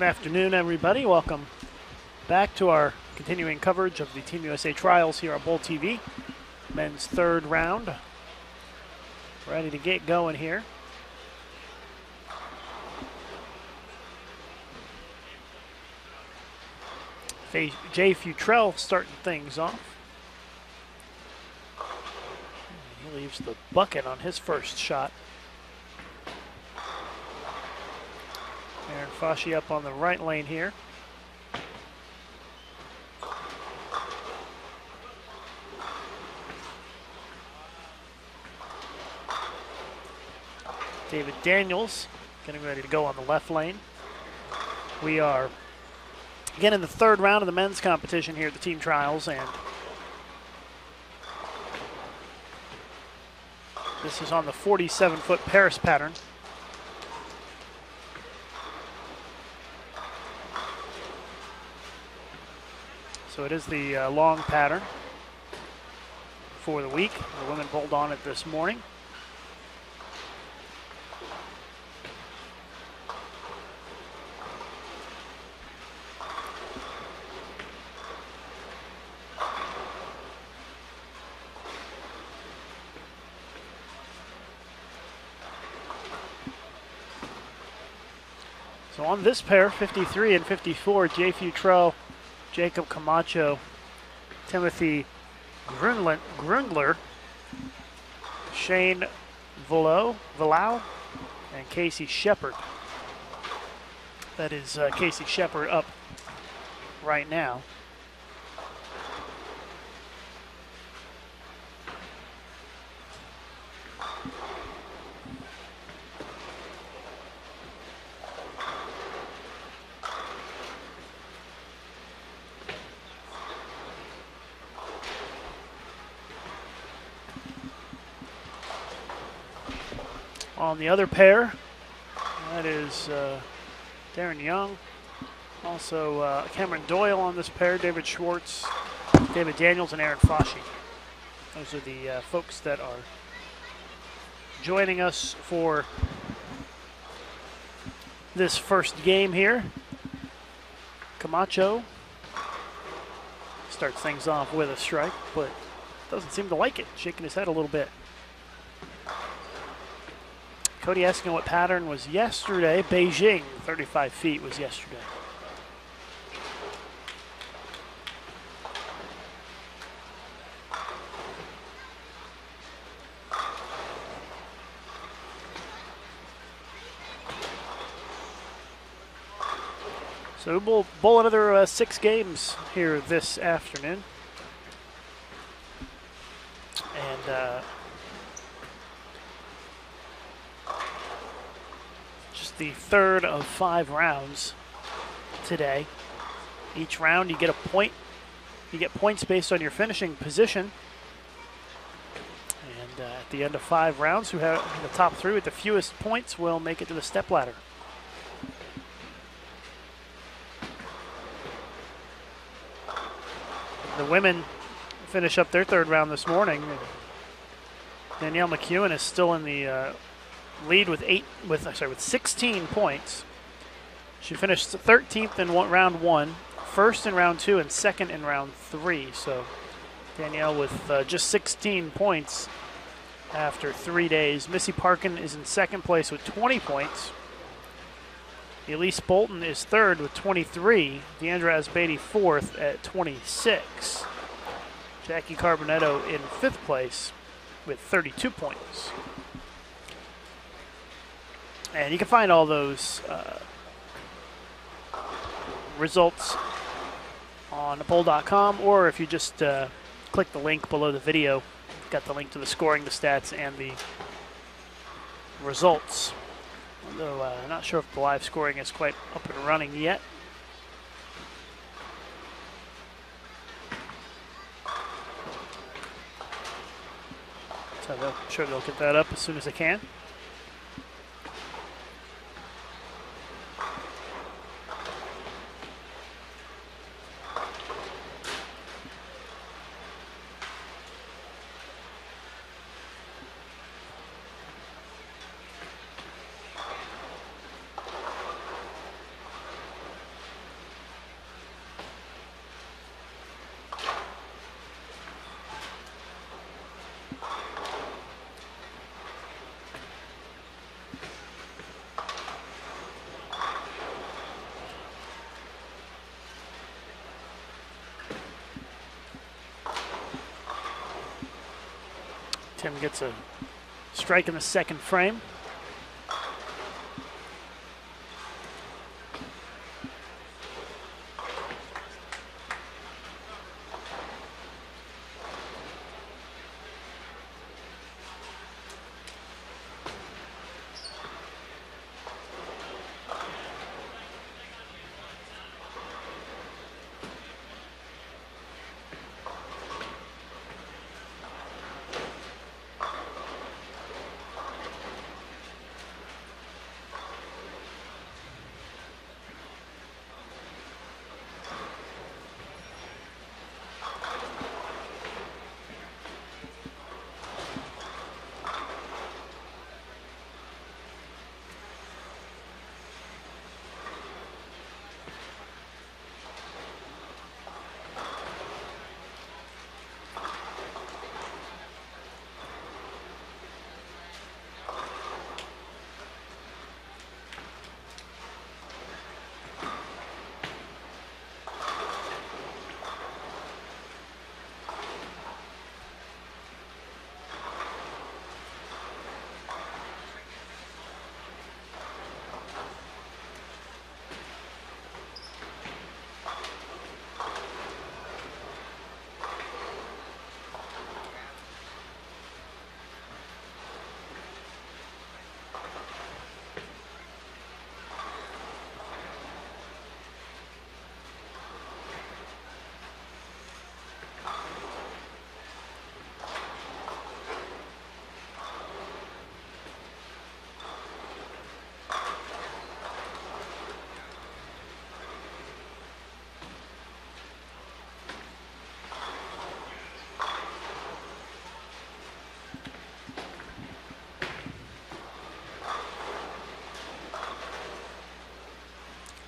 Good afternoon, everybody. Welcome back to our continuing coverage of the Team USA trials here on Bowl TV. Men's third round. Ready to get going here. Jay Futrell starting things off. He leaves the bucket on his first shot. Aaron Foshee up on the right lane here. David Daniels getting ready to go on the left lane. We are again in the third round of the men's competition here at the team trials, and this is on the 47-foot Paris pattern. So it is the long pattern for the week. The women bowled on it this morning. So on this pair, 53 and 54, Jay Futrell, Jacob Camacho, Timothy Grundler, Shane Villau, and Casey Shepard. That is Casey Shepard up right now. On the other pair, that is Darren Young. Also Cameron Doyle on this pair, David Schwartz, David Daniels, and Aaron Foshee. Those are the folks that are joining us for this first game here. Camacho starts things off with a strike, but doesn't seem to like it, shaking his head a little bit. Cody asking what pattern was yesterday. Beijing, 35 feet was yesterday. So we'll bowl another 6 games here this afternoon. And the third of 5 rounds today. Each round you get a point. You get points based on your finishing position. And at the end of 5 rounds, who have the top 3 with the fewest points will make it to the stepladder. The women finish up their third round this morning. Danielle McEwen is still in the lead with 16 points. She finished 13th in round 1, first in round 2, and second in round 3. So Danielle with just 16 points after 3 days. Missy Parkin is in second place with 20 points. Elise Bolton is third with 23. Deandra Asbeidi fourth at 26. Jackie Carbonetto in fifth place with 32 points. And you can find all those results on bowl.com, or if you just click the link below the video, you've got the link to the scoring, the stats, and the results. Although I'm not sure if the live scoring is quite up and running yet. So I'm sure they'll get that up as soon as they can. Tim gets a strike in the second frame.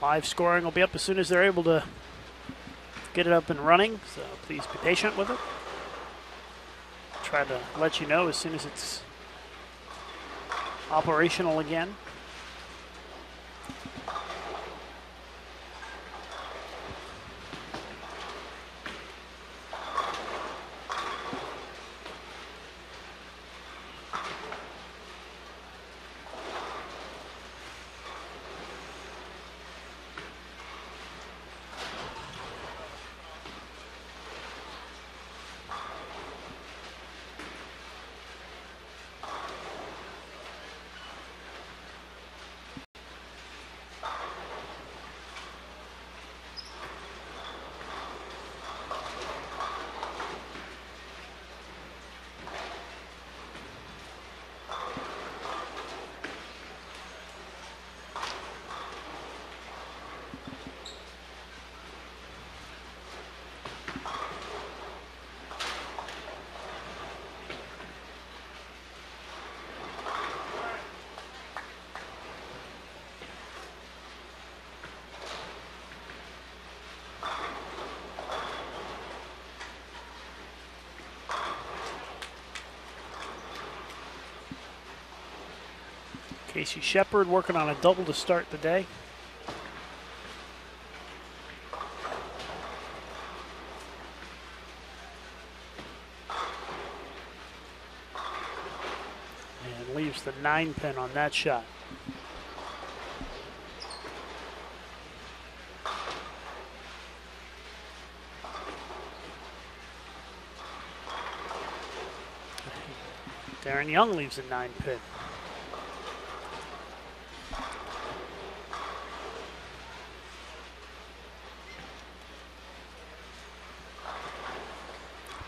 Live scoring will be up as soon as they're able to get it up and running, so please be patient with it. Try to let you know as soon as it's operational again. Casey Shepard working on a double to start the day. And leaves the 9-pin on that shot. Darren Young leaves a 9-pin.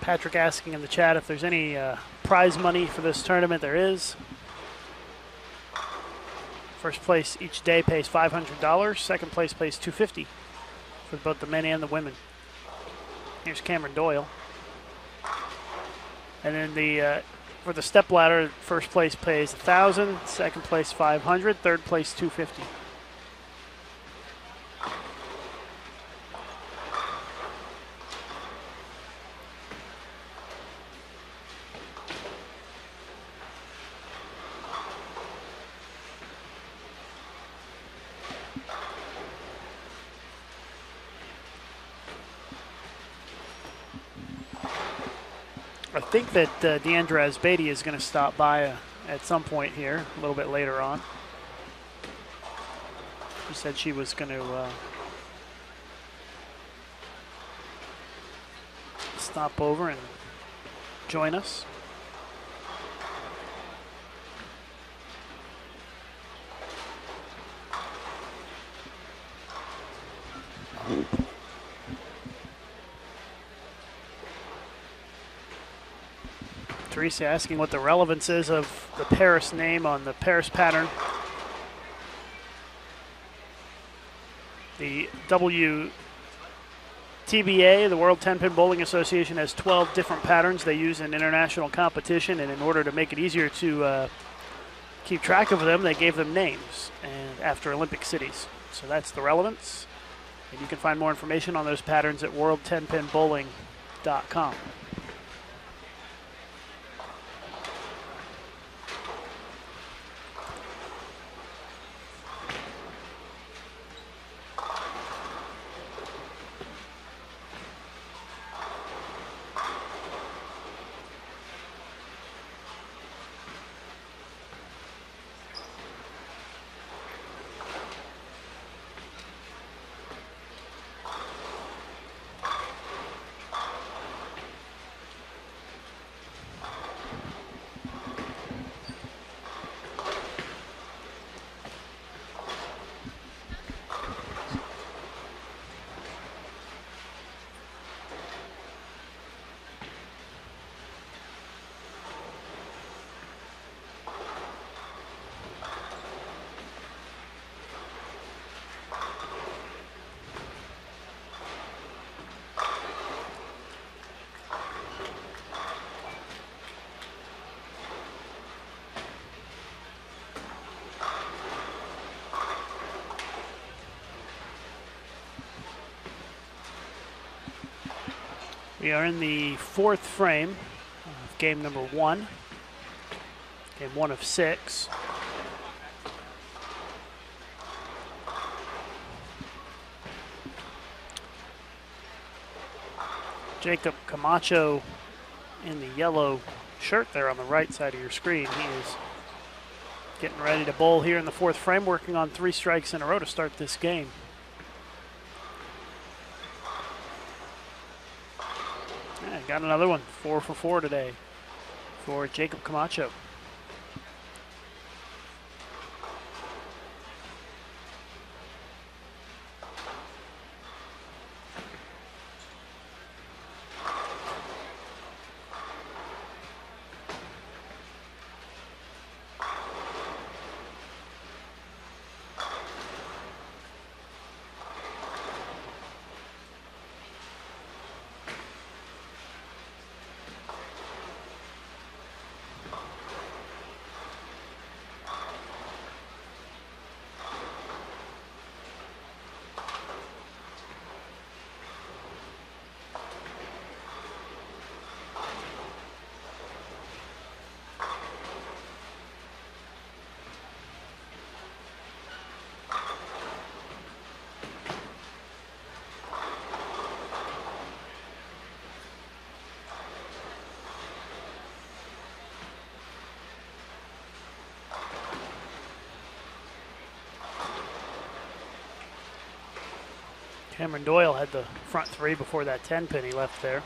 Patrick asking in the chat if there's any prize money for this tournament. There is. First place each day pays $500. Second place pays $250 for both the men and the women. Here's Cameron Doyle. And then the for the step ladder, first place pays $1,000, second place $500, third place $250. I think that Deandra Beatty is going to stop by at some point here, a little bit later on. She said she was going to stop over and join us. Teresa asking what the relevance is of the Paris name on the Paris pattern. The WTBA, the World 10-Pin Bowling Association, has 12 different patterns they use in international competition, and in order to make it easier to keep track of them, they gave them names and after Olympic cities. So that's the relevance. And you can find more information on those patterns at world10pinbowling.com. We are in the fourth frame of game number 1, game 1 of 6. Jacob Camacho in the yellow shirt there on the right side of your screen. He is getting ready to bowl here in the fourth frame, working on 3 strikes in a row to start this game. Got another one, 4 for 4 today for Jacob Camacho. Cameron Doyle had the front 3 before that 10-pin he left there.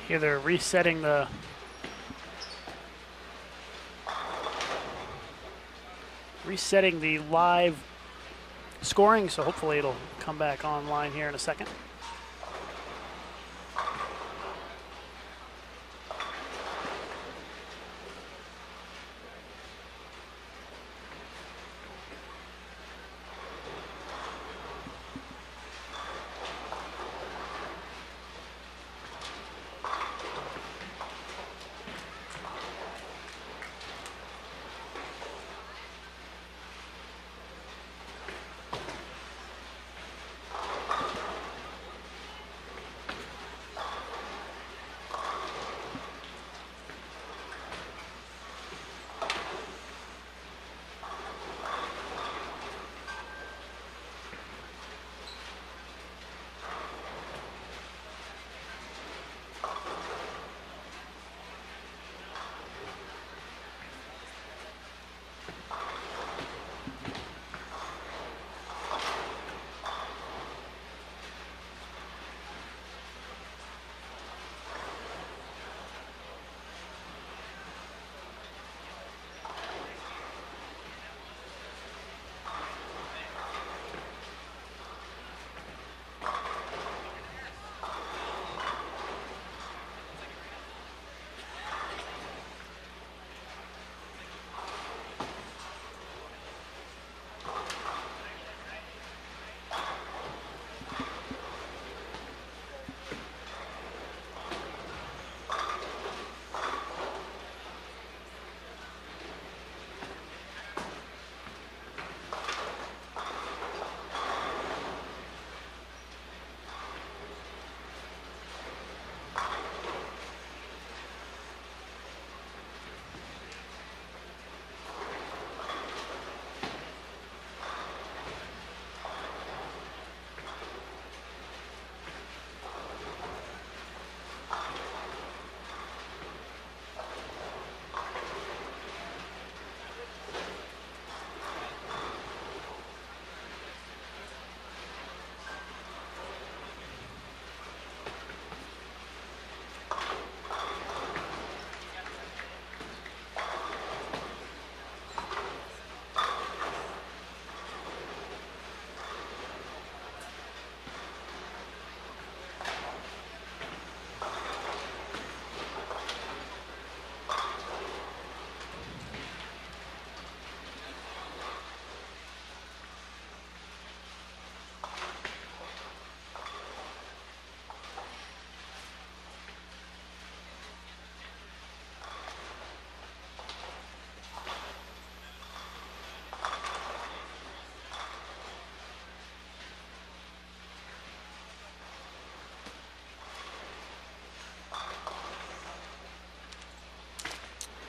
Here they're resetting the resetting the live scoring, so hopefully it'll come back online here in a second.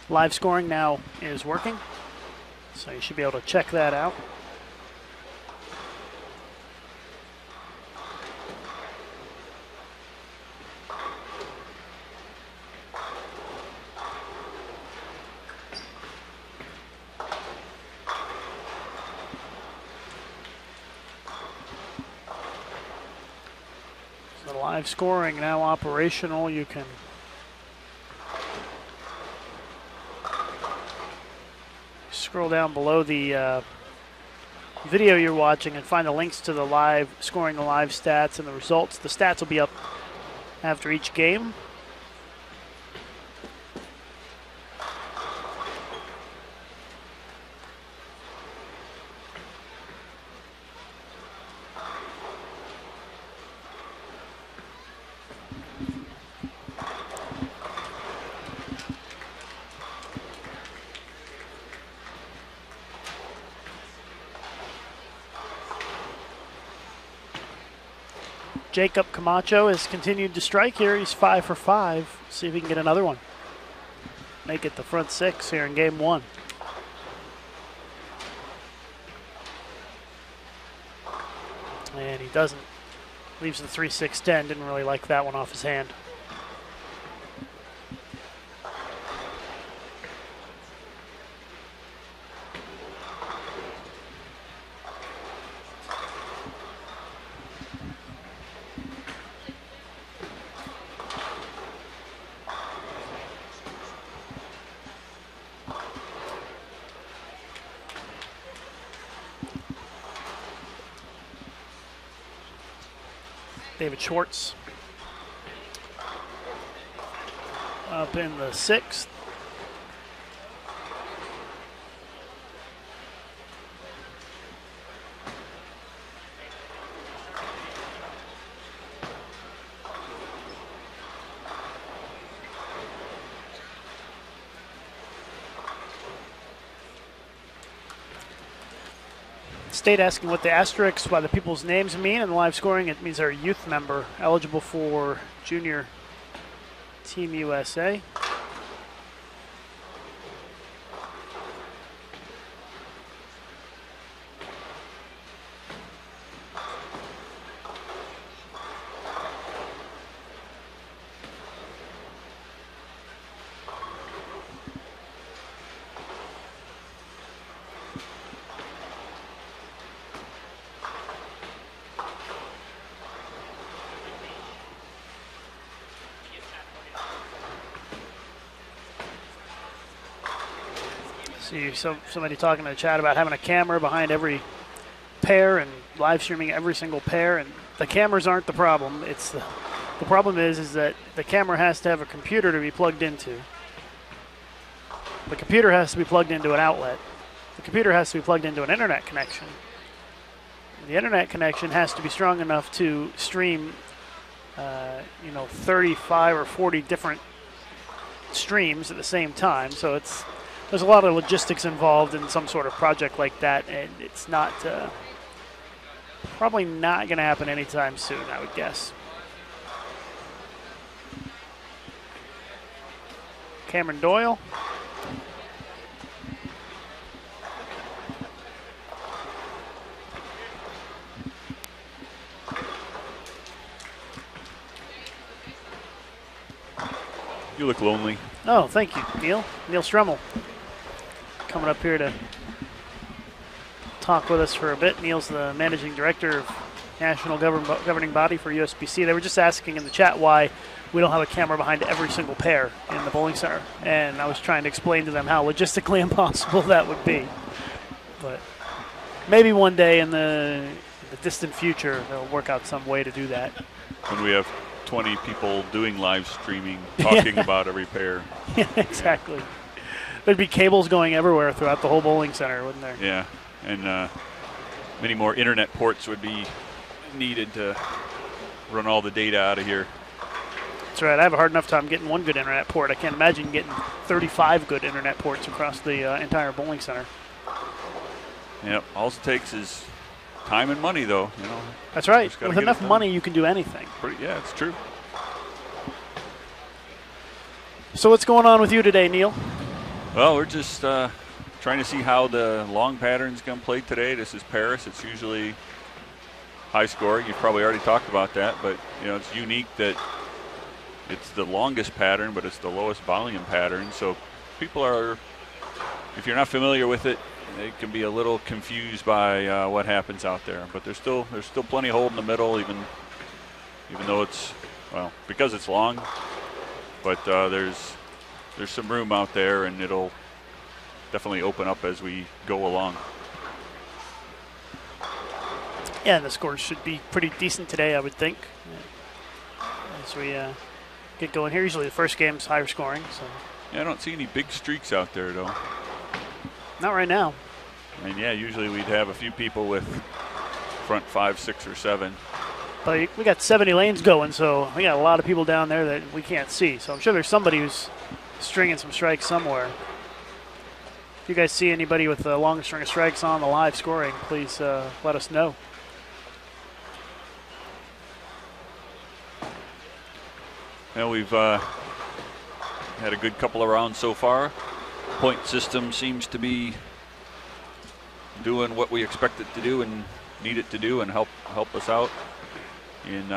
Live scoring now is working, so you should be able to check that out. So live scoring now operational. You can scroll down below the video you're watching and find the links to the live scoring, the live stats, and the results. The stats will be up after each game. Jacob Camacho has continued to strike here. He's 5 for 5. See if he can get another one. Make it the front six here in game one. And he doesn't. Leaves the 3-6-10. Didn't really like that one off his hand. David Schwartz up in the 6th. State asking what the asterisks by the people's names mean in the live scoring. It means they're a youth member eligible for junior Team USA. See somebody talking in the chat about having a camera behind every pair and live streaming every single pair, and the cameras aren't the problem. It's the problem is that the camera has to have a computer to be plugged into. The computer has to be plugged into an outlet. The computer has to be plugged into an internet connection. The internet connection has to be strong enough to stream, 35 or 40 different streams at the same time. So there's a lot of logistics involved in some sort of project like that, and it's not probably not going to happen anytime soon, I would guess. Cameron Doyle. You look lonely. Oh, thank you, Neil. Neil Stremmel coming up here to talk with us for a bit. Neil's the managing director of national governing body for USBC. They were just asking in the chat why we don't have a camera behind every single pair in the bowling center, and I was trying to explain to them how logistically impossible that would be. But maybe one day in the distant future they'll work out some way to do that. When we have 20 people doing live streaming, talking about every pair. Yeah, exactly. Yeah. There'd be cables going everywhere throughout the whole bowling center, wouldn't there? Yeah, and many more internet ports would be needed to run all the data out of here. That's right. I have a hard enough time getting one good internet port. I can't imagine getting 35 good internet ports across the entire bowling center. Yep. All it takes is time and money, though. That's right. With enough money, you can do anything. Yeah, it's true. So what's going on with you today, Neil? Well, we're just trying to see how the long pattern's going to play today. This is Paris. It's usually high scoring. You've probably already talked about that, but it's unique that it's the longest pattern, but it's the lowest volume pattern. So people are, if you're not familiar with it, they can be a little confused by what happens out there. But there's still plenty of hold in the middle, even though it's, well, because it's long. But there's some room out there, and it'll definitely open up as we go along. Yeah, the scores should be pretty decent today, I would think, as we get going here. Usually the first game's higher scoring. So. Yeah, I don't see any big streaks out there, though. Not right now. And yeah, usually we'd have a few people with front 5, 6, or 7. But we got 70 lanes going, so we got a lot of people down there that we can't see. So I'm sure there's somebody who's stringing some strikes somewhere. If you guys see anybody with a long string of strikes on the live scoring, please let us know. Well, we've had a good couple of rounds so far. Point system seems to be doing what we expect it to do and need it to do, and help us out in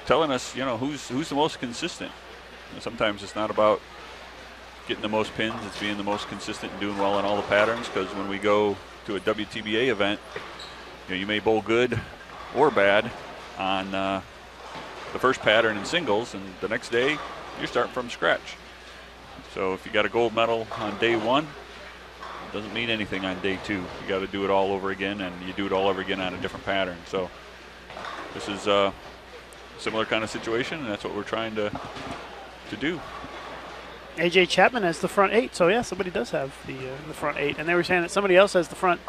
telling us, who's the most consistent. Sometimes it's not about getting the most pins; it's being the most consistent and doing well in all the patterns. Because when we go to a WTBA event, you may bowl good or bad on the first pattern in singles, and the next day you're starting from scratch. So if you got a gold medal on day 1, it doesn't mean anything on day 2. You got to do it all over again, and you do it all over again on a different pattern. So this is a similar kind of situation, and that's what we're trying to do. A.J. Chapman has the front 8, so yeah, somebody does have the front 8. And they were saying that somebody else has the front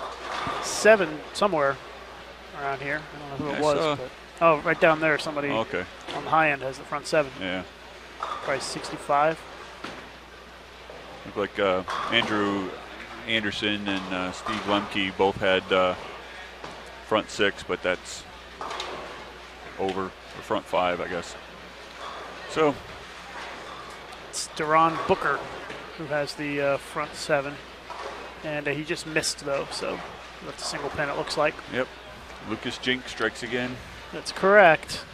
7 somewhere around here. I don't know who it was. But, oh, right down there, somebody on the high end has the front 7. Yeah. Price 65. Look like Andrew Anderson and Steve Lemke both had front 6, but that's over the front 5, I guess. So it's Deron Booker who has the front 7, and he just missed though, so that's a single pin it looks like. Yep. Lucas Jink strikes again. That's correct.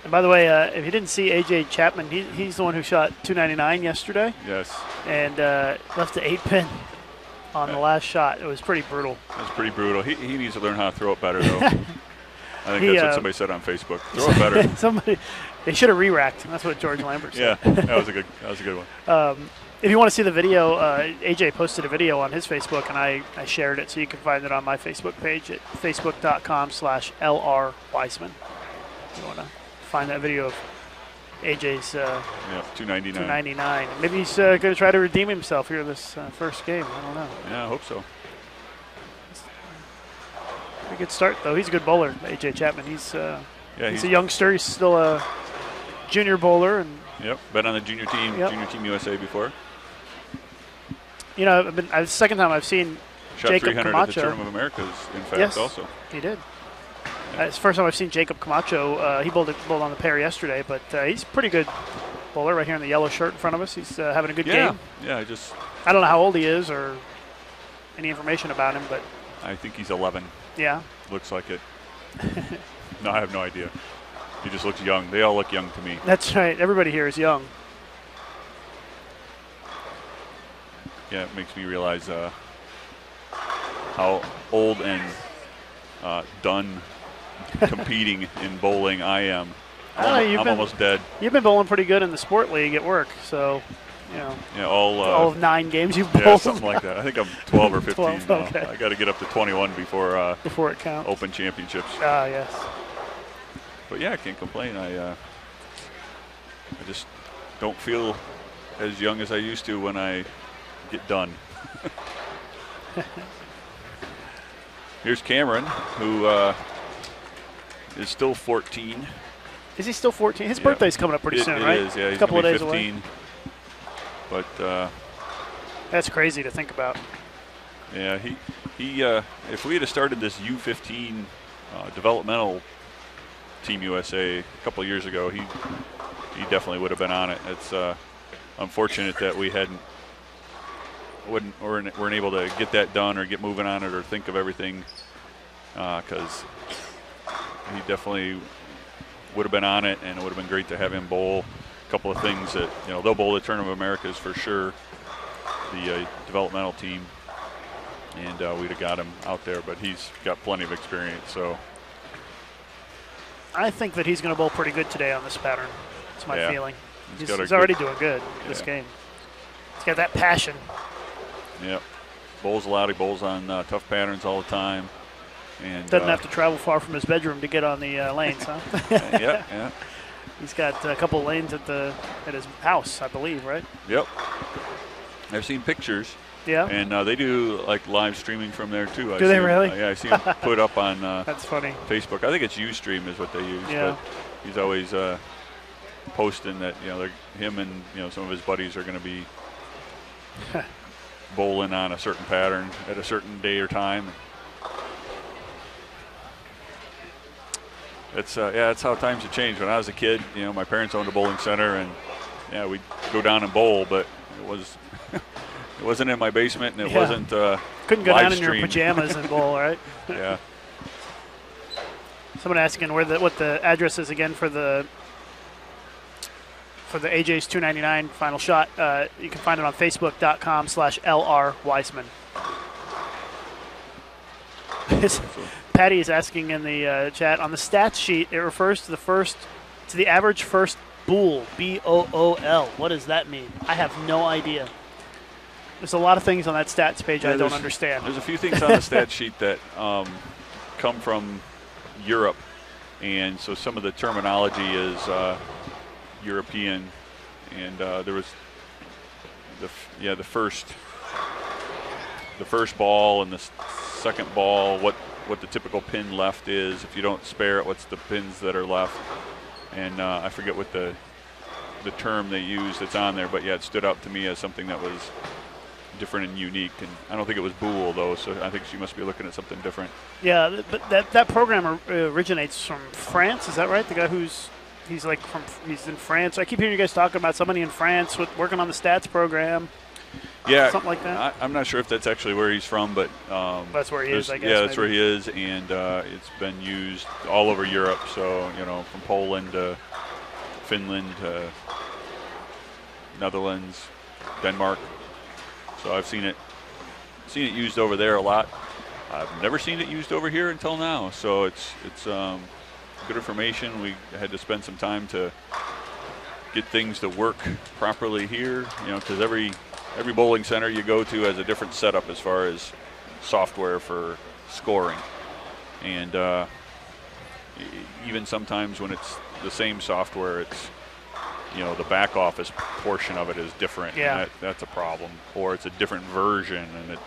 And by the way, if you didn't see A.J. Chapman, he's the one who shot 299 yesterday. Yes. And left the 8-pin on the last shot. It was pretty brutal. It was pretty brutal. He needs to learn how to throw it better, though. I think that's what somebody said on Facebook. Throw it better. They should have re-racked. That's what George Lambert said. Yeah, that was a good one. If you want to see the video, AJ posted a video on his Facebook, and I shared it, so you can find it on my Facebook page at facebook.com/LR Weissman. If you want to find that video of AJ's 299. Maybe he's going to try to redeem himself here this first game. I don't know. Yeah, I hope so. Pretty good start, though. He's a good bowler, A.J. Chapman. He's a youngster. He's still a junior bowler. And yep, been on the junior team, Junior Team USA before. You know, the second time I've seen Shot Jacob 300 Camacho. at the Tournament of Americas, in fact, yes, also. He did. It's the first time I've seen Jacob Camacho. He bowled on the pair yesterday, but he's a pretty good bowler right here in the yellow shirt in front of us. He's having a good game. Yeah, I don't know how old he is or any information about him, but I think he's 11. Yeah. Looks like it. No, I have no idea. He just looks young. They all look young to me. That's right. Everybody here is young. Yeah, it makes me realize how old and done competing in bowling I am. I'm almost dead. You've been bowling pretty good in the sport league at work, so you know. Yeah, all of 9 games you've bowled. Yeah, something like that. I think I'm 12 or 15 12, now. okay. I got to get up to 21 before it counts. Open Championships. Yes. But yeah, I can't complain. I just don't feel as young as I used to when I get done. Here's Cameron, who is still 14. Is he still 14? His birthday's coming up pretty soon, right? It is, yeah. He's a couple of days 15, away. But that's crazy to think about. Yeah, he if we had started this U15 developmental Team USA a couple of years ago, he definitely would have been on it. It's unfortunate that we weren't able to get that done or get moving on it or think of everything, because he definitely would have been on it, and it would have been great to have him bowl a couple of things that, you know, they'll bowl the Tournament of Americas for sure, the developmental team, and we'd have got him out there, but he's got plenty of experience. So I think that he's going to bowl pretty good today on this pattern. That's my feeling. He's already doing good this game. He's got that passion. Yep. Bowls a lot. He bowls on tough patterns all the time. And doesn't have to travel far from his bedroom to get on the lanes, huh? Yeah. He's got a couple lanes at his house, I believe, right? Yep. I've seen pictures. Yeah. And they do like live streaming from there too. Do they really? Yeah, I see him put up on that's funny. Facebook. I think it's Ustream is what they use. Yeah. But he's always posting that, you know, him and, you know, some of his buddies are going to be bowling on a certain pattern at a certain day or time. That's how times have changed. When I was a kid, you know, my parents owned a bowling center, and we'd go down and bowl, but it wasn't in my basement, and it wasn't couldn't go down in your pajamas and bowl, right? Yeah. Someone asking what the address is again for the AJ's 299 final shot. You can find it on facebook.com/LR Weissman. Patty is asking in the chat, on the stats sheet, it refers to the average first bool, B-O-O-L. What does that mean? I have no idea. There's a lot of things on that stats page I don't understand. There's a few things on the stat sheet that come from Europe, and so some of the terminology is European, and there was the first ball and the second ball, what the typical pin left is. If you don't spare it, what's the pins that are left? And I forget what the term they use that's on there, but yeah, it stood out to me as something that was different and unique. And I don't think it was Boole though, so I think she must be looking at something different. Yeah, but that program originates from France. Is that right? The guy he's in France. I keep hearing you guys talking about somebody in France working on the stats program. Yeah, something like that. I'm not sure if that's actually where he's from, but that's where he is, I guess. Yeah, that's where he is, and it's been used all over Europe. So from Poland to Finland to Netherlands, Denmark. So I've seen it used over there a lot. I've never seen it used over here until now. So it's good information. We had to spend some time to get things to work properly here, because every bowling center you go to has a different setup as far as software for scoring. And even sometimes when it's the same software, it's, the back office portion of it is different. Yeah. And that's a problem. Or it's a different version and it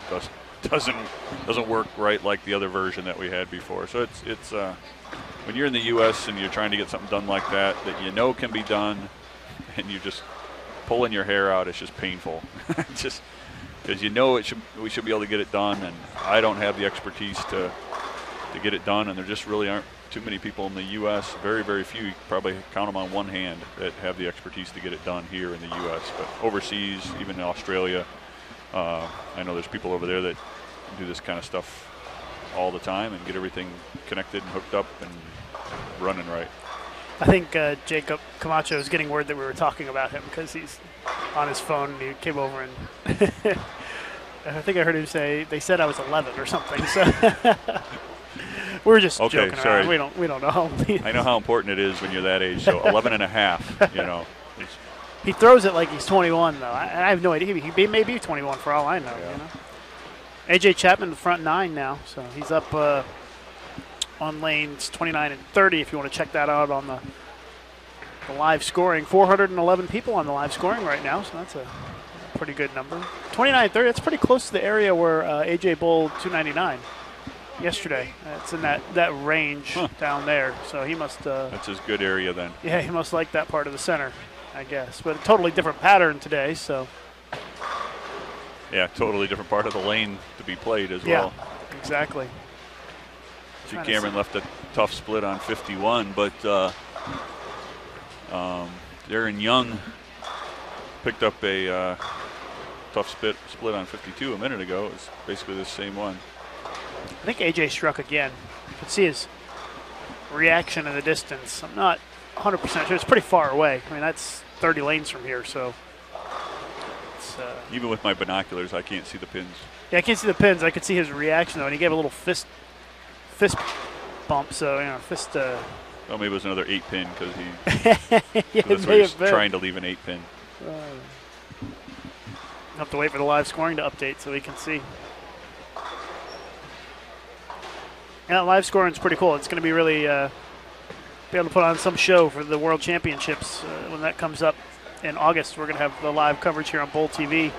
doesn't work right like the other version that we had before. So it's when you're in the U.S. and you're trying to get something done like that can be done, and you just pulling your hair out, it's just painful. Just because we should be able to get it done, and I don't have the expertise to get it done, and there just really aren't too many people in the U.S. Very, very few. You probably count them on one hand that have the expertise to get it done here in the U.S. But overseas, even in Australia, I know there's people over there that do this kind of stuff all the time and get everything connected and hooked up and running right. I think Jacob Camacho is getting word that we were talking about him because he's on his phone and he came over and I think I heard him say they said I was 11 or something. So we were just joking sorry. around. We don't know. I know how important it is when you're that age. So 11 and a half, He throws it like he's 21 though. I have no idea. He may be 21 for all I know. Yeah. AJ Chapman, the front 9 now, so he's up on lanes 29 and 30 if you want to check that out on the live scoring. 411 people on the live scoring right now, so that's a pretty good number. 29 and 30, that's pretty close to the area where AJ bowled 299 yesterday. It's in that range down there, so he must... that's his good area then. Yeah, he must like that part of the center, I guess. But a totally different pattern today, so... Yeah, totally different part of the lane to be played as well. Yeah, exactly. See, Cameron left a tough split on 51, but Darren Young picked up a tough split on 52 a minute ago. It was basically the same one. I think AJ struck again. You can see his reaction in the distance. I'm not 100% sure. It's pretty far away. I mean, that's 30 lanes from here, so. Even with my binoculars, I can't see the pins. Yeah, I can't see the pins. I could see his reaction, though, and he gave a little fist bump, so, fist. Well, maybe it was another 8-pin because that's where he's trying to leave an 8-pin. Have to wait for the live scoring to update so we can see. Yeah, live scoring is pretty cool. It's going to be really be able to put on some show for the World Championships when that comes up in August. We're going to have the live coverage here on Bowl TV,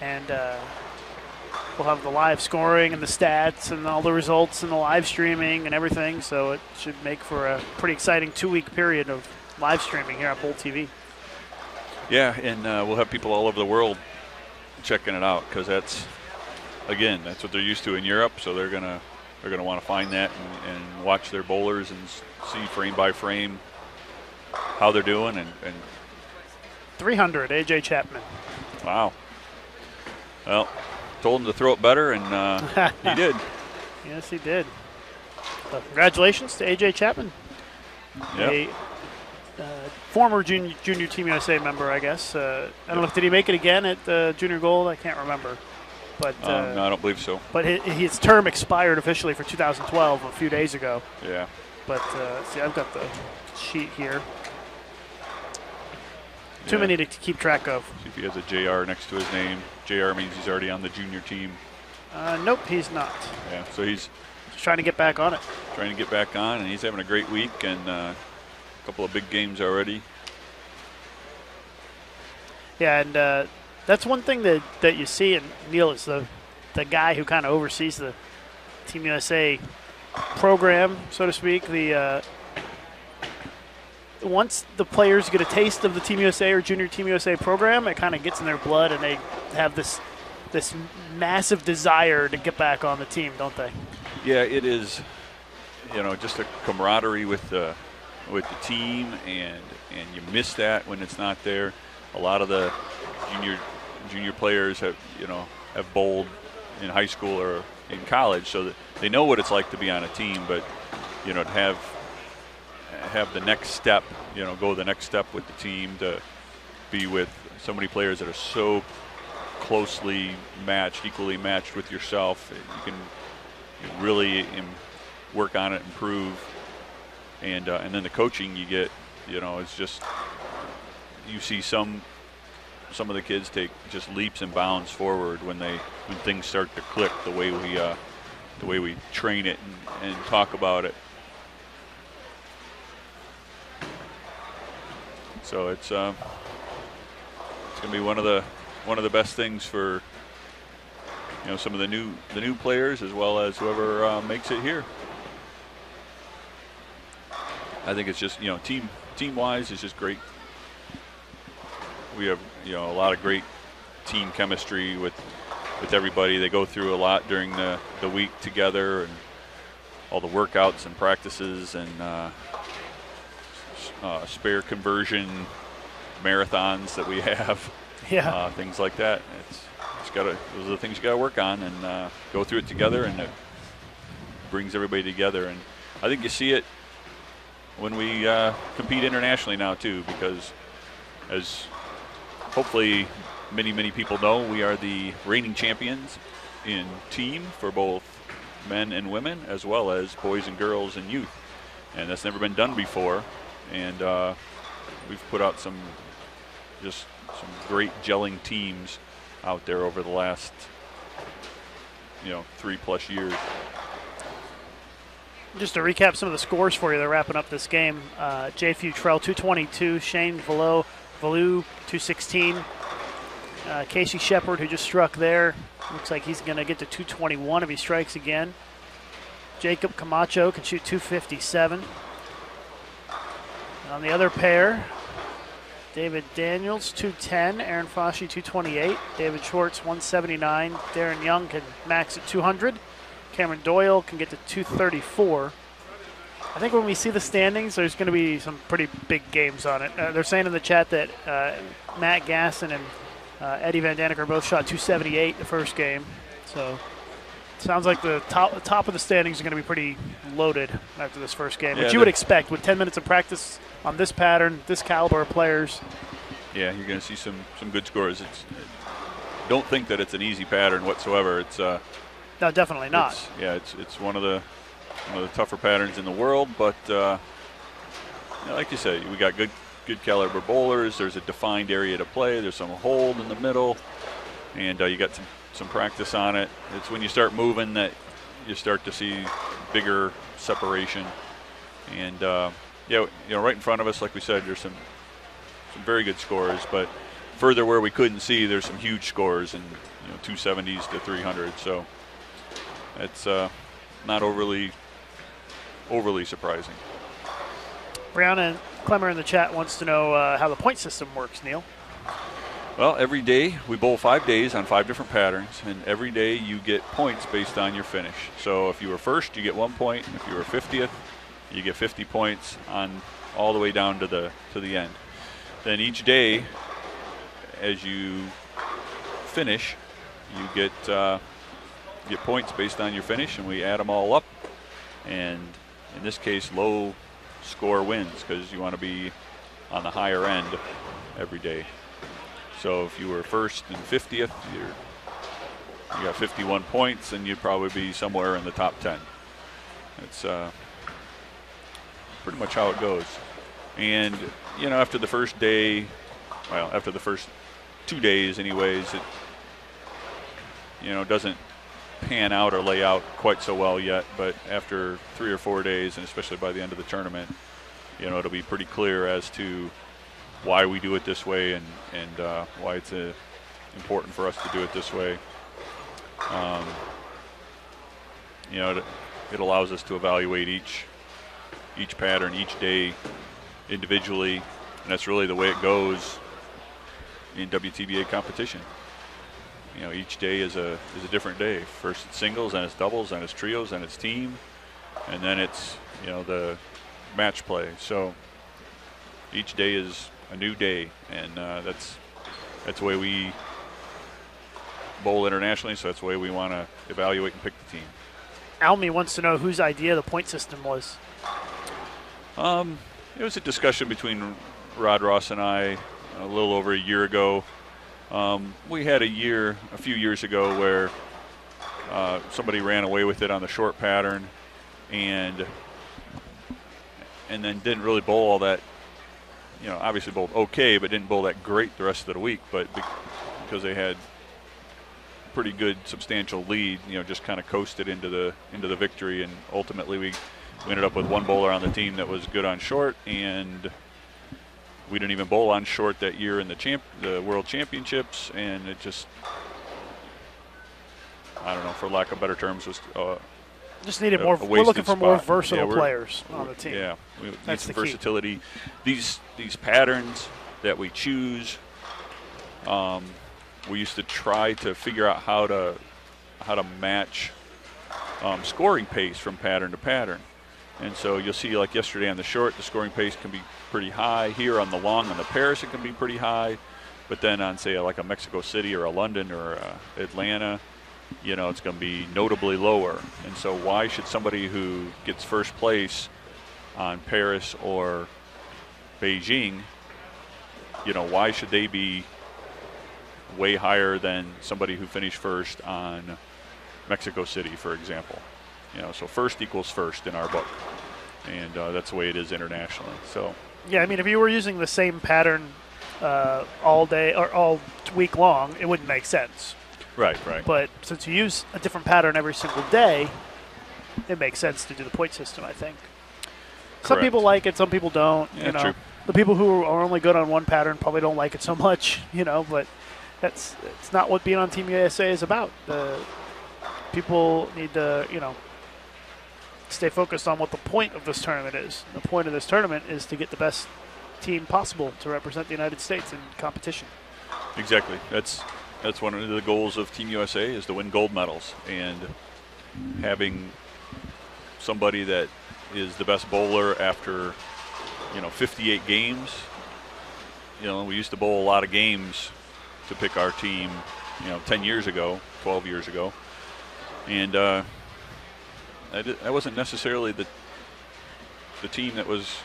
and we'll have the live scoring and the stats and all the results and the live streaming and everything. So it should make for a pretty exciting 2-week period of live streaming here on Bowl TV. Yeah, and we'll have people all over the world checking it out because that's what they're used to in Europe. So they're gonna want to find that and watch their bowlers and see frame by frame how they're doing. And 300, AJ Chapman. Wow. Well, told him to throw it better, and he did. Yes, he did. So congratulations to AJ Chapman. Yep. A former junior Team USA member, I guess. I don't know, did he make it again at Junior Gold? I can't remember. But no, I don't believe so. But his term expired officially for 2012 a few days ago. Yeah. But see, I've got the sheet here. Too many to keep track of. See if he has a JR next to his name. JR means he's already on the junior team. Nope, he's not. Yeah, so he's Just trying to get back on it. Trying to get back on, and he's having a great week and a couple of big games already. Yeah, and that's one thing that you see, and Neil is the guy who kind of oversees the Team USA program, so to speak. Once the players get a taste of the Team USA or Junior Team USA program, it kind of gets in their blood, and they have this massive desire to get back on the team, don't they? Yeah, it is. Just a camaraderie with the team, and you miss that when it's not there. A lot of the junior players have bowled in high school or in college, so that they know what it's like to be on a team. But to have the next step, go the next step with the team, to be with so many players that are so closely matched, equally matched with yourself, you can really work on it, improve, and then the coaching you get, it's just, you see some of the kids take just leaps and bounds forward when things start to click the way we train it and talk about it. So it's going to be one of the best things for some of the new players, as well as whoever makes it here. I think it's just team wise, it's just great. We have a lot of great team chemistry with everybody. They go through a lot during the week together, and all the workouts and practices and spare conversion marathons that we have. Yeah. Things like that. Those are the things you got to work on and go through it together, and it brings everybody together. And I think you see it when we compete internationally now too, because as hopefully many people know, we are the reigning champions in team for both men and women, as well as boys and girls and youth, and that's never been done before. And we've put out some great gelling teams out there over the last 3+ years. Just to recap some of the scores for you, they're wrapping up this game. Jay Futrell 222, Shane Valou 216. Casey Shepard, who just struck there, looks like he's going to get to 221 if he strikes again. Jacob Camacho can shoot 257. On the other pair, David Daniels 210, Aaron Foshee 228, David Schwartz 179, Darren Young can max at 200, Cameron Doyle can get to 234. I think when we see the standings, there's going to be some pretty big games on it. They're saying in the chat that Matt Gasson and Eddie Van Daneker both shot 278 the first game. So it sounds like the top of the standings are going to be pretty loaded after this first game, which you would expect with 10 minutes of practice on this pattern, this caliber of players. Yeah, you're going to see some good scores. Don't think that it's an easy pattern whatsoever. It's no, definitely not. It's one of the tougher patterns in the world, but like you said, we got good caliber bowlers. There's a defined area to play. There's some hold in the middle, and you got some practice on it. It's when you start moving that you start to see bigger separation. And right in front of us, like we said, there's some very good scores, but further where we couldn't see, there's some huge scores in 270s to 300. So it's not overly surprising. Brianna Clemmer in the chat wants to know how the point system works, Neil. Well, every day we bowl 5 days on 5 different patterns, and every day you get points based on your finish. So if you were first, you get 1 point. If you were 50th, you get 50 points on all the way down to the end. Then each day, as you finish, you get points based on your finish, and we add them all up. And in this case, low score wins, because you want to be on the higher end every day. So if you were first and 50th, you got 51 points, and you'd probably be somewhere in the top 10. It's pretty much how it goes. And after the first day, after the first 2 days anyways, it doesn't pan out or lay out quite so well yet, but after 3 or 4 days, and especially by the end of the tournament, it'll be pretty clear as to why we do it this way and why it's important for us to do it this way. It allows us to evaluate each pattern, each day individually, and that's really the way it goes in WTBA competition. Each day is a different day. First it's singles, then it's doubles, then it's trios, then it's team, and then it's the match play. So each day is a new day, and that's the way we bowl internationally. So that's the way we want to evaluate and pick the team. Almy wants to know whose idea the point system was. It was a discussion between Rod Ross and I a little over a year ago. We had a few years ago where somebody ran away with it on the short pattern and then didn't really bowl all that, obviously bowled okay, but didn't bowl that great the rest of the week. But because they had pretty good substantial lead, just kind of coasted into the victory, and ultimately we ended up with one bowler on the team that was good on short, and we didn't even bowl on short that year in the World Championships, and it just, I don't know, for lack of better terms, was just needed more. We're looking for more versatile players on the team. Yeah, we need some versatility. These patterns that we choose, we used to try to figure out how to match scoring pace from pattern to pattern. And so you'll see, like yesterday on the short, the scoring pace can be pretty high. Here on the long, on the Paris, it can be pretty high. But then on, say, like a Mexico City or a London or a Atlanta, it's going to be notably lower. And so why should somebody who gets first place on Paris or Beijing, why should they be way higher than somebody who finished first on Mexico City, for example? So first equals first in our book, and that's the way it is internationally. So, yeah, I mean, if you were using the same pattern all day or all week long, it wouldn't make sense. Right. But since you use a different pattern every single day, it makes sense to do the point system, I think. Correct. Some people like it, some people don't. Yeah, true. The people who are only good on one pattern probably don't like it so much, but it's not what being on Team USA is about. The people need to, stay focused on what the point of this tournament is. The point of this tournament is to get the best team possible to represent the United States in competition. Exactly. That's one of the goals of Team USA, is to win gold medals. And having somebody that is the best bowler after, 58 games, we used to bowl a lot of games to pick our team, 10 years ago, 12 years ago. And that wasn't necessarily the team that was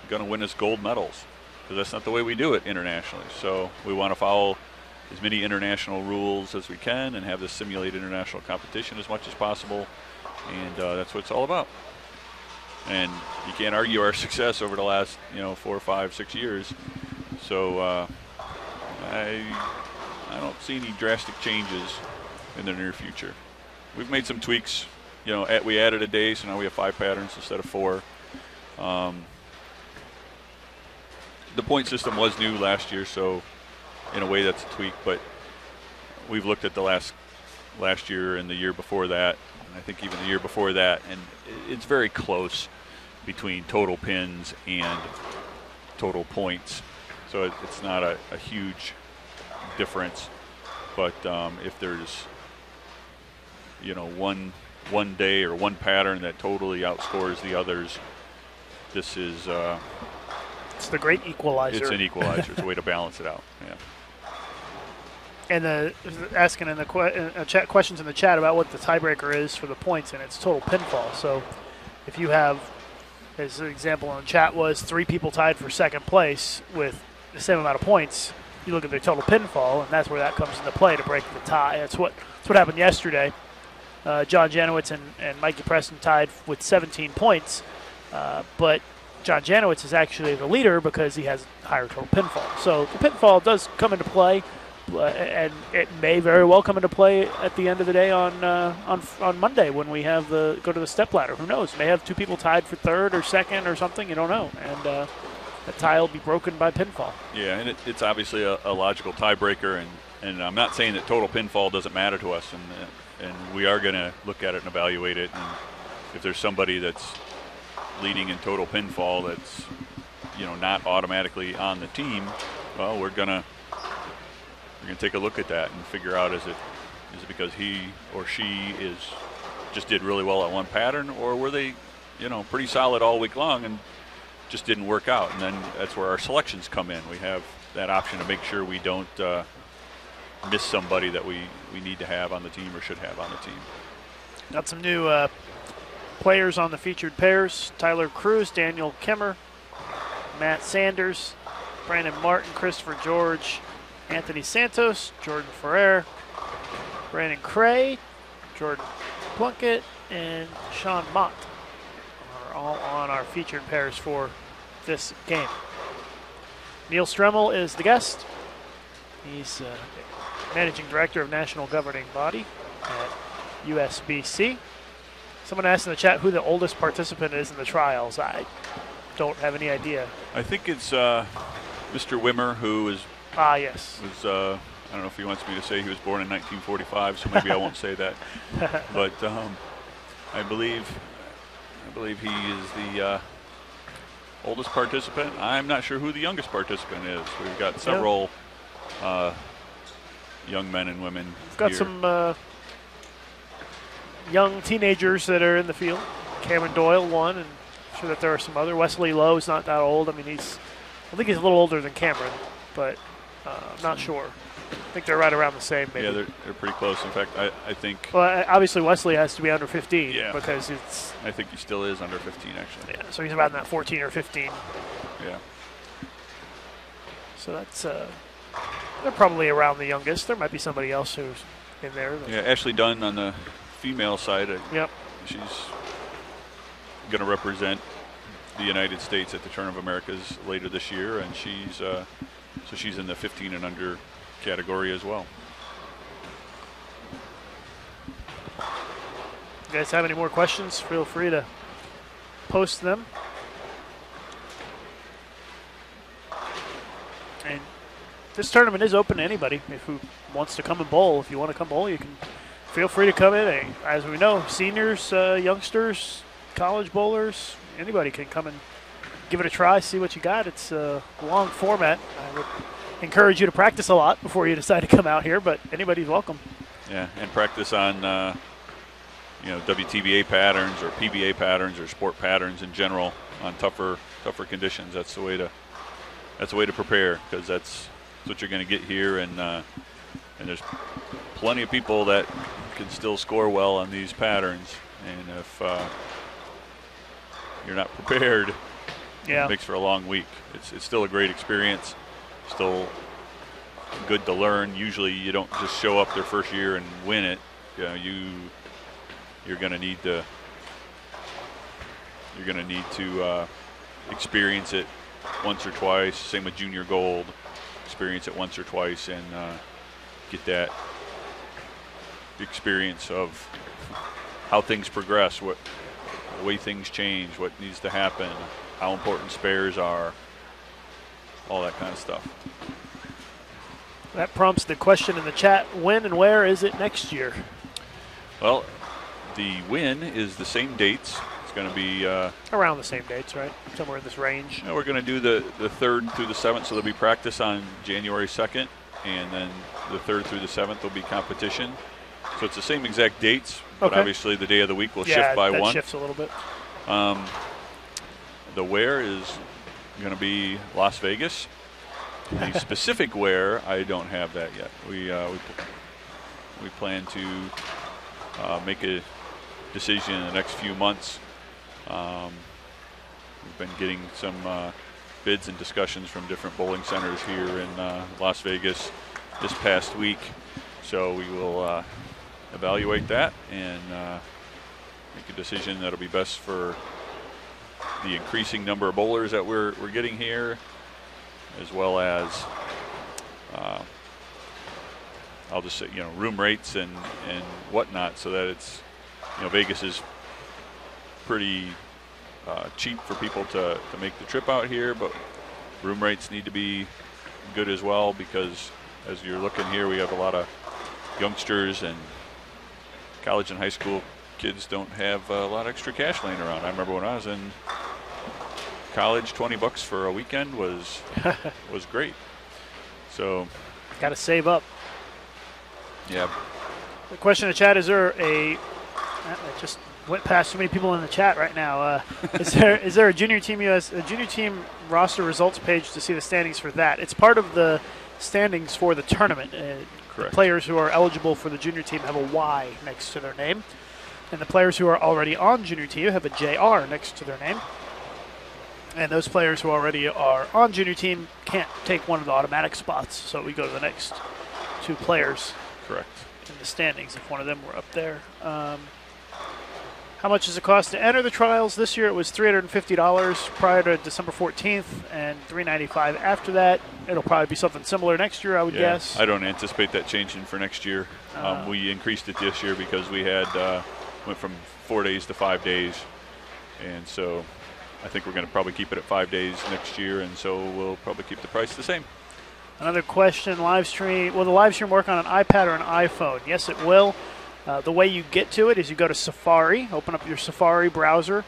going to win us gold medals, because that's not the way we do it internationally. So we want to follow as many international rules as we can and have this simulate international competition as much as possible, and that's what it's all about. And you can't argue our success over the last 4, 5, 6 years. So I don't see any drastic changes in the near future. We've made some tweaks. We added a day, so now we have 5 patterns instead of 4. The point system was new last year, so in a way that's a tweak. But we've looked at the last year and the year before that, and I think even the year before that, and it's very close between total pins and total points. So it's not a huge difference. But if there's one day or one pattern that totally outscores the others, this is it's the great equalizer. It's an equalizer. It's a way to balance it out. Yeah. And asking in the chat questions in the chat about what the tiebreaker is for the points, and it's total pinfall. So if you have, as an example in the chat was 3 people tied for second place with the same amount of points, you look at their total pinfall, and that's where that comes into play to break the tie. That's what happened yesterday. John Janowitz and Mikey Preston tied with 17 points, but John Janowitz is actually the leader because he has higher total pinfall. So the pinfall does come into play, and it may very well come into play at the end of the day on Monday when we have go to the stepladder. Who knows? May have two people tied for third or second or something. You don't know, and that tie will be broken by pinfall. Yeah, and it's obviously a logical tiebreaker, and I'm not saying that total pinfall doesn't matter to us, and we are going to look at it and evaluate it. And if there's somebody that's leading in total pinfall that's not automatically on the team, well, we're gonna take a look at that and figure out is it because he or she just did really well at one pattern, or were they pretty solid all week long and just didn't work out. And then that's where our selections come in. We have that option to make sure we don't miss somebody that we need to have on the team or should have on the team. Got some new players on the featured pairs: Tyler Cruz, Daniel Kimmer, Matt Sanders, Brandon Martin, Christopher George, Anthony Santos, Jordan Ferrer, Brandon Cray, Jordan Plunkett, and Sean Mott are all on our featured pairs for this game. Neil Stremmel is the guest. He's managing director of National Governing Body at USBC. Someone asked in the chat who the oldest participant is in the trials. I don't have any idea. I think it's Mr. Wimmer, who is. Yes. Was I don't know if he wants me to say he was born in 1945, so maybe I won't say that. But I believe he is the oldest participant. I'm not sure who the youngest participant is. We've got several young men and women. We've got some young teenagers that are in the field. Cameron Doyle won, and I'm sure that there are some other. Wesley Lowe is not that old. I mean, I think he's a little older than Cameron, but I'm not sure. I think they're right around the same, maybe. Yeah, they're pretty close. In fact, I think. Well, obviously Wesley has to be under 15 because it's. I think he still is under 15, actually. Yeah, so he's about in that 14 or 15. Yeah. So that's they're probably around the youngest. There might be somebody else who's in there. Yeah, Ashley Dunn on the female side. Yep. She's going to represent the United States at the Tournament of Americas later this year, and she's in the 15 and under category as well. You guys have any more questions? Feel free to post them. And this tournament is open to anybody who wants to come and bowl. If you want to come bowl, you can feel free to come in. As we know, seniors, youngsters, college bowlers, anybody can come and give it a try, see what you got. It's a long format. I would encourage you to practice a lot before you decide to come out here, but anybody's welcome. Yeah, and practice on WTBA patterns or PBA patterns or sport patterns in general on tougher conditions. That's the way to prepare, because that's what you're going to get here, and there's plenty of people that can still score well on these patterns, and if you're not prepared, it makes for a long week. It's still a great experience, still good to learn. Usually you don't just show up their first year and win it. You're going to need to experience it once or twice. Same with junior gold. Experience it once or twice and get that experience of how things progress, the way things change, what needs to happen, how important spares are, all that kind of stuff. That prompts the question in the chat, when and where is it next year? Well, the win is the same dates. It's going to be around the same dates, right? Somewhere in this range. We're going to do the 3rd through the 7th, so there'll be practice on January 2nd, and then the 3rd through the 7th will be competition. So it's the same exact dates, but obviously the day of the week will shift by one. Yeah, that shifts a little bit. The where is going to be Las Vegas. The specific where, I don't have that yet. We plan to make a decision in the next few months. We've been getting some bids and discussions from different bowling centers here in Las Vegas this past week. So we will evaluate that and make a decision that'll be best for the increasing number of bowlers that we're getting here, as well as I'll just say, room rates and whatnot, so that it's, Vegas is pretty cheap for people to make the trip out here, but room rates need to be good as well, because as you're looking here, we have a lot of youngsters and college and high school kids don't have a lot of extra cash laying around. I remember when I was in college, $20 for a weekend was great. So got to save up. Yeah. The question in the chat, is there I just went past too many people in the chat right now. Is there a junior team roster results page to see the standings for that? It's part of the standings for the tournament. Correct. The players who are eligible for the junior team have a Y next to their name, and the players who are already on junior team have a JR next to their name. And those players who already are on junior team can't take one of the automatic spots, so we go to the next two players. Correct. In the standings if one of them were up there. How much does it cost to enter the trials? This year it was $350 prior to December 14th and $395 after that. It'll probably be something similar next year, I would guess. I don't anticipate that changing for next year. We increased it this year because we had went from 4 days to 5 days, and so I think we're going to probably keep it at 5 days next year, and so we'll probably keep the price the same. Another question, live stream. Will the live stream work on an iPad or an iPhone? Yes, it will. The way you get to it is you go to Safari, open up your Safari browser,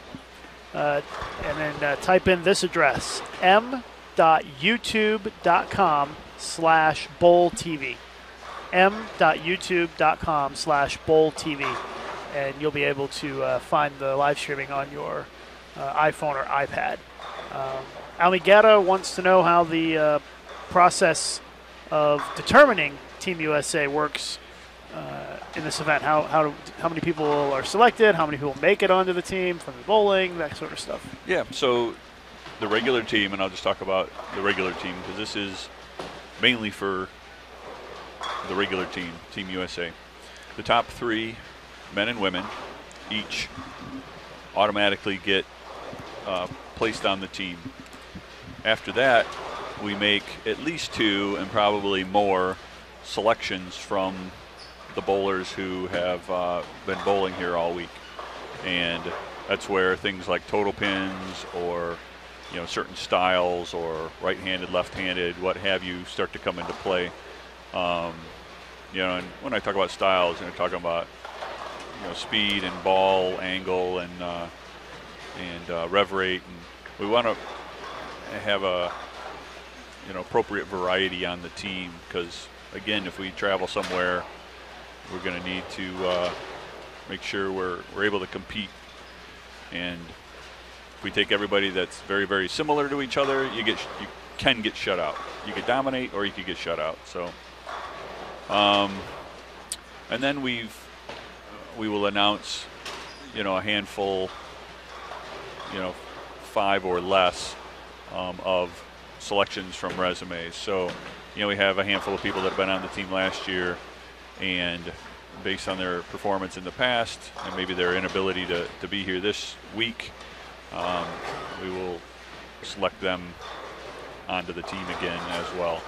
and then type in this address, m.youtube.com/bowltv. m.youtube.com/bowltv. And you'll be able to find the live streaming on your iPhone or iPad. Almigata wants to know how the process of determining Team USA works in this event. How many people are selected, how many people make it onto the team from the bowling, that sort of stuff. Yeah, so the regular team, and I'll just talk about the regular team because this is mainly for the regular team, Team USA. The top 3 men and women each automatically get placed on the team. After that, we make at least 2 and probably more selections from the bowlers who have been bowling here all week. And that's where things like total pins or certain styles or right-handed, left-handed, what have you, start to come into play. And when I talk about styles, I'm talking about speed and ball angle and rev rate, and we want to have a appropriate variety on the team, because again, if we travel somewhere, we're going to need to make sure we're able to compete. And if we take everybody that's very, very similar to each other, you can get shut out. You could dominate or you could get shut out. So, and then we will announce, a handful, 5 or less of selections from resumes. So, we have a handful of people that have been on the team last year, and based on their performance in the past and maybe their inability to be here this week, we will select them onto the team again as well.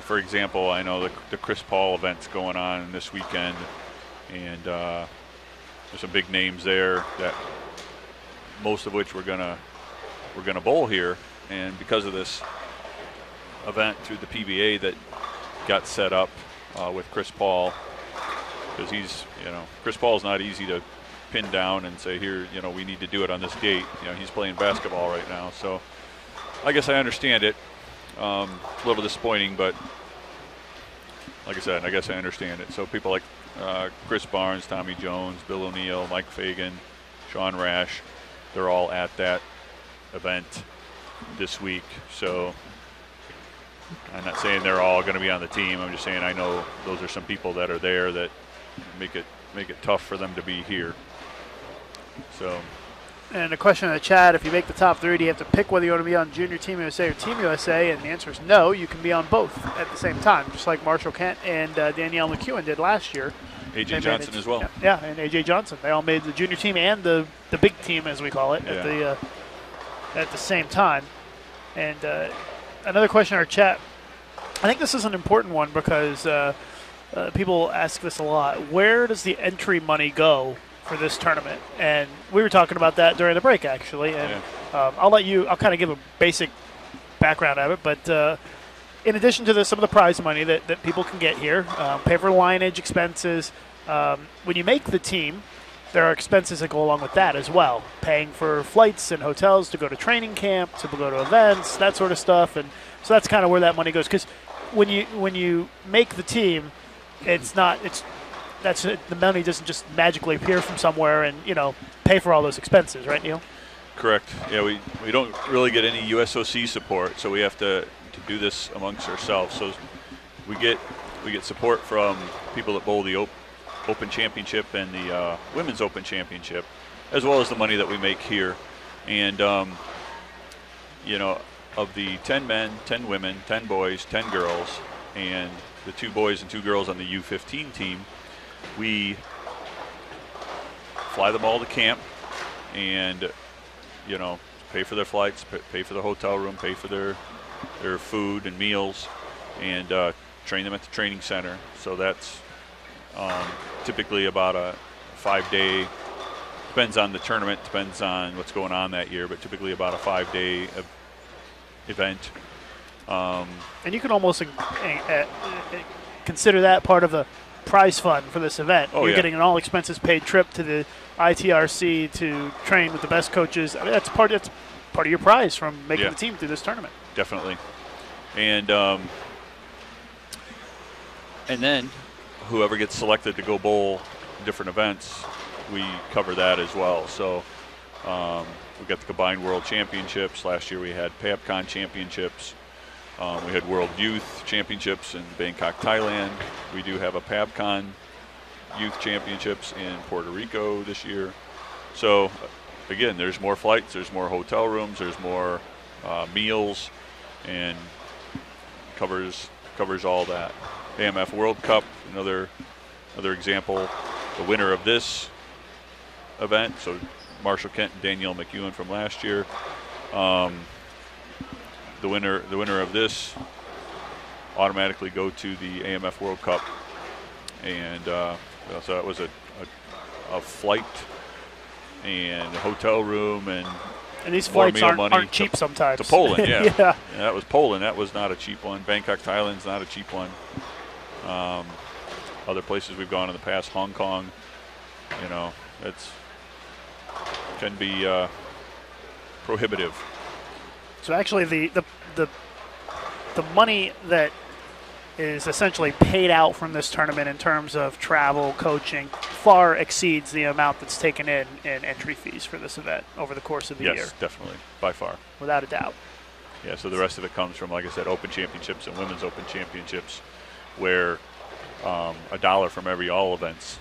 For example, I know the Chris Paul event's going on this weekend, and there's some big names there that most of which we're gonna bowl here. And because of this event through the PBA that got set up with Chris Paul, because he's, Chris Paul's not easy to pin down and say, here, we need to do it on this date. He's playing basketball right now. So I guess I understand it. A little disappointing, but like I said, I guess I understand it. So people like Chris Barnes, Tommy Jones, Bill O'Neill, Mike Fagan, Sean Rash, they're all at that event this week. So I'm not saying they're all going to be on the team. I'm just saying I know those are some people that are there that make it tough for them to be here. So. And a question in the chat, if you make the top 3, do you have to pick whether you want to be on Junior Team USA or Team USA? And the answer is no, you can be on both at the same time, just like Marshall Kent and Danielle McEwen did last year. A.J. Johnson as well. Yeah, and A.J. Johnson. They all made the junior team and the big team, as we call it, at the same time. And another question in our chat, I think this is an important one because people ask this a lot. Where does the entry money go for this tournament? And we were talking about that during the break, actually. And I'll kind of give a basic background of it. But in addition to some of the prize money that people can get here, pay for lineage expenses. When you make the team, there are expenses that go along with that as well. Paying for flights and hotels to go to training camp, to go to events, that sort of stuff. And so that's kind of where that money goes. Because when you make the team, the money doesn't just magically appear from somewhere and pay for all those expenses, right, Neil? Correct. Yeah, we don't really get any USOC support, so we have to do this amongst ourselves. So we get support from people that bowl the Open Championship and the Women's Open Championship, as well as the money that we make here. And of the 10 men, 10 women, 10 boys, 10 girls, and the 2 boys and 2 girls on the U15 team, we fly them all to camp and pay for their flights, pay for the hotel room, pay for their food and meals, and train them at the training center. So that's typically about a 5-day, depends on the tournament, depends on what's going on that year, but typically about a 5-day event. And you can almost consider that part of the prize fund for this event. You're getting an all expenses paid trip to the ITRC to train with the best coaches. I mean, that's part of your prize from making the team through this tournament. Definitely. And then whoever gets selected to go bowl different events, we cover that as well. So we got the Combined World Championships. Last year we had PABCON Championships. We had World Youth Championships in Bangkok, Thailand. We do have a PABCON Youth Championships in Puerto Rico this year. So, again, there's more flights, there's more hotel rooms, there's more meals, and covers all that. AMF World Cup, another example. The winner of this event, so Marshall Kent and Danielle McEwen from last year. The winner of this automatically go to the AMF World Cup, and so that was a flight and a hotel room and these flights aren't cheap sometimes. To Poland, yeah. Yeah. And that was Poland. That was not a cheap one. Bangkok, Thailand's not a cheap one. Other places we've gone in the past, Hong Kong, can be prohibitive. So actually, the money that is essentially paid out from this tournament in terms of travel, coaching, far exceeds the amount that's taken in entry fees for this event over the course of the year. Yes, definitely, by far. Without a doubt. Yeah, so the rest of it comes from, like I said, Open Championships and Women's Open Championships, where $1 from every all events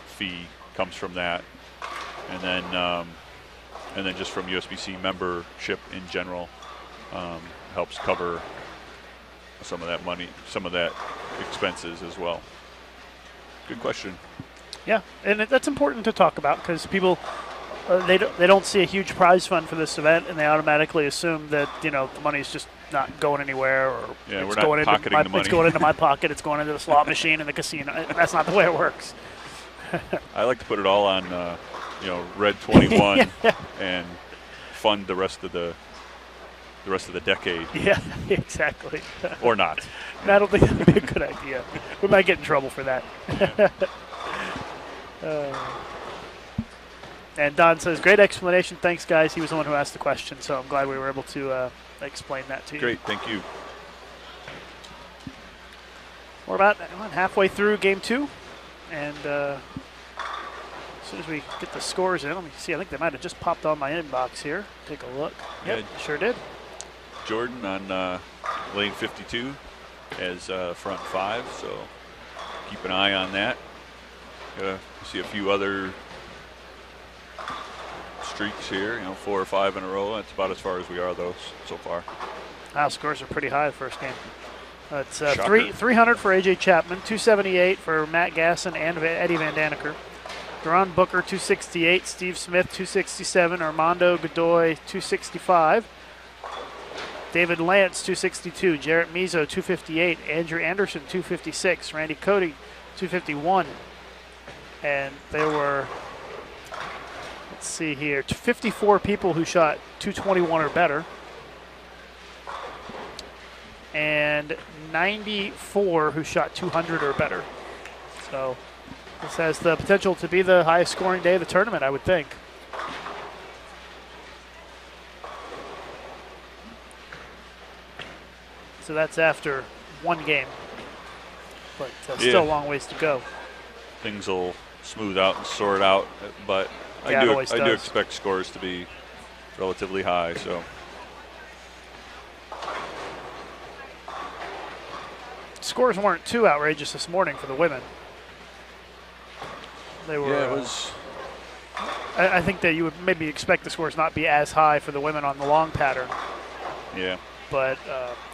fee comes from that, and then just from USBC membership in general helps cover some of that money, some of that expenses as well. Good question. Yeah, and that's important to talk about because people they don't see a huge prize fund for this event, and they automatically assume that the money's just not going anywhere, or we're not pocketing the money. It's going into my pocket. It's going into the slot machine in the casino. That's not the way it works. I like to put it all on Red 21 and fund the rest of the decade. Yeah, exactly. Or not. I don't think that would be a good idea. We might get in trouble for that. And Don says, great explanation. Thanks, guys. He was the one who asked the question, so I'm glad we were able to explain that to you. Great, thank you. We're about halfway through game 2, and as soon as we get the scores in, let me see. I think they might have just popped on my inbox here. Take a look. Yep, sure did. Jordan on lane 52 as front 5, so keep an eye on that. See a few other streaks here, 4 or 5 in a row. That's about as far as we are, though, so far. Wow, scores are pretty high the first game. It's 300 for A.J. Chapman, 278 for Matt Gasson and Eddie Van Daneker. Duran Booker, 268. Steve Smith, 267. Armando Godoy, 265. David Lance, 262. Jarrett Mizo, 258. Andrew Anderson, 256. Randy Cody, 251. And there were, let's see here, 54 people who shot 221 or better. And 94 who shot 200 or better. So this has the potential to be the highest scoring day of the tournament, I would think. So that's after one game, but still a long ways to go. Things will smooth out and sort out, but Yeah, I do does. expect scores to be relatively high. So Scores weren't too outrageous this morning for the women. They were. yeah, it was. I think that you would maybe expect the scores not be as high for the women on the long pattern. Yeah. But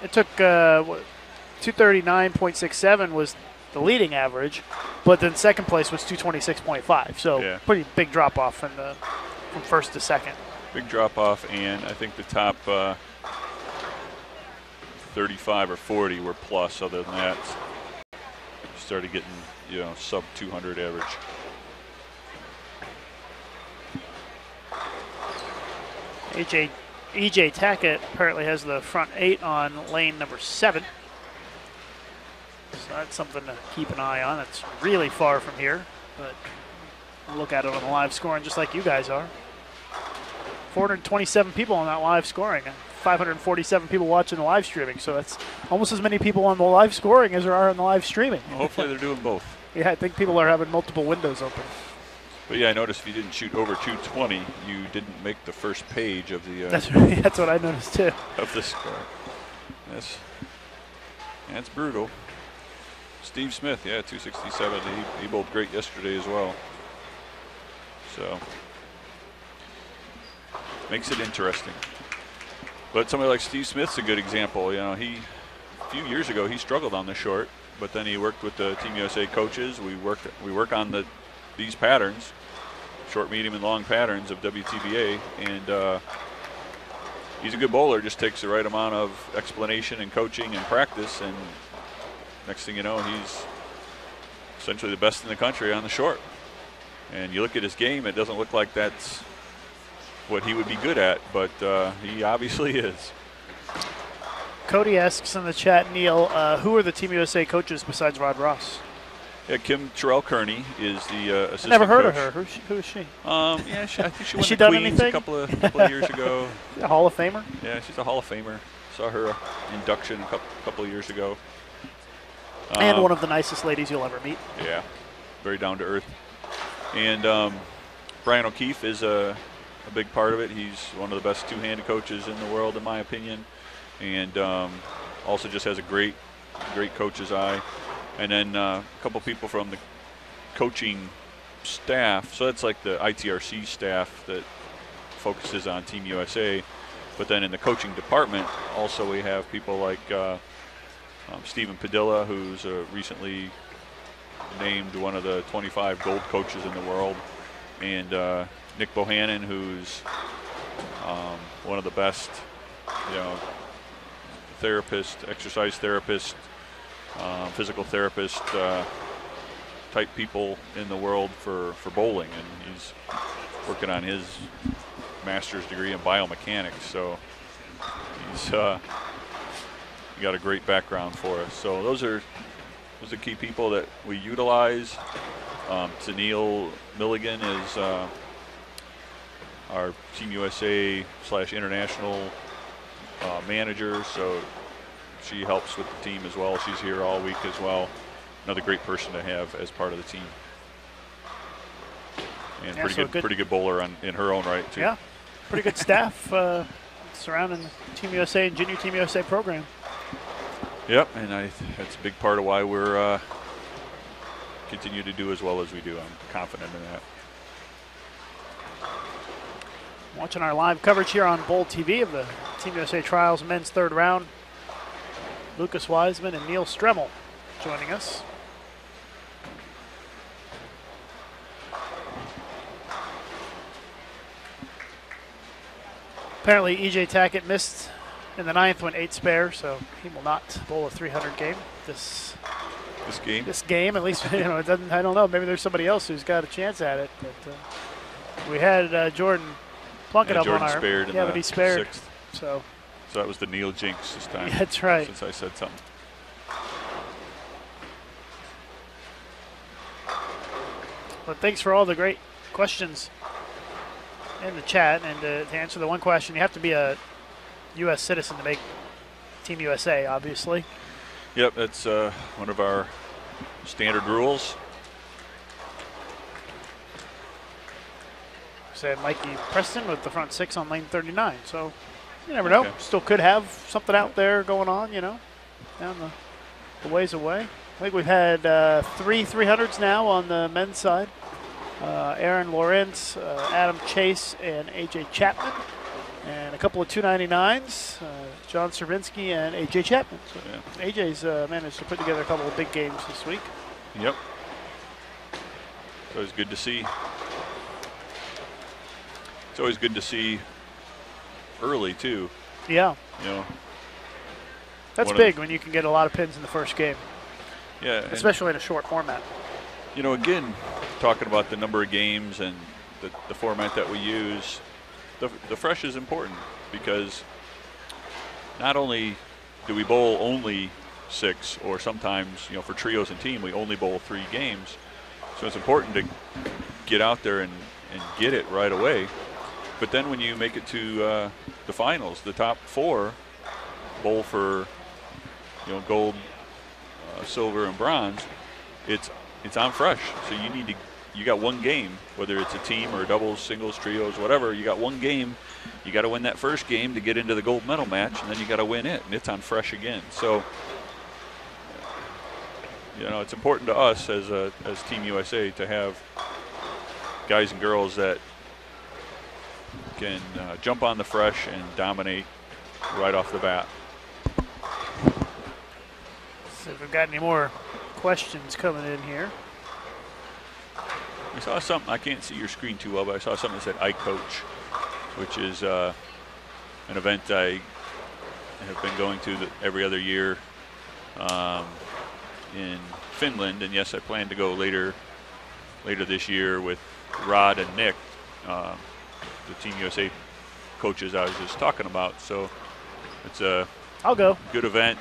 it took 239.67 was the leading average, but then second place was 226.5. So pretty big drop off from first to second. Big drop off, and I think the top 35 or 40 were plus. Other than that, started getting sub 200 average. EJ Tackett apparently has the front 8 on lane number 7. So that's something to keep an eye on. It's really far from here, but we'll look at it on the live scoring just like you guys are. 427 people on that live scoring, and 547 people watching the live streaming. So that's almost as many people on the live scoring as there are on the live streaming. Well, hopefully they're doing both. Yeah, I think people are having multiple windows open. But yeah, I noticed if you didn't shoot over 220, you didn't make the first page of the. That's what I noticed too. Of the score. That's brutal. Steve Smith, 267. He bowled great yesterday as well. So makes it interesting. But somebody like Steve Smith's a good example. A few years ago he struggled on the short, but then he worked with the Team USA coaches. We work on these patterns, short, medium, and long patterns of WTBA, and he's a good bowler. Just takes the right amount of explanation and coaching and practice, and next thing you know, he's essentially the best in the country on the short. And you look at his game, it doesn't look like that's what he would be good at, but he obviously is. Cody asks in the chat, Neil, who are the Team USA coaches besides Rod Ross? Yeah, Kim Terrell-Kearney is the assistant coach. Never heard of her. Who is she? I think she won she the done Queens anything? a couple of years ago. A Hall of Famer? Yeah, she's a Hall of Famer. Saw her induction a couple of years ago. And one of the nicest ladies you'll ever meet. Yeah, very down to earth. And Brian O'Keefe is a big part of it. He's one of the best two-handed coaches in the world, in my opinion, and also just has a great coach's eye. And then a couple people from the coaching staff. So that's like the ITRC staff that focuses on Team USA. But then in the coaching department, also we have people like Stephen Padilla, who's recently named one of the 25 gold coaches in the world, and Nick Bohannon, who's one of the best, therapist, exercise therapist, physical therapist type people in the world for bowling, and he's working on his master's degree in biomechanics. So he's got a great background for us. So those are key people that we utilize. Tennille Milligan is our Team USA / international manager, so she helps with the team as well. She's here all week as well. Another great person to have as part of the team. And pretty good bowler in her own right too. Yeah, pretty good staff surrounding the Team USA and Junior Team USA program. Yep, and that's a big part of why we're continue to do as well as we do. I'm confident in that. Watching our live coverage here on Bowl TV of the Team USA Trials men's third round. Lucas Wiseman and Neil Stremmel joining us. Apparently EJ Tackett missed In the 9th went 8 spare, so he will not bowl a 300 game This game? This game, at least, it doesn't. I don't know. Maybe there's somebody else who's got a chance at it. But we had Jordan Plunkett up Jordan on our. Spared in but he spared. 6th. So that was the Neil jinx this time. Yeah, that's right. Since I said something. But thanks for all the great questions in the chat. And to answer the one question, you have to be a U.S. citizen to make Team USA, obviously. Yep, that's one of our standard rules. Said Mikey Preston with the front 6 on lane 39. So you never know. Still could have something out there going on, down the ways away. I think we've had 3 300s now on the men's side. Aaron Lawrence, Adam Chase, and A.J. Chapman. And a couple of 299s, John Serbinsky and A.J. Chapman. So yeah. A.J.'s managed to put together a couple of big games this week. Yep. It's always good to see. It's always good to see early, too. Yeah. That's big when you can get a lot of pins in the first game. Yeah. Especially in a short format. Again, talking about the number of games and the format that we use, the fresh is important because not only do we bowl only 6, or sometimes, for trios and team, we only bowl 3 games. So it's important to get out there and get it right away. But then when you make it to the finals, the top 4 bowl for, gold, silver, and bronze, it's on fresh. So you got one game, whether it's a team or doubles, singles, trios, whatever. You got one game. You got to win that first game to get into the gold medal match, and then you got to win it, and it's on fresh again. So, it's important to us as Team USA to have guys and girls that can jump on the fresh and dominate right off the bat. So if we've got any more questions coming in here. I saw something, I can't see your screen too well, but I saw something that said I Coach, which is an event I have been going to every other year in Finland. And yes, I plan to go later this year with Rod and Nick, the Team USA coaches I was just talking about. So it's a I'll go. Good event.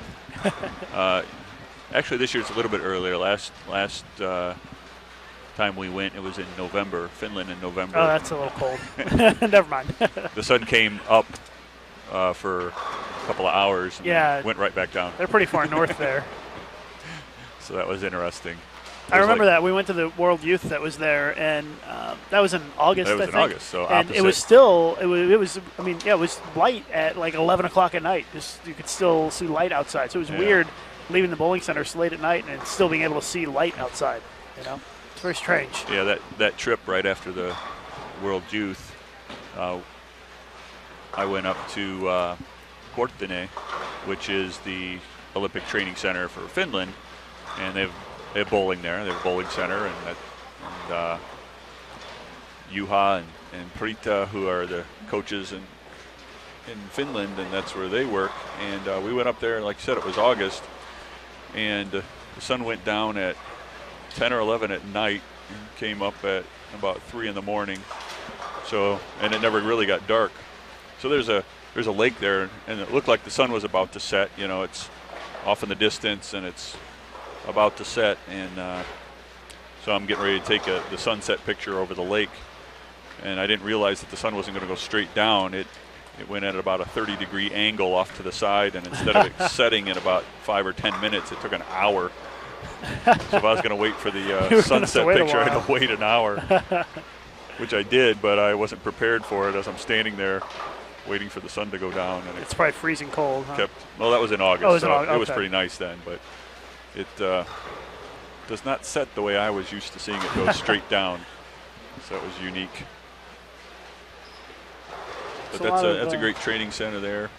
Actually, this year it's a little bit earlier. Last time we went, it was in November, Finland in November. Oh, that's a little cold. Never mind. The sun came up for a couple of hours and went right back down. They're pretty far north there. So that was interesting. I remember that. We went to the World Youth that was there, and that was in August, I think. That was in August, so and opposite. it was still, it was light at like 11 o'clock at night. You could still see light outside. So it was weird leaving the bowling center so late at night and still being able to see light outside, It's very strange. Yeah, that trip right after the World Youth, I went up to Portene, which is the Olympic training center for Finland, and they have bowling there. They have a bowling center, and Juha and Prita, who are the coaches in Finland, and that's where they work. And we went up there, and like you said, it was August, and the sun went down at 10 or 11 at night and came up at about 3 in the morning. So, and it never really got dark. So there's a lake there, and it looked like the sun was about to set. It's off in the distance, and it's about to set, and so I'm getting ready to take the sunset picture over the lake, and I didn't realize that the sun wasn't going to go straight down. It went at about a 30-degree angle off to the side, and instead of it setting in about 5 or 10 minutes, it took an hour. So if I was going to wait for the sunset picture, I had to wait an hour, which I did, but I wasn't prepared for it as I'm standing there waiting for the sun to go down. And it's probably freezing cold, huh? Well, that was in August, it was so in August. It was pretty nice then, but it does not set the way I was used to seeing it go straight down. So it was unique. But that's a great training center there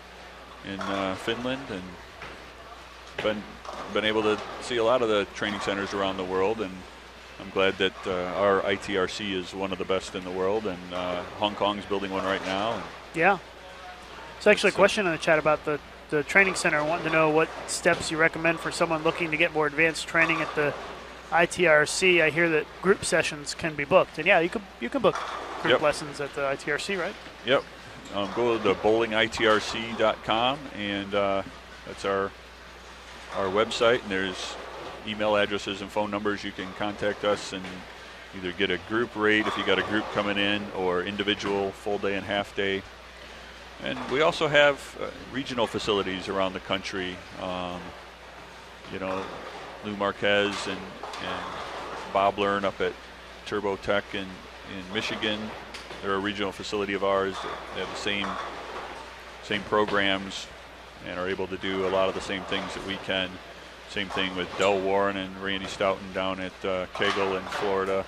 in Finland, and been able to see a lot of the training centers around the world, and I'm glad that our ITRC is one of the best in the world, and Hong Kong's building one right now. Yeah. There's actually a question in the chat about the training center, wanting to know what steps you recommend for someone looking to get more advanced training at the ITRC. I hear that group sessions can be booked, and yeah, you can book group lessons at the ITRC, right? Yep. Go to the bowlingitrc.com, and that's our website, and there's email addresses and phone numbers. You can contact us and either get a group rate if you got a group coming in, or individual full day and half day. And we also have regional facilities around the country. Lou Marquez and Bob Learn up at Turbo Tech in Michigan. They're a regional facility of ours. They have the same programs and are able to do a lot of the same things that we can. Same thing with Del Warren and Randy Stoughton down at Kegel in Florida.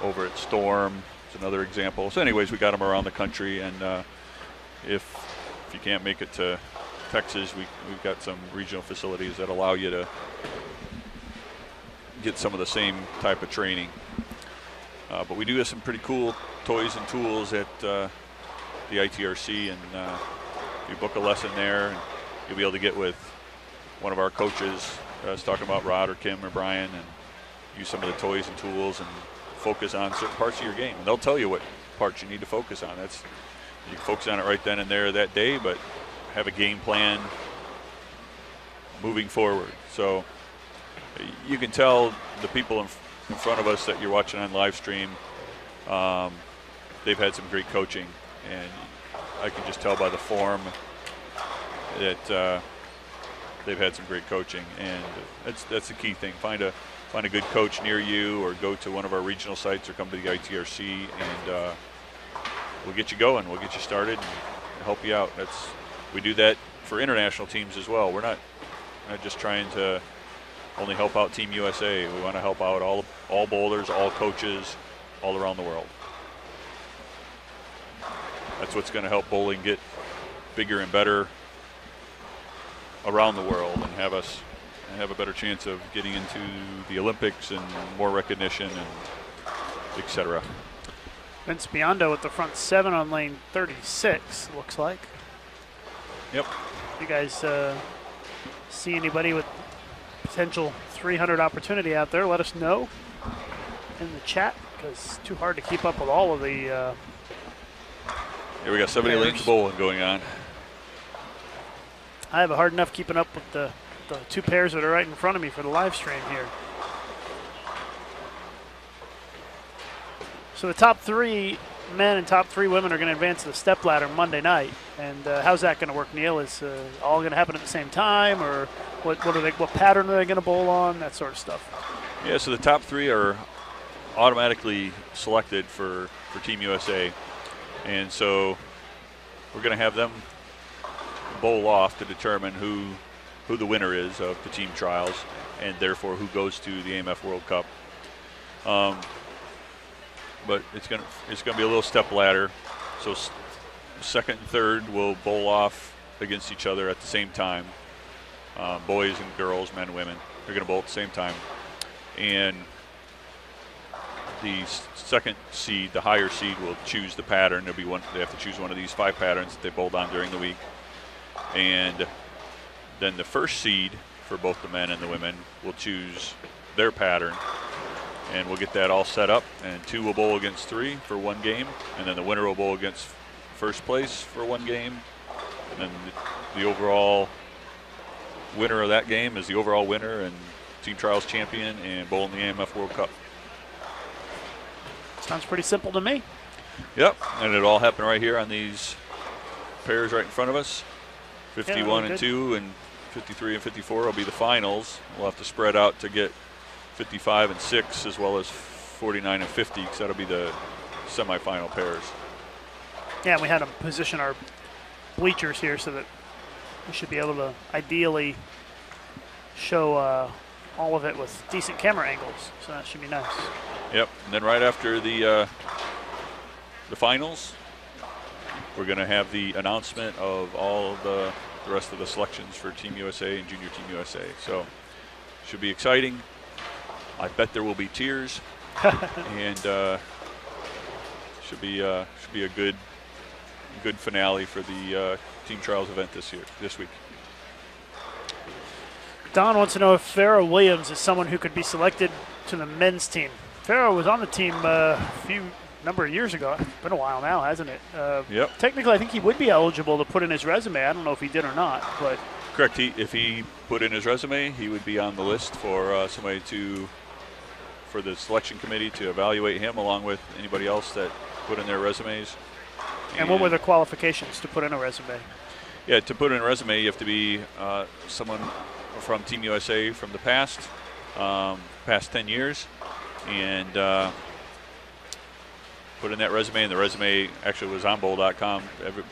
Over at Storm is another example. So anyways, we got them around the country, and if you can't make it to Texas, we've got some regional facilities that allow you to get some of the same type of training. But we do have some pretty cool toys and tools at the ITRC, and you book a lesson there, and you'll be able to get with one of our coaches. I was talking about Rod or Kim or Brian, and use some of the toys and tools and focus on certain parts of your game. And they'll tell you what parts you need to focus on. You can focus on it right then and there that day, but have a game plan moving forward. So you can tell the people in front of us that you're watching on live stream, they've had some great coaching, and I can just tell by the form that they've had some great coaching, and that's the key thing. Find a good coach near you, or go to one of our regional sites, or come to the ITRC, and we'll get you going. We'll get you started and help you out. We do that for international teams as well. We're not just trying to only help out Team USA. We want to help out all bowlers, all coaches, all around the world. That's what's going to help bowling get bigger and better around the world, and have a better chance of getting into the Olympics and more recognition, and etc. Vince Biondo with the front 7 on lane 36, looks like. Yep. You guys see anybody with potential 300 opportunity out there, let us know in the chat, because it's too hard to keep up with all of the Here we got 70 lanes of bowling going on. I have a hard enough keeping up with the two pairs that are right in front of me for the live stream here. So the top 3 men and top 3 women are going to advance to the step ladder Monday night. And how's that going to work, Neil? Is all going to happen at the same time, or what pattern are they going to bowl on? That sort of stuff. Yeah, so the top 3 are automatically selected for Team USA, and so we're going to have them bowl off to determine who the winner is of the team trials, and therefore who goes to the AMF World Cup. But it's gonna be a little step ladder. So second and third will bowl off against each other at the same time. Boys and girls, men and women, they're going to bowl at the same time. And the second seed, the higher seed, will choose the pattern. There'll be one. They have to choose one of these 5 patterns that they bowled on during the week. And then the first seed for both the men and the women will choose their pattern, and we'll get that all set up, and 2 will bowl against 3 for 1 game, and then the winner will bowl against first place for 1 game, and then the overall winner of that game is the overall winner and team trials champion and bowl in the AMF World Cup. Sounds pretty simple to me. Yep, and it'll all happen right here on these pairs right in front of us. 51 and 2 and 53 and 54 will be the finals. We'll have to spread out to get 55 and 6 as well as 49 and 50, because that'll be the semifinal pairs. Yeah, we had to position our bleachers here so that we should be able to ideally show all of it with decent camera angles, so that should be nice. Yep, and then right after the finals, we're going to have the announcement of all of the rest of the selections for Team USA and Junior Team USA. So should be exciting. I bet there will be tears, and should be a good good finale for the team trials event this week. Don wants to know if Farrah Williams is someone who could be selected to the men's team. Farrah was on the team a number of years ago. It's been a while now, hasn't it? Yep. Technically, I think he would be eligible to put in his resume. I don't know if he did or not, but correct. If he put in his resume, he would be on the list for somebody for the selection committee to evaluate him, along with anybody else that put in their resumes. And what were the qualifications to put in a resume? Yeah, to put in a resume, you have to be someone from Team USA from the past 10 years, and put in that resume. And the resume actually was on bowl.com.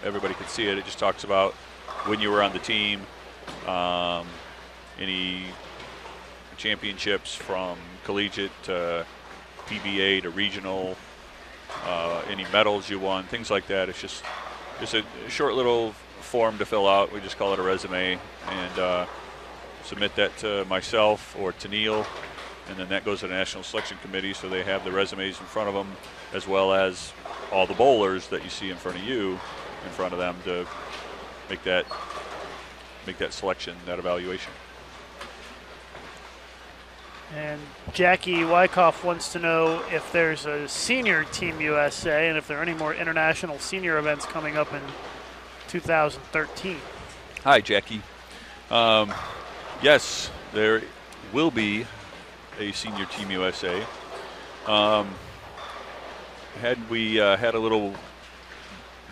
Everybody could see it. It just talks about when you were on the team, any championships from collegiate to PBA to regional, any medals you won, things like that. It's just a short little form to fill out. We just call it a resume, and submit that to myself or to Neil, and then that goes to the National Selection Committee, so they have the resumes in front of them, as well as all the bowlers that you see in front of you in front of them to make that selection, that evaluation. And Jackie Wyckoff wants to know if there's a senior Team USA and if there are any more international senior events coming up in 2013. Hi, Jackie. Yes, there will be a senior Team USA. Had we had a little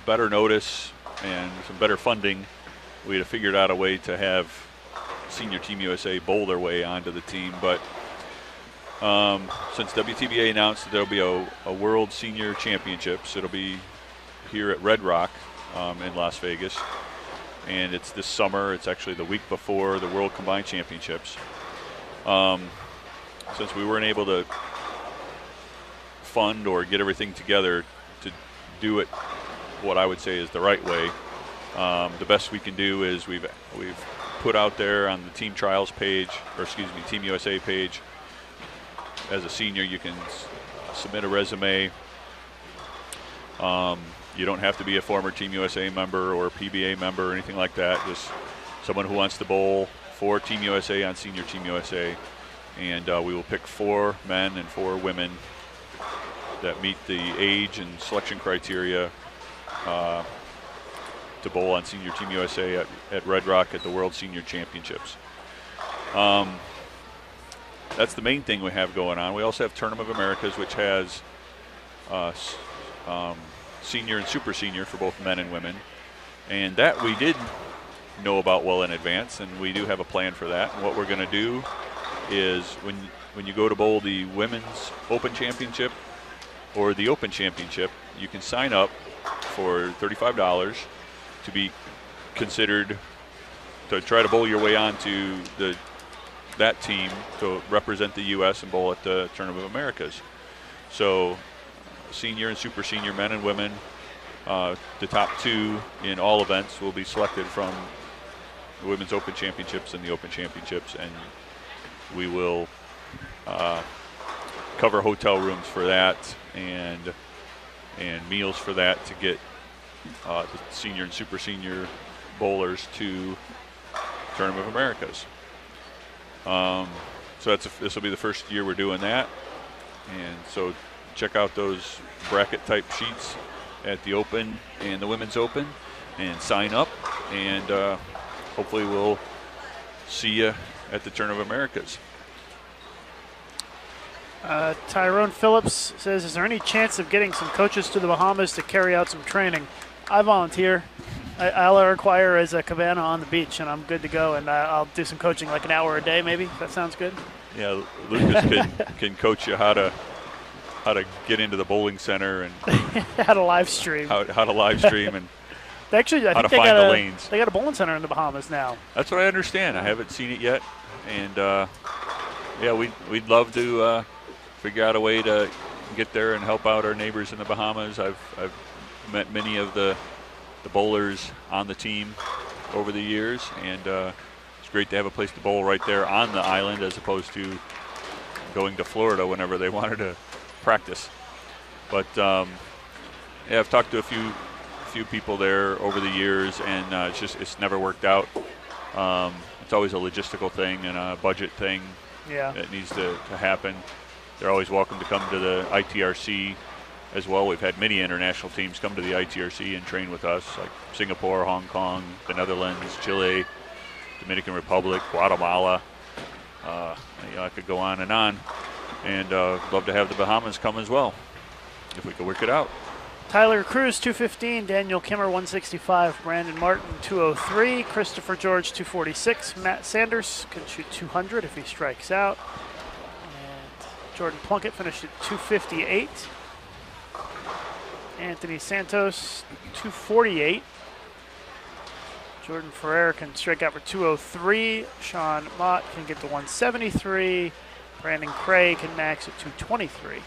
better notice and some better funding, we'd have figured out a way to have senior Team USA bowl their way onto the team. But since WTBA announced that there'll be a World Senior Championships, it'll be here at Red Rock in Las Vegas. And it's this summer. It's actually the week before the World Combined Championships. Since we weren't able to fund or get everything together to do it what I would say is the right way, the best we can do is we've put out there on the team trials page, or excuse me, Team USA page, as a senior you can submit a resume. You don't have to be a former Team USA member or a PBA member or anything like that. Just someone who wants to bowl for Team USA on Senior Team USA. And we will pick 4 men and 4 women that meet the age and selection criteria to bowl on Senior Team USA at Red Rock at the World Senior Championships. That's the main thing we have going on. We also have Tournament of Americas, which has senior and super senior for both men and women, and that we did know about well in advance, and we do have a plan for that. And what we're going to do is when you go to bowl the Women's Open Championship or the Open Championship, you can sign up for $35 to be considered to try to bowl your way onto that team to represent the U.S. and bowl at the Tournament of Americas. So senior and super senior men and women, the top 2 in all events will be selected from the Women's Open Championships and the Open Championships, and we will cover hotel rooms for that and meals for that to get the senior and super senior bowlers to Tournament of Americas. So this will be the first year we're doing that, and so check out those bracket type sheets at the Open and the Women's Open and sign up, and hopefully we'll see you at the Tournament of Americas. Tyrone Phillips says, is there any chance of getting some coaches to the Bahamas to carry out some training? I volunteer. I'll require as a cabana on the beach, and I'm good to go, and I'll do some coaching like an hour a day maybe. That sounds good. Yeah, Lucas can coach you how to get into the bowling center and how to live stream. How to live stream and actually, I how think to find the lanes. They got a bowling center in the Bahamas now. That's what I understand. I haven't seen it yet, and yeah, we'd love to figure out a way to get there and help out our neighbors in the Bahamas. I've met many of the bowlers on the team over the years, and it's great to have a place to bowl right there on the island as opposed to going to Florida whenever they wanted to practice. But yeah, I've talked to a few few people there over the years, and it's never worked out. It's always a logistical thing and a budget thing that needs to happen. They're always welcome to come to the ITRC as well. We've had many international teams come to the ITRC and train with us, like Singapore, Hong Kong, the Netherlands, Chile, Dominican Republic, Guatemala. I could go on. And love to have the Bahamas come as well, if we could work it out. Tyler Cruz, 215. Daniel Kimmer, 165. Brandon Martin, 203. Christopher George, 246. Matt Sanders can shoot 200 if he strikes out. And Jordan Plunkett finished at 258. Anthony Santos, 248. Jordan Ferrer can strike out for 203. Sean Mott can get to 173. Brandon Cray can max at 223.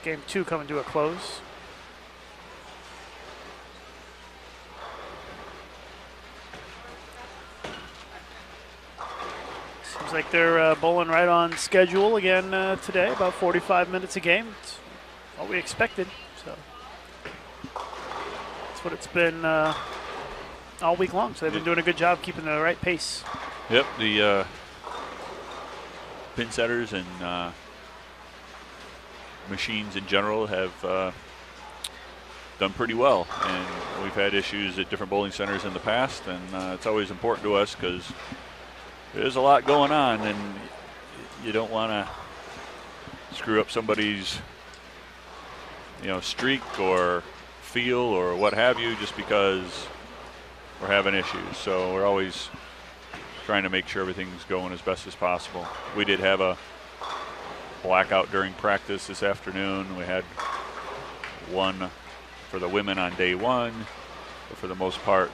Game 2 coming to a close. Seems like they're bowling right on schedule again today, about 45 minutes a game. It's what we expected, so that's what it's been all week long. So they've been doing a good job keeping the right pace. Yep, the pin setters and machines in general have done pretty well, and we've had issues at different bowling centers in the past, and it's always important to us because there's a lot going on, and you don't want to screw up somebody's streak or feel or what have you just because we're having issues. So we're always trying to make sure everything's going as best as possible. We did have a blackout during practice this afternoon. We had one for the women on day one, but for the most part,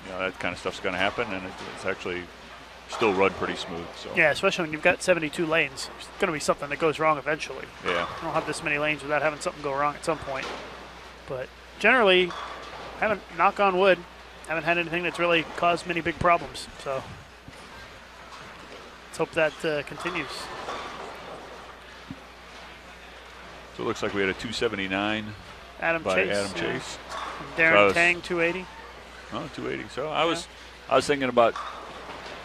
that kind of stuff's going to happen, and it's actually still run pretty smooth. So yeah, especially when you've got 72 lanes. There's going to be something that goes wrong eventually. Yeah. You don't have this many lanes without having something go wrong at some point. But generally, knock on wood, haven't had anything that's really caused many big problems. So let's hope that continues. So it looks like we had a 279 by Adam Chase. Darren Tang, 280. Oh, 280. So I was thinking about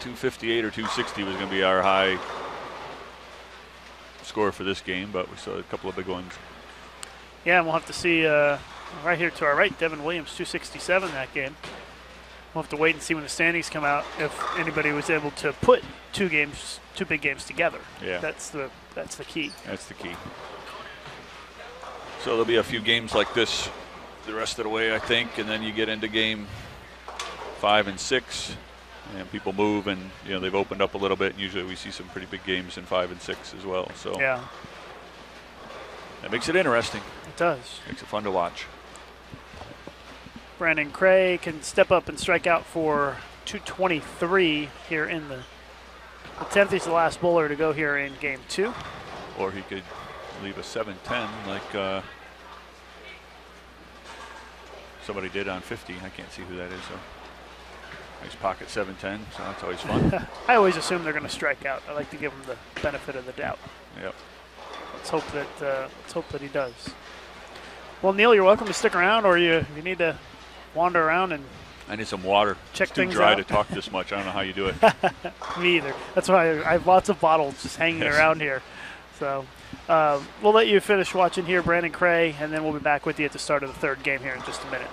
258 or 260 was going to be our high score for this game, but we saw a couple of big ones. Yeah, and we'll have to see right here to our right, Devin Williams, 267 that game. We'll have to wait and see when the standings come out if anybody was able to put two big games together. Yeah. That's the key. That's the key. So there'll be a few games like this the rest of the way, I think, and then you get into game 5 and 6, and people move, and they've opened up a little bit, and usually we see some pretty big games in 5 and 6 as well. So yeah, that makes it interesting. It does. Makes it fun to watch. Brandon Cray can step up and strike out for 223 here in the 10th. He's the last bowler to go here in game 2. Or he could leave a 7-10 like somebody did on 50. I can't see who that is, though. Nice pocket 7-10, so that's always fun. I always assume they're going to strike out. I like to give them the benefit of the doubt. Yep. Let's hope that he does. Well, Neil, you're welcome to stick around, or if you need to wander around and I need some water. Check things out. It's too dry out. to talk this much. I don't know how you do it. Me either. That's why I have lots of bottles just hanging around here. So we'll let you finish watching here, Brandon Cray, and then we'll be back with you at the start of the third game here in just a minute.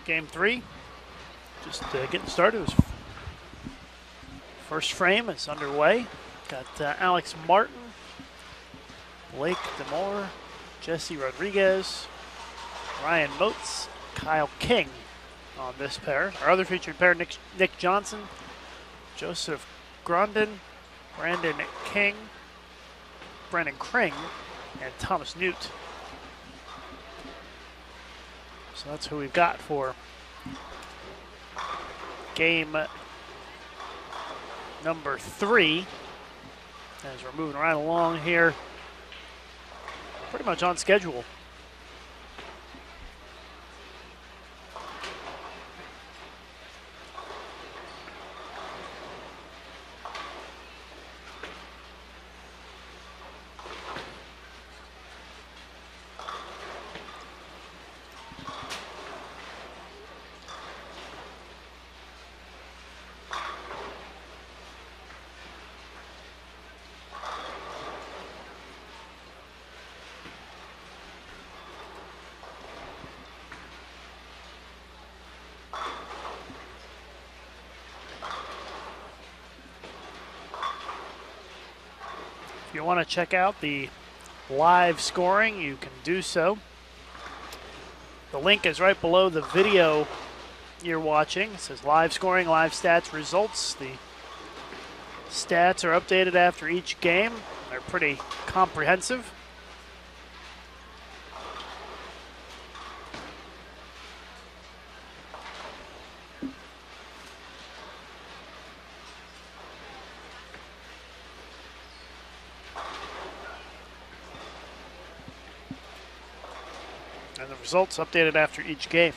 Game 3, just getting started. First frame is underway. Got Alex Martin, Blake Demore, Jesse Rodriguez, Ryan Motes, Kyle King on this pair. Our other featured pair, Nick Johnson, Joseph Grondin, Brandon King, Brandon Kring, and Thomas Newt. So that's who we've got for game number 3. As we're moving right along here, pretty much on schedule. If you want to check out the live scoring, you can do so. The link is right below the video you're watching. It says live scoring, live stats, results. The stats are updated after each game. They're pretty comprehensive. And the results updated after each game.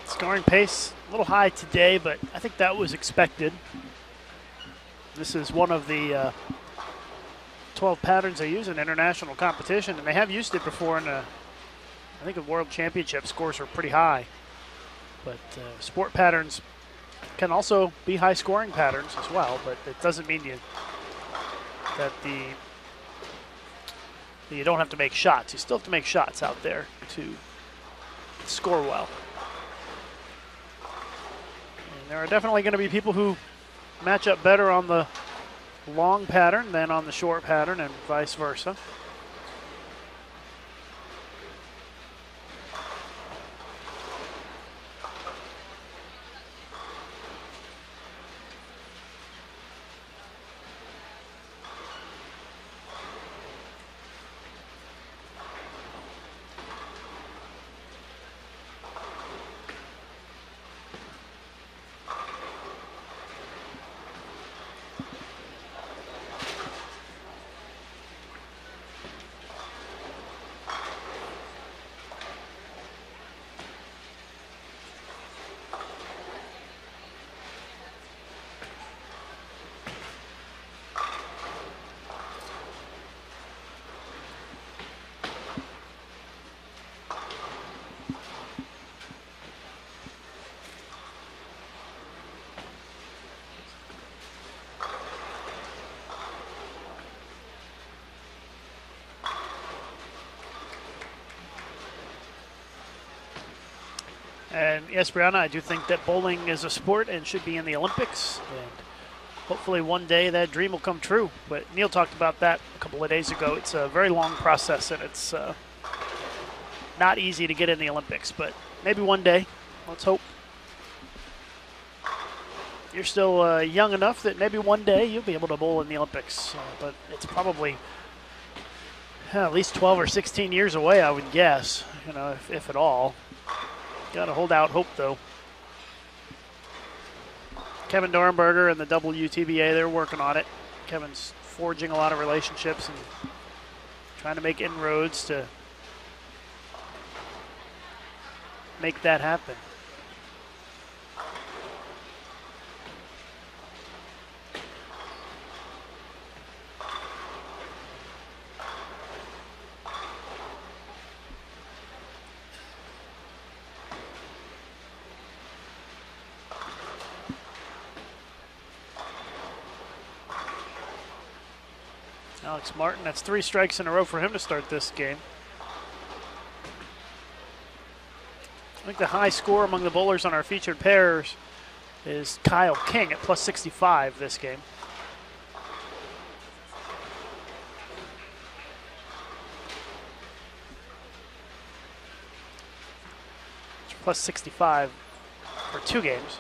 Scoring pace a little high today, but I think that was expected. This is one of the 12 patterns they use in international competition, and they have used it before in I think a World Championship. Scores are pretty high. But sport patterns can also be high scoring patterns as well, but it doesn't mean that you don't have to make shots. You still have to make shots out there to score well. And there are definitely going to be people who match up better on the long pattern than on the short pattern, and vice versa. And yes, Brianna, I do think that bowling is a sport and should be in the Olympics. And hopefully one day that dream will come true. But Neil talked about that a couple of days ago. It's a very long process, and it's not easy to get in the Olympics. But maybe one day. Let's hope. You're still young enough that maybe one day you'll be able to bowl in the Olympics. But it's probably at least 12 or 16 years away, I would guess, if at all. Got to hold out hope, though. Kevin Dornberger and the WTBA, they're working on it. Kevin's forging a lot of relationships and trying to make inroads to make that happen. Alex Martin, that's 3 strikes in a row for him to start this game. I think the high score among the bowlers on our featured pairs is Kyle King at plus 65 this game. It's plus 65 for 2 games.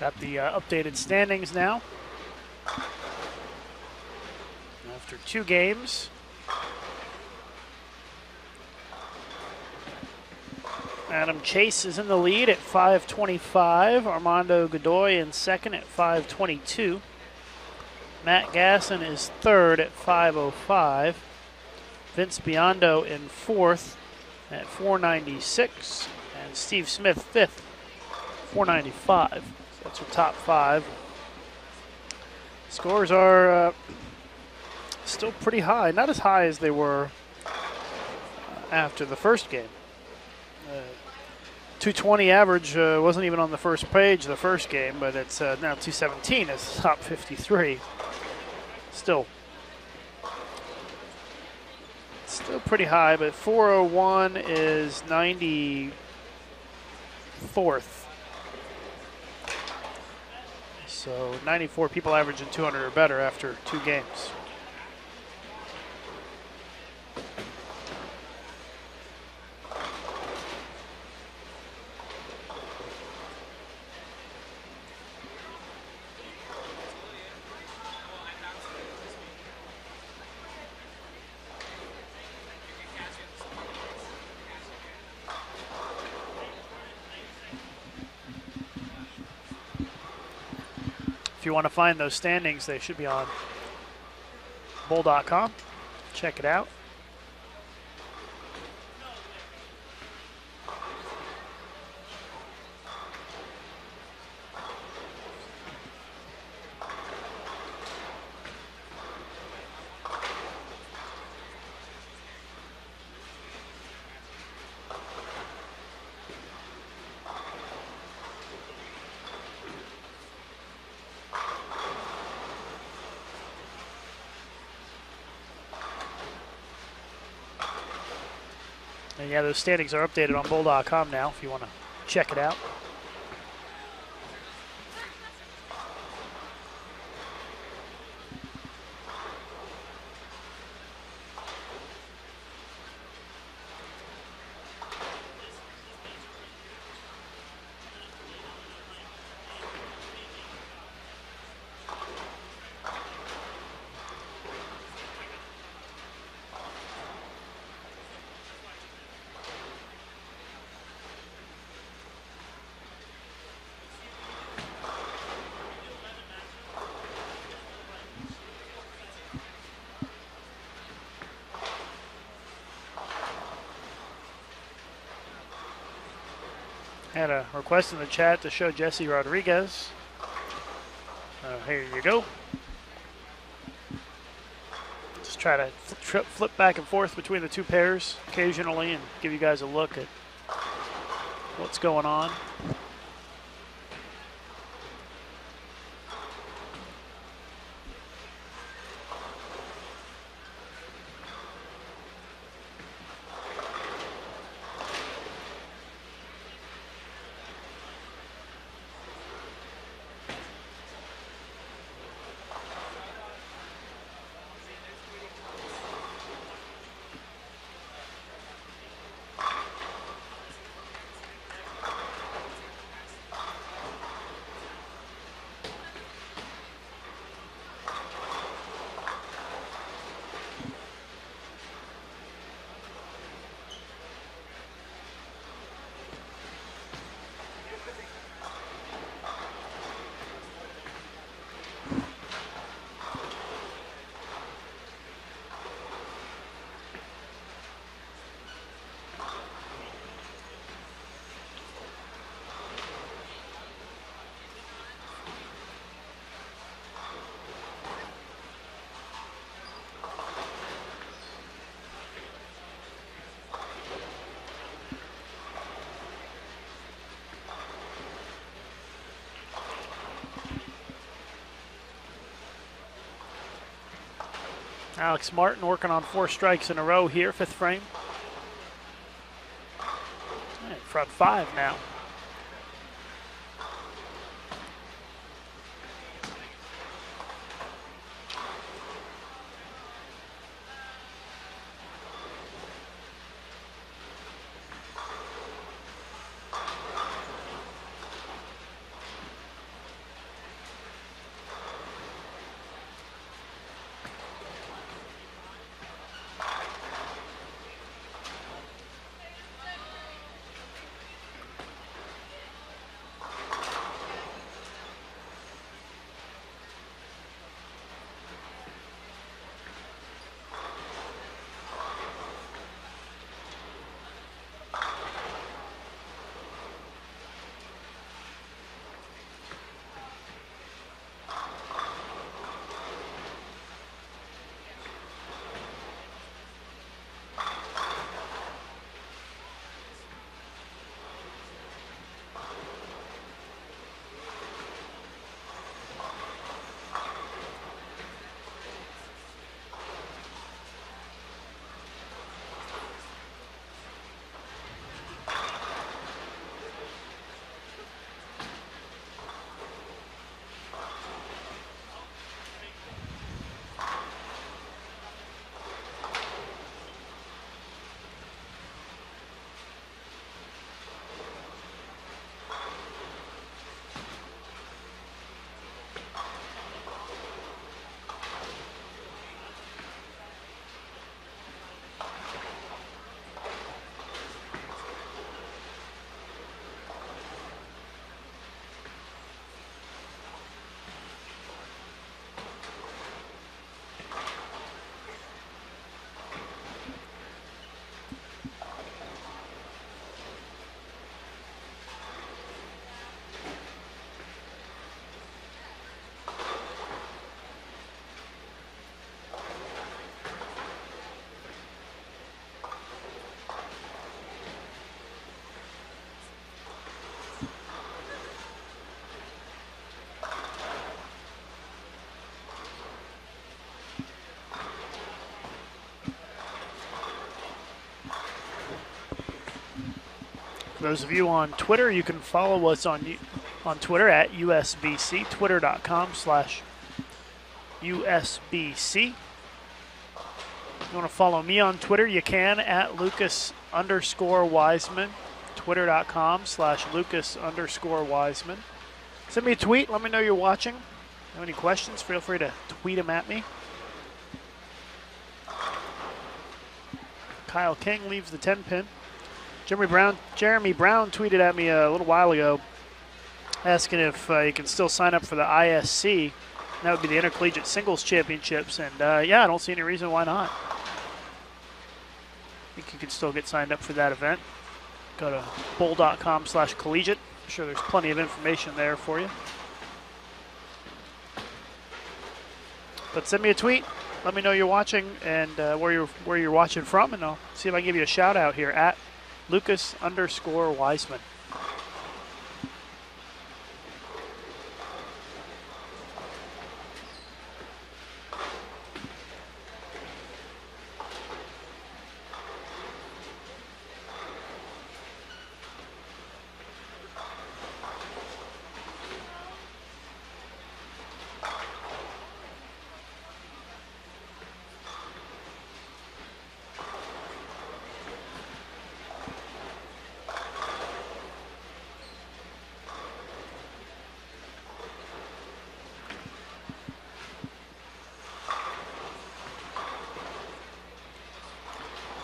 Got the updated standings now. After 2 games. Adam Chase is in the lead at 525. Armando Godoy in second at 522. Matt Gasson is third at 505. Vince Biondo in fourth at 496. And Steve Smith fifth, 495. That's your top 5. Scores are still pretty high. Not as high as they were after the first game. 220 average wasn't even on the first page the first game, but it's now 217 as top 53. Still pretty high, but 401 is 94th. So 94 people averaging 200 or better after 2 games. If you want to find those standings, they should be on bowl.com. Check it out. And yeah, those standings are updated on bowl.com now if you want to check it out. Had a request in the chat to show Jesse Rodriguez. Here you go. Just try to flip back and forth between the two pairs occasionally and give you guys a look at what's going on. Alex Martin working on 4 strikes in a row here, 5th frame. And front 5 now. those of you on Twitter, you can follow us on Twitter at USBC, twitter.com/USBC. If you want to follow me on Twitter, you can at Lucas_Wiseman, twitter.com/Lucas_Wiseman. Send me a tweet. Let me know you're watching. Have any questions? Feel free to tweet them at me. Kyle King leaves the 10-pin. Jeremy Brown tweeted at me a little while ago asking if you can still sign up for the ISC. That would be the Intercollegiate Singles Championships. And yeah, I don't see any reason why not. I think you can still get signed up for that event. Go to bowl.com/collegiate. I'm sure there's plenty of information there for you. But send me a tweet. Let me know you're watching and where you're watching from, and I'll see if I can give you a shout out here at Lucas_Wiseman.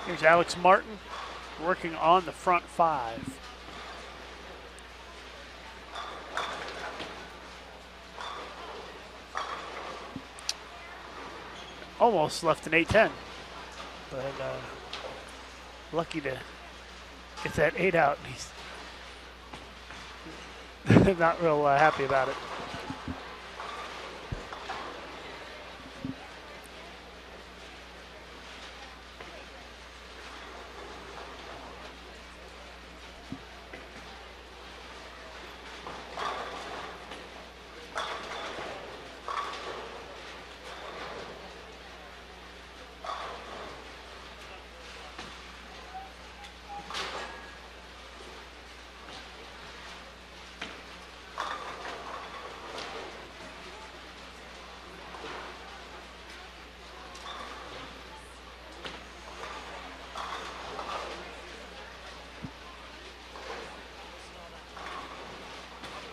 Here's Alex Martin working on the front five. Almost left an 8-10, but lucky to get that 8 out. He's not real happy about it.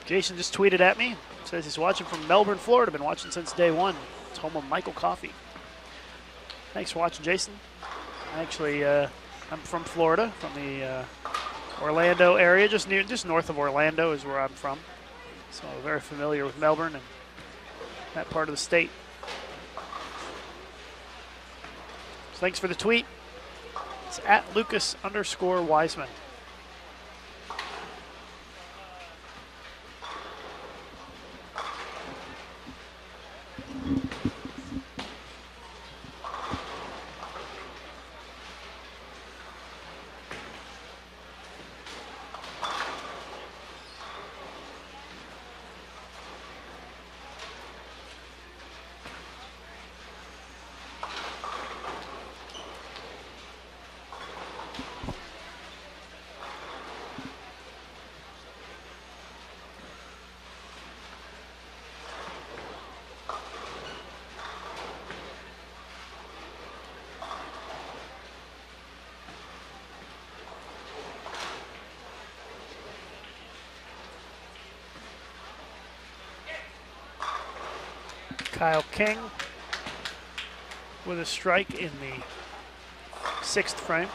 Jason just tweeted at me. Says he's watching from Melbourne, Florida. Been watching since day one. It's home of Michael Coffey. Thanks for watching, Jason. Actually, I'm from Florida, from the Orlando area, just north of Orlando is where I'm from. So very familiar with Melbourne and that part of the state. So thanks for the tweet. It's at Lucas_Wiseman. Kyle King with a strike in the 6th frame.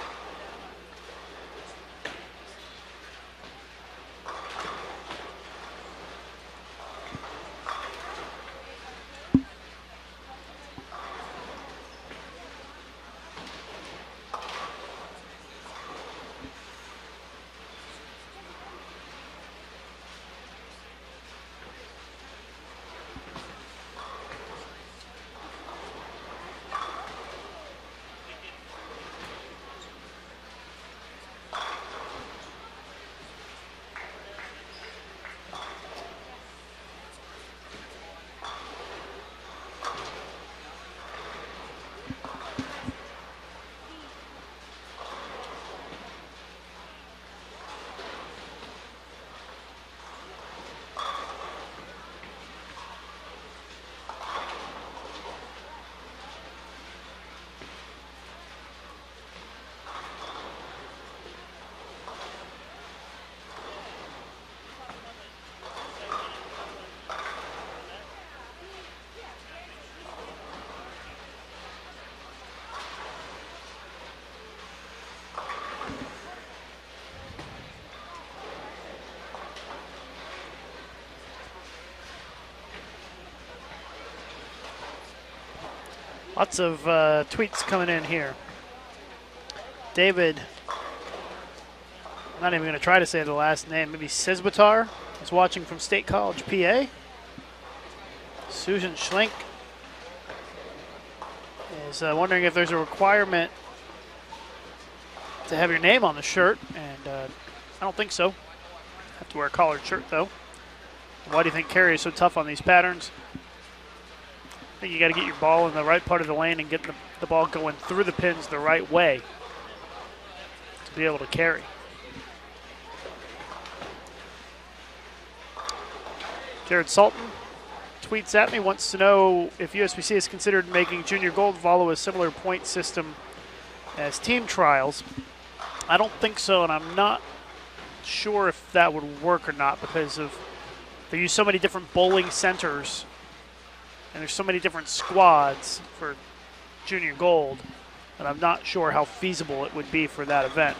Lots of tweets coming in here. David, I'm not even going to try to say the last name, maybe Sesbatar is watching from State College, PA. Susan Schlink is wondering if there's a requirement to have your name on the shirt, and I don't think so. Have to wear a collared shirt, though. Why do you think Carey is so tough on these patterns? I think you got to get your ball in the right part of the lane and get the ball going through the pins the right way to be able to carry. Jared Sultan tweets at me, wants to know if USBC is considered making junior gold follow a similar point system as team trials. I don't think so, and I'm not sure if that would work or not because of they use so many different bowling centers and there's so many different squads for junior gold, and I'm not sure how feasible it would be for that event.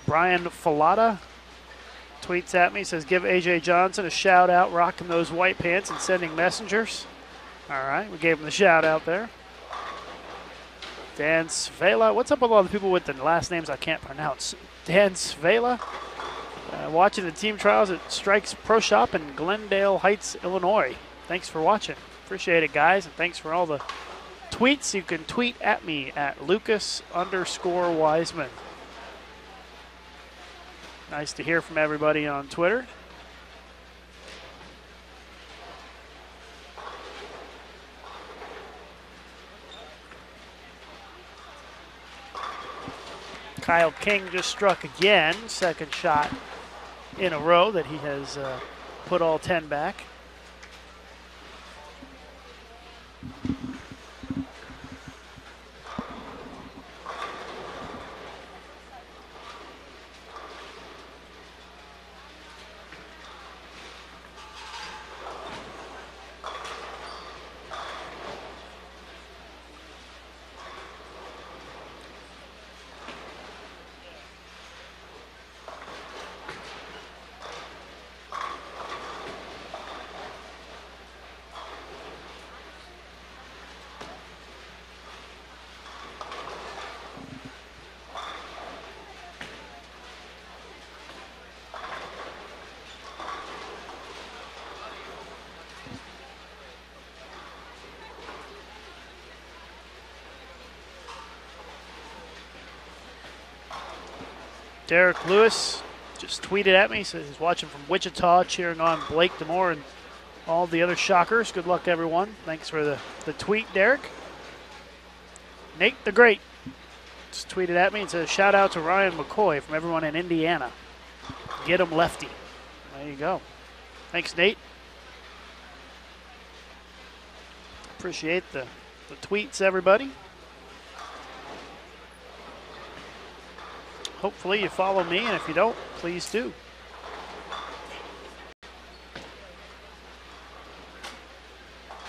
Brian Falata tweets at me, says, give AJ Johnson a shout out, rocking those white pants and sending messengers. All right, we gave him the shout out there. Dan Svela, what's up with all the people with the last names I can't pronounce? Dan Svela, watching the team trials at Strikes Pro Shop in Glendale Heights, Illinois. Thanks for watching. Appreciate it, guys, and thanks for all the tweets. You can tweet at me at Lucas_Wiseman. Nice to hear from everybody on Twitter. Kyle King just struck again, second shot in a row that he has put all 10 back. Derek Lewis just tweeted at me, says he's watching from Wichita, cheering on Blake DeMore and all the other Shockers. Good luck, everyone. Thanks for the tweet, Derek. Nate the Great just tweeted at me and says, shout out to Ryan McCoy from everyone in Indiana. Get him lefty. There you go. Thanks, Nate. Appreciate the tweets, everybody. Hopefully you follow me, and if you don't, please do.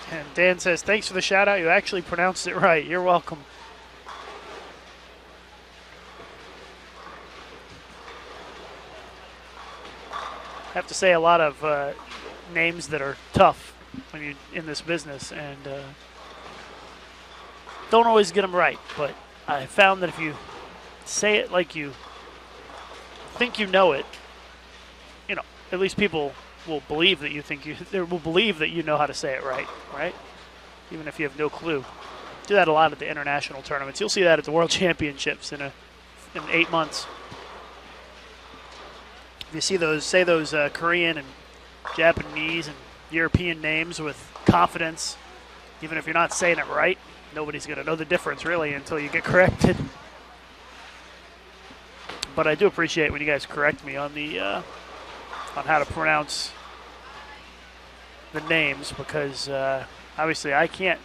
And Dan says, thanks for the shout out. You actually pronounced it right. You're welcome. I have to say a lot of names that are tough when you're in this business, and don't always get them right. But I found that if you say it like you think you know it, you know, at least people will believe that you think you, they will believe that you know how to say it right? Even if you have no clue. Do that a lot at the international tournaments. You'll see that at the World Championships in 8 months. If you see those, say those Korean and Japanese and European names with confidence, even if you're not saying it right, nobody's going to know the difference really until you get corrected. But I do appreciate when you guys correct me on the on how to pronounce the names, because obviously I can't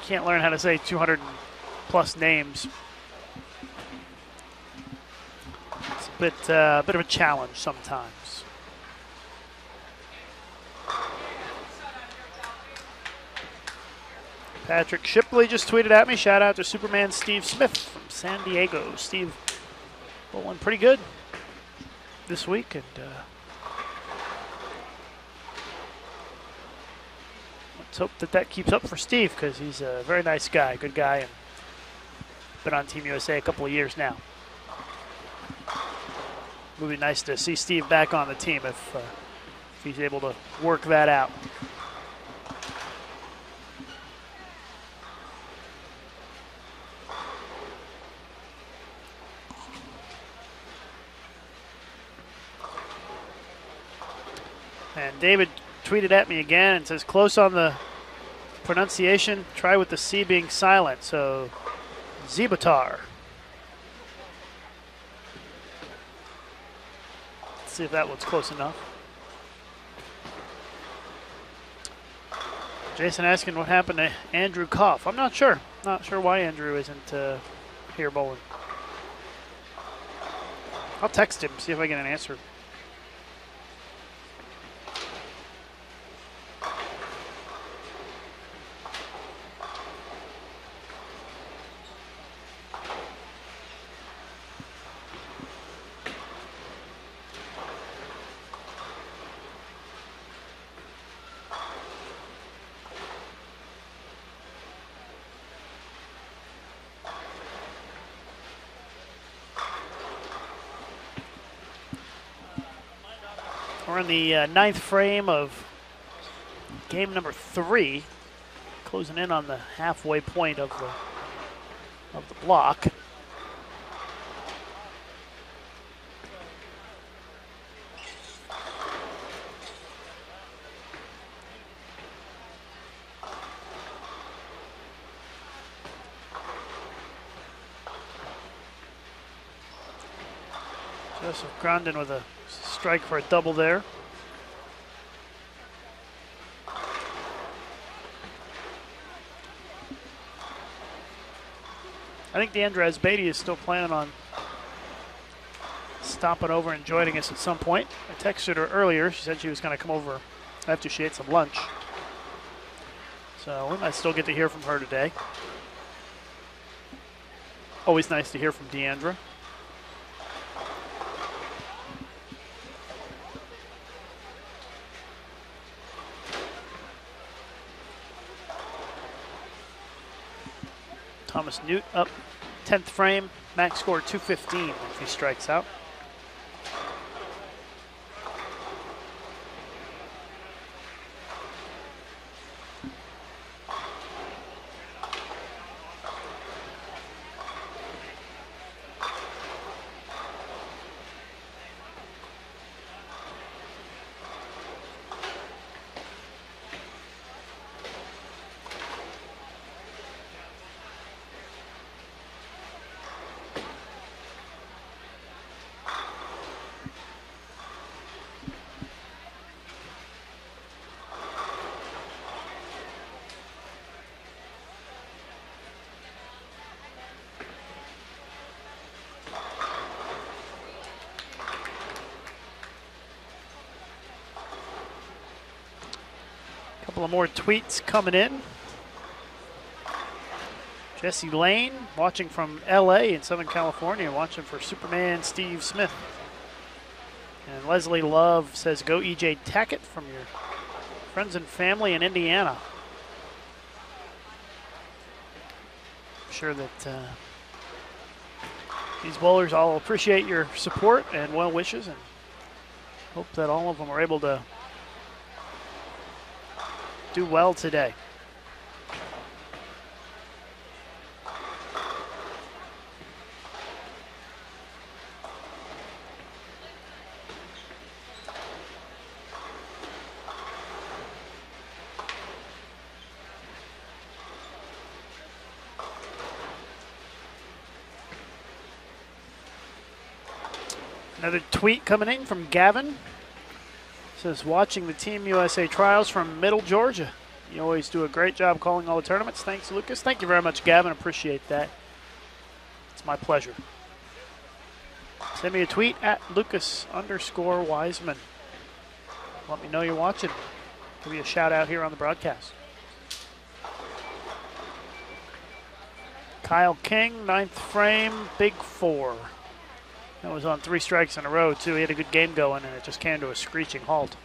learn how to say 200 plus names. It's a bit of a challenge sometimes. Patrick Shipley just tweeted at me. Shout out to Superman Steve Smith from San Diego. Steve bowling pretty good. this week, and let's hope that keeps up for Steve, because he's a very nice guy, good guy, and been on Team USA a couple of years now. It would be nice to see Steve back on the team if he's able to work that out. And David tweeted at me again and says, close on the pronunciation, try with the C being silent, so Zibatar. Let's see if that one's close enough. Jason asking what happened to Andrew Koff. I'm not sure. Not sure why Andrew isn't here bowling. I'll text him, see if I get an answer. We're in the ninth frame of game number 3, closing in on the halfway point of the block. Joseph Grandin with a strike for a double there. I think Deandra Beatty is still planning on stopping over and joining us at some point. I texted her earlier. She said she was going to come over after she ate some lunch. So we might still get to hear from her today. Always nice to hear from Deandra. Thomas Newt up 10th frame, max score 215 if he strikes out. Couple of more tweets coming in. Jesse Lane watching from LA in Southern California, watching for Superman Steve Smith. And Leslie Love says, go EJ Tackett from your friends and family in Indiana. I'm sure that these bowlers all appreciate your support and well wishes, and hope that all of them are able to do well today. Another tweet coming in from Gavin. Says, watching the Team USA trials from Middle Georgia. You always do a great job calling all the tournaments. Thanks, Lucas. Thank you very much, Gavin. Appreciate that. It's my pleasure. Send me a tweet at Lucas_Wiseman. Let me know you're watching. Give me a shout out here on the broadcast. Kyle King, 9th frame, big 4. That was on 3 strikes in a row, too. He had a good game going, and it just came to a screeching halt.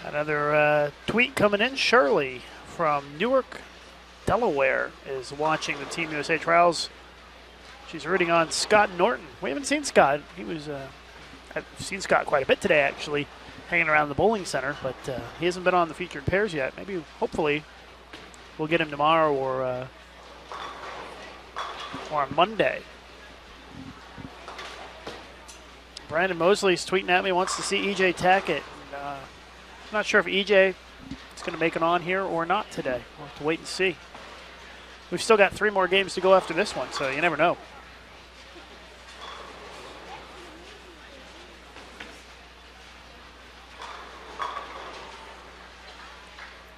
Another tweet coming in. Shirley from Newark, Delaware is watching the Team USA trials. She's rooting on Scott Norton. We haven't seen Scott. I've seen Scott quite a bit today, actually, hanging around the bowling center, but he hasn't been on the featured pairs yet. Maybe, hopefully, we'll get him tomorrow or on Monday. Brandon Mosley's tweeting at me, wants to see EJ Tackett. I'm not sure if EJ is going to make it on here or not today. We'll have to wait and see. We've still got 3 more games to go after this one, so you never know.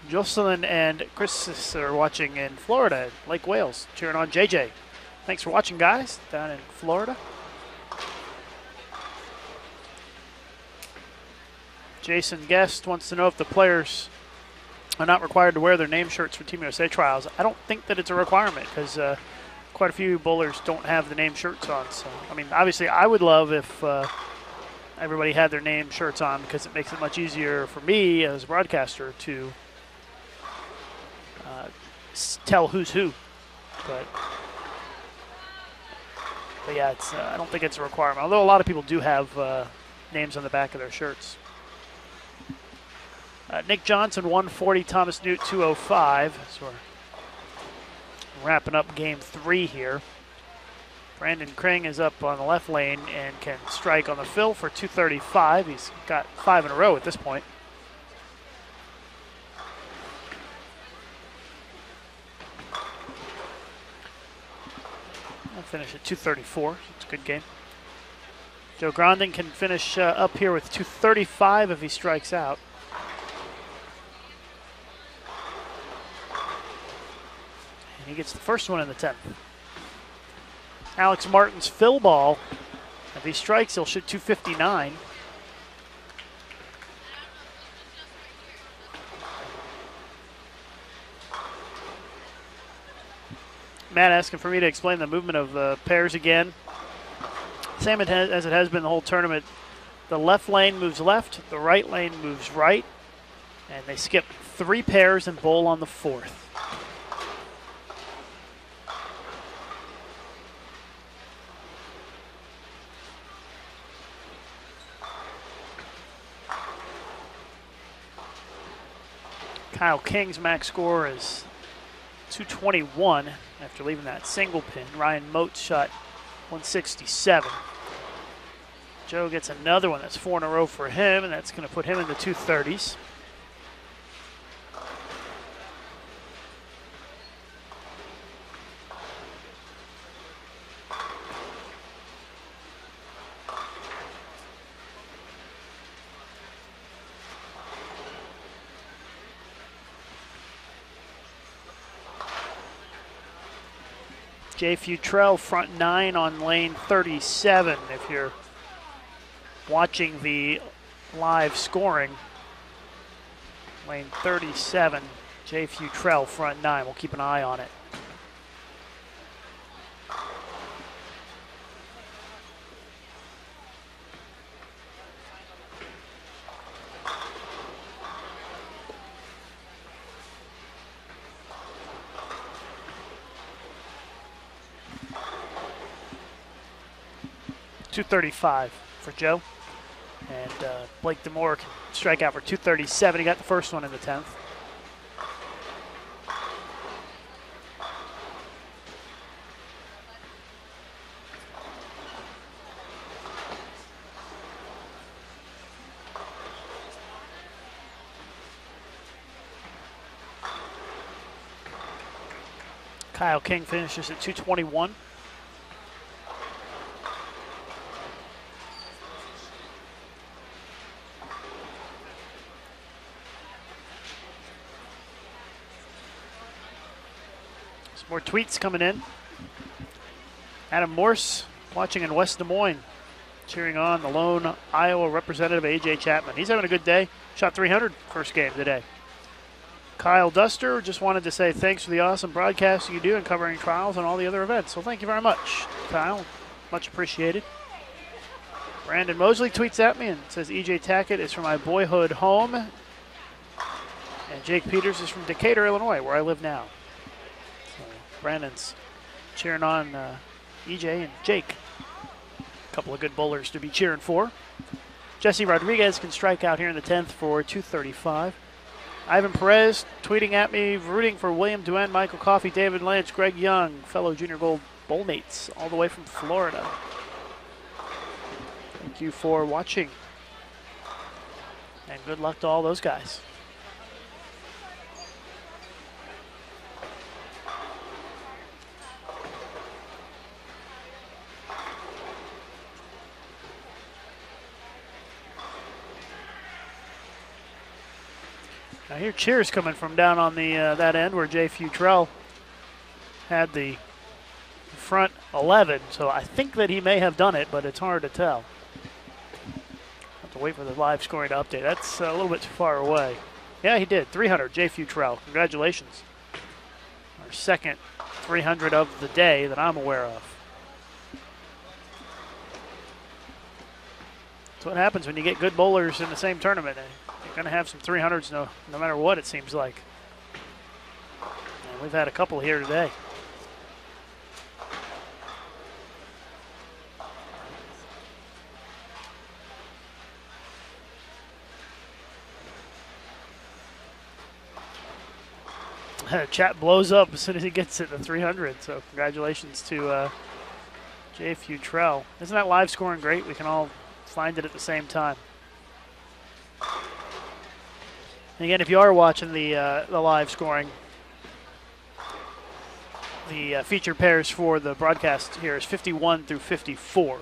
Jocelyn and Chris are watching in Florida, Lake Wales, cheering on JJ. Thanks for watching, guys, down in Florida. Jason Guest wants to know if the players are not required to wear their name shirts for Team USA trials. I don't think that it's a requirement because quite a few bowlers don't have the name shirts on. So, I mean, obviously I would love if everybody had their name shirts on because it makes it much easier for me as a broadcaster to tell who's who. But yeah, I don't think it's a requirement, although a lot of people do have names on the back of their shirts. Nick Johnson, 140, Thomas Newt, 205. So we're wrapping up game 3 here. Brandon Kring is up on the left lane and can strike on the fill for 235. He's got 5 in a row at this point. I'll finish at 234. It's a good game. Joe Grondin can finish up here with 235 if he strikes out. And he gets the first one in the 10th. Alex Martin's fill ball. If he strikes, he'll shoot 259. Matt asking for me to explain the movement of pairs again. Same as it has been the whole tournament. The left lane moves left, the right lane moves right, and they skip 3 pairs and bowl on the 4th. Kyle King's max score is 221 after leaving that single pin. Ryan Moat shot 167. Joe gets another one. That's 4 in a row for him, and that's going to put him in the 230s. Jay Futrell, front 9 on lane 37. If you're watching the live scoring, lane 37, Jay Futrell, front 9. We'll keep an eye on it. 235 for Joe. And Blake DeMore can strike out for 237. He got the first one in the 10th. Kyle King finishes at 221. Some more tweets coming in. Adam Morse watching in West Des Moines, cheering on the lone Iowa representative, A.J. Chapman. He's having a good day. Shot 300 first game today. Kyle Duster just wanted to say thanks for the awesome broadcast you do and covering trials and all the other events. Well, thank you very much, Kyle. Much appreciated. Brandon Mosley tweets at me and says EJ Tackett is from my boyhood home. And Jake Peters is from Decatur, Illinois, where I live now. So Brandon's cheering on EJ and Jake. A couple of good bowlers to be cheering for. Jesse Rodriguez can strike out here in the 10th for 235. Ivan Perez tweeting at me, rooting for William Duen, Michael Coffey, David Lynch, Greg Young, fellow Junior Gold bowl mates, all the way from Florida. Thank you for watching. And good luck to all those guys. I hear cheers coming from down on the that end where Jay Futrell had the front 11, so I think that he may have done it, but it's hard to tell. Have to wait for the live scoring to update. That's a little bit too far away. Yeah, he did. 300, Jay Futrell. Congratulations. Our second 300 of the day that I'm aware of. That's what happens when you get good bowlers in the same tournament. You're going to have some 300s no matter what it seems like. And we've had a couple here today. Chat blows up as soon as he gets it to 300, so congratulations to Jay Futrell. Isn't that live scoring great? We can all find it at the same time. And again, if you are watching the live scoring, the feature pairs for the broadcast here is 51 through 54.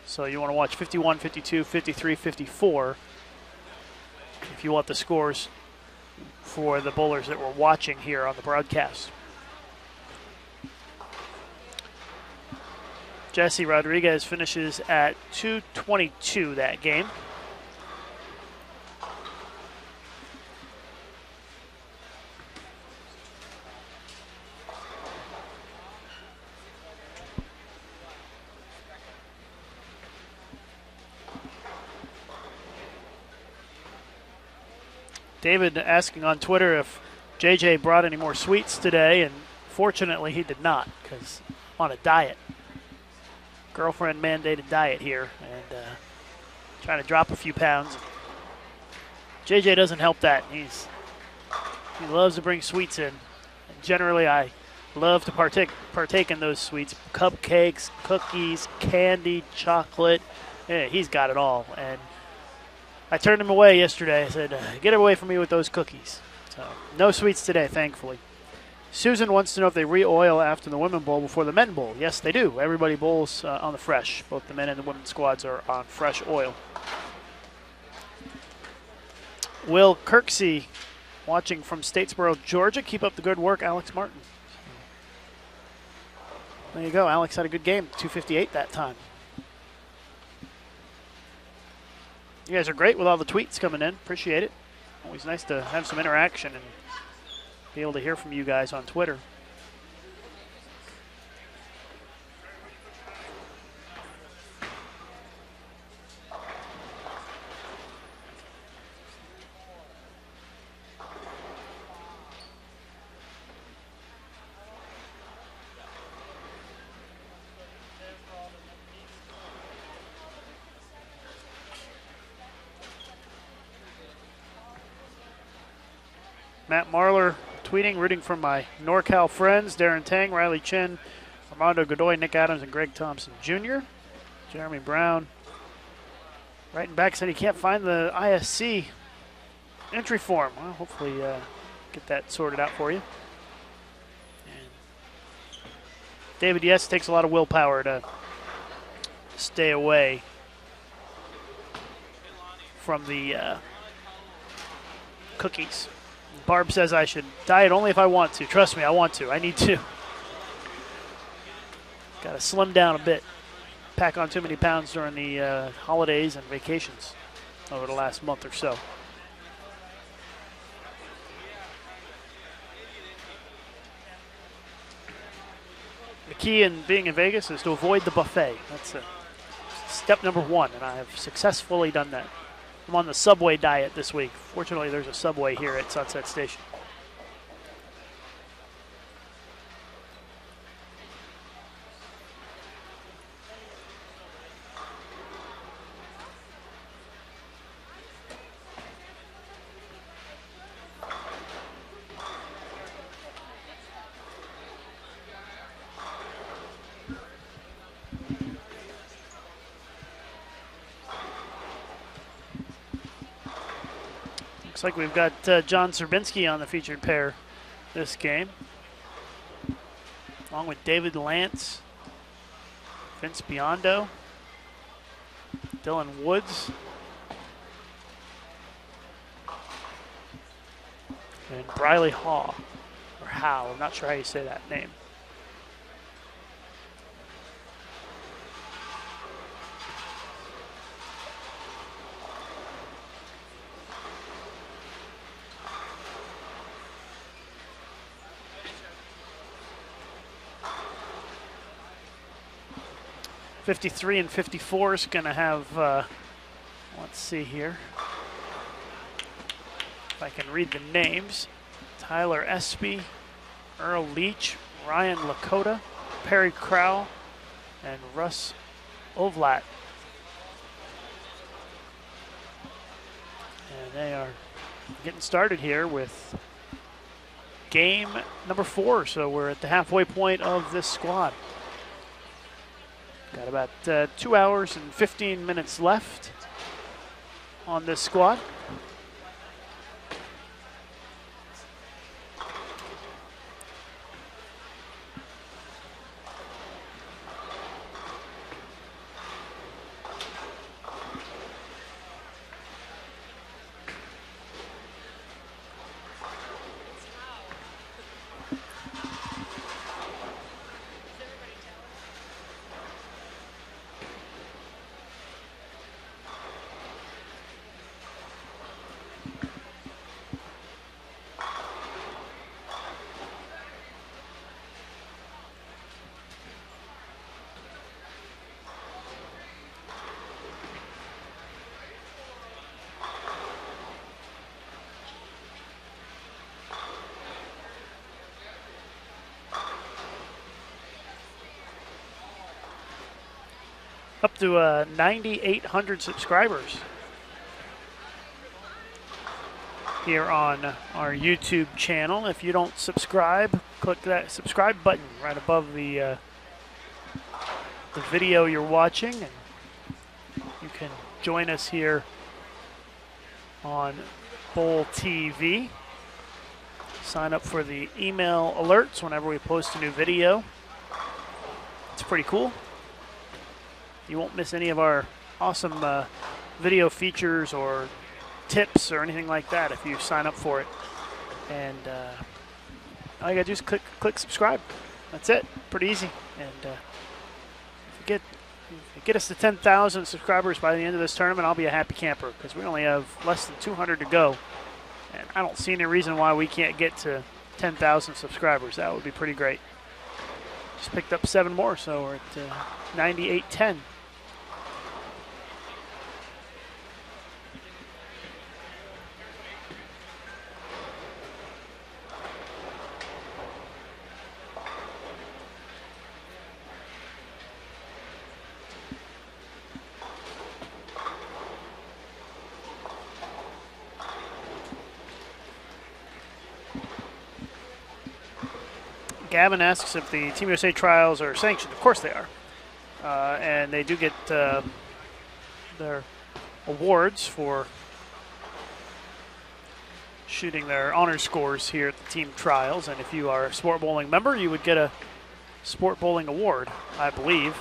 So you want to watch 51, 52, 53, 54 if you want the scores for the bowlers that we're watching here on the broadcast. Jesse Rodriguez finishes at 222 that game. David asking on Twitter if JJ brought any more sweets today, and fortunately he did not, because on a diet. Girlfriend mandated diet here, and trying to drop a few pounds. JJ doesn't help that. He loves to bring sweets in. And generally I love to partake in those sweets. Cupcakes, cookies, candy, chocolate. Yeah, he's got it all. And I turned him away yesterday. I said, get away from me with those cookies. So no sweets today, thankfully. Susan wants to know if they re-oil after the women bowl before the men bowl. Yes, they do. Everybody bowls on the fresh. Both the men and the women's squads are on fresh oil. Will Kirksey watching from Statesboro, Georgia. Keep up the good work, Alex Martin. There you go. Alex had a good game. 258 that time. You guys are great with all the tweets coming in. Appreciate it. Always nice to have some interaction and be able to hear from you guys on Twitter. Matt Marler tweeting, rooting for my NorCal friends, Darren Tang, Riley Chin, Armando Godoy, Nick Adams, and Greg Thompson Jr. Jeremy Brown writing back said he can't find the ISC entry form. Well, hopefully get that sorted out for you. And David, yes, it takes a lot of willpower to stay away from the cookies. Barb says I should diet only if I want to. Trust me, I want to. I need to. Got to slim down a bit. Pack on too many pounds during the holidays and vacations over the last month or so. The key in being in Vegas is to avoid the buffet. That's step number one, and I have successfully done that. I'm on the Subway diet this week. Fortunately, there's a Subway here at Sunset Station. Looks like we've got John Serbinski on the featured pair this game, along with David Lance, Vince Biondo, Dylan Woods, and Briley Haw, or Howe. I'm not sure how you say that name. '53 and '54 is going to have, let's see here, if I can read the names, Tyler Espy, Earl Leach, Ryan Lakota, Perry Crowell, and Russ Ovlat. And they are getting started here with game number 4, so we're at the halfway point of this squad. Got about 2 hours and 15 minutes left on this squad. Up to 9,800 subscribers here on our YouTube channel. If you don't subscribe, click that subscribe button right above the video you're watching, and you can join us here on Bowl TV. Sign up for the email alerts whenever we post a new video. It's pretty cool. You won't miss any of our awesome video features or tips or anything like that if you sign up for it. And all you gotta do is click subscribe. That's it. Pretty easy. And if you get us to 10,000 subscribers by the end of this tournament, I'll be a happy camper, because we only have less than 200 to go. And I don't see any reason why we can't get to 10,000 subscribers. That would be pretty great. Just picked up 7 more, so we're at 9810. Gavin asks if the Team USA trials are sanctioned. Of course they are. And they do get their awards for shooting their honor scores here at the team trials. And if you are a Sport Bowling member, you would get a Sport Bowling award, I believe.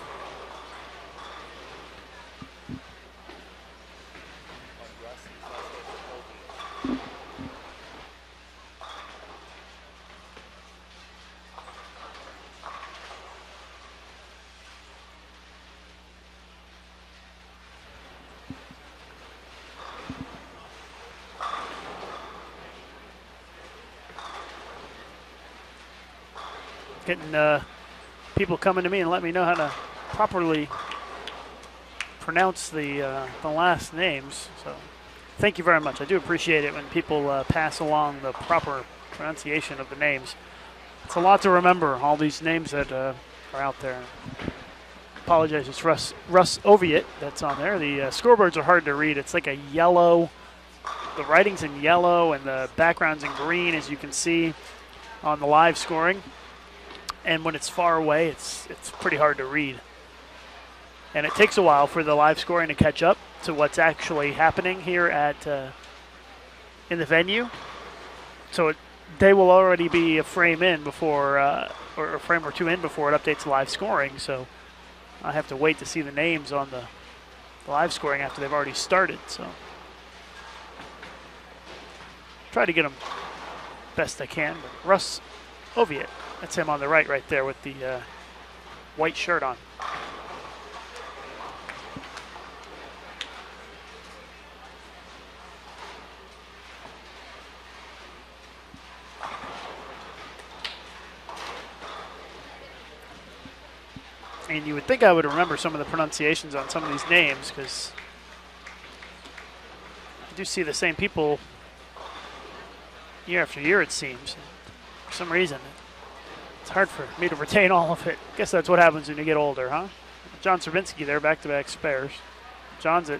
Getting people coming to me and let me know how to properly pronounce the last names. So thank you very much. I do appreciate it when people pass along the proper pronunciation of the names. It's a lot to remember, all these names that are out there. Apologize, it's Russ Oviatt that's on there. The scoreboards are hard to read. It's like a yellow. The writing's in yellow and the background's in green, as you can see on the live scoring. And when it's far away, it's pretty hard to read. And it takes a while for the live scoring to catch up to what's actually happening here at in the venue. So they will already be a frame in before, or a frame or two in before it updates the live scoring. So I have to wait to see the names on the live scoring after they've already started. So try to get them best I can. But Russ Oviatt. That's him on the right there with the white shirt on. And you would think I would remember some of the pronunciations on some of these names because I do see the same people year after year, it seems. For some reason, it's hard for me to retain all of it. Guess that's what happens when you get older, huh? John Serbinsky there, back-to-back spares. John's at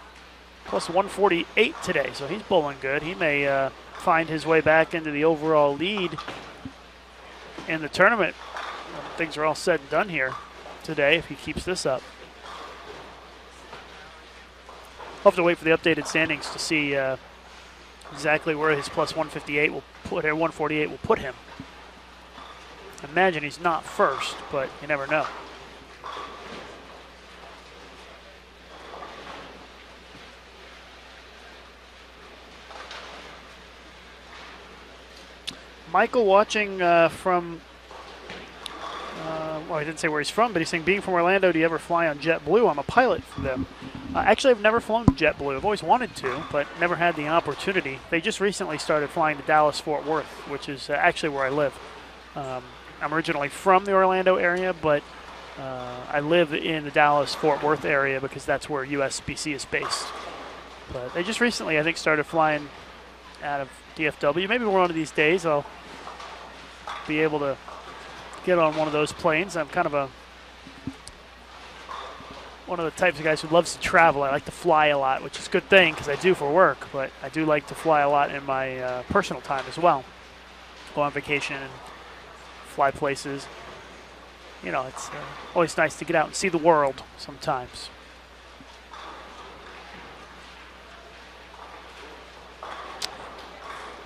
plus 148 today, so he's bowling good. He may find his way back into the overall lead in the tournament. Things are all said and done here today if he keeps this up. I'll have to wait for the updated standings to see exactly where his plus 158 will put him, 148 will put him. I imagine he's not first, but you never know. Michael watching from, well, he didn't say where he's from, but he's saying, being from Orlando, do you ever fly on JetBlue? I'm a pilot for them. Actually, I've never flown JetBlue. I've always wanted to, but never had the opportunity. They just recently started flying to Dallas-Fort Worth, which is actually where I live. I'm originally from the Orlando area, but I live in the Dallas-Fort Worth area because that's where USBC is based. But they just recently, I think, started flying out of DFW. Maybe one of these days I'll be able to get on one of those planes. I'm kind of one of the types of guys who loves to travel. I like to fly a lot, which is a good thing because I do for work, but I do like to fly a lot in my personal time as well. Go on vacation and fly places. You know, it's always nice to get out and see the world sometimes.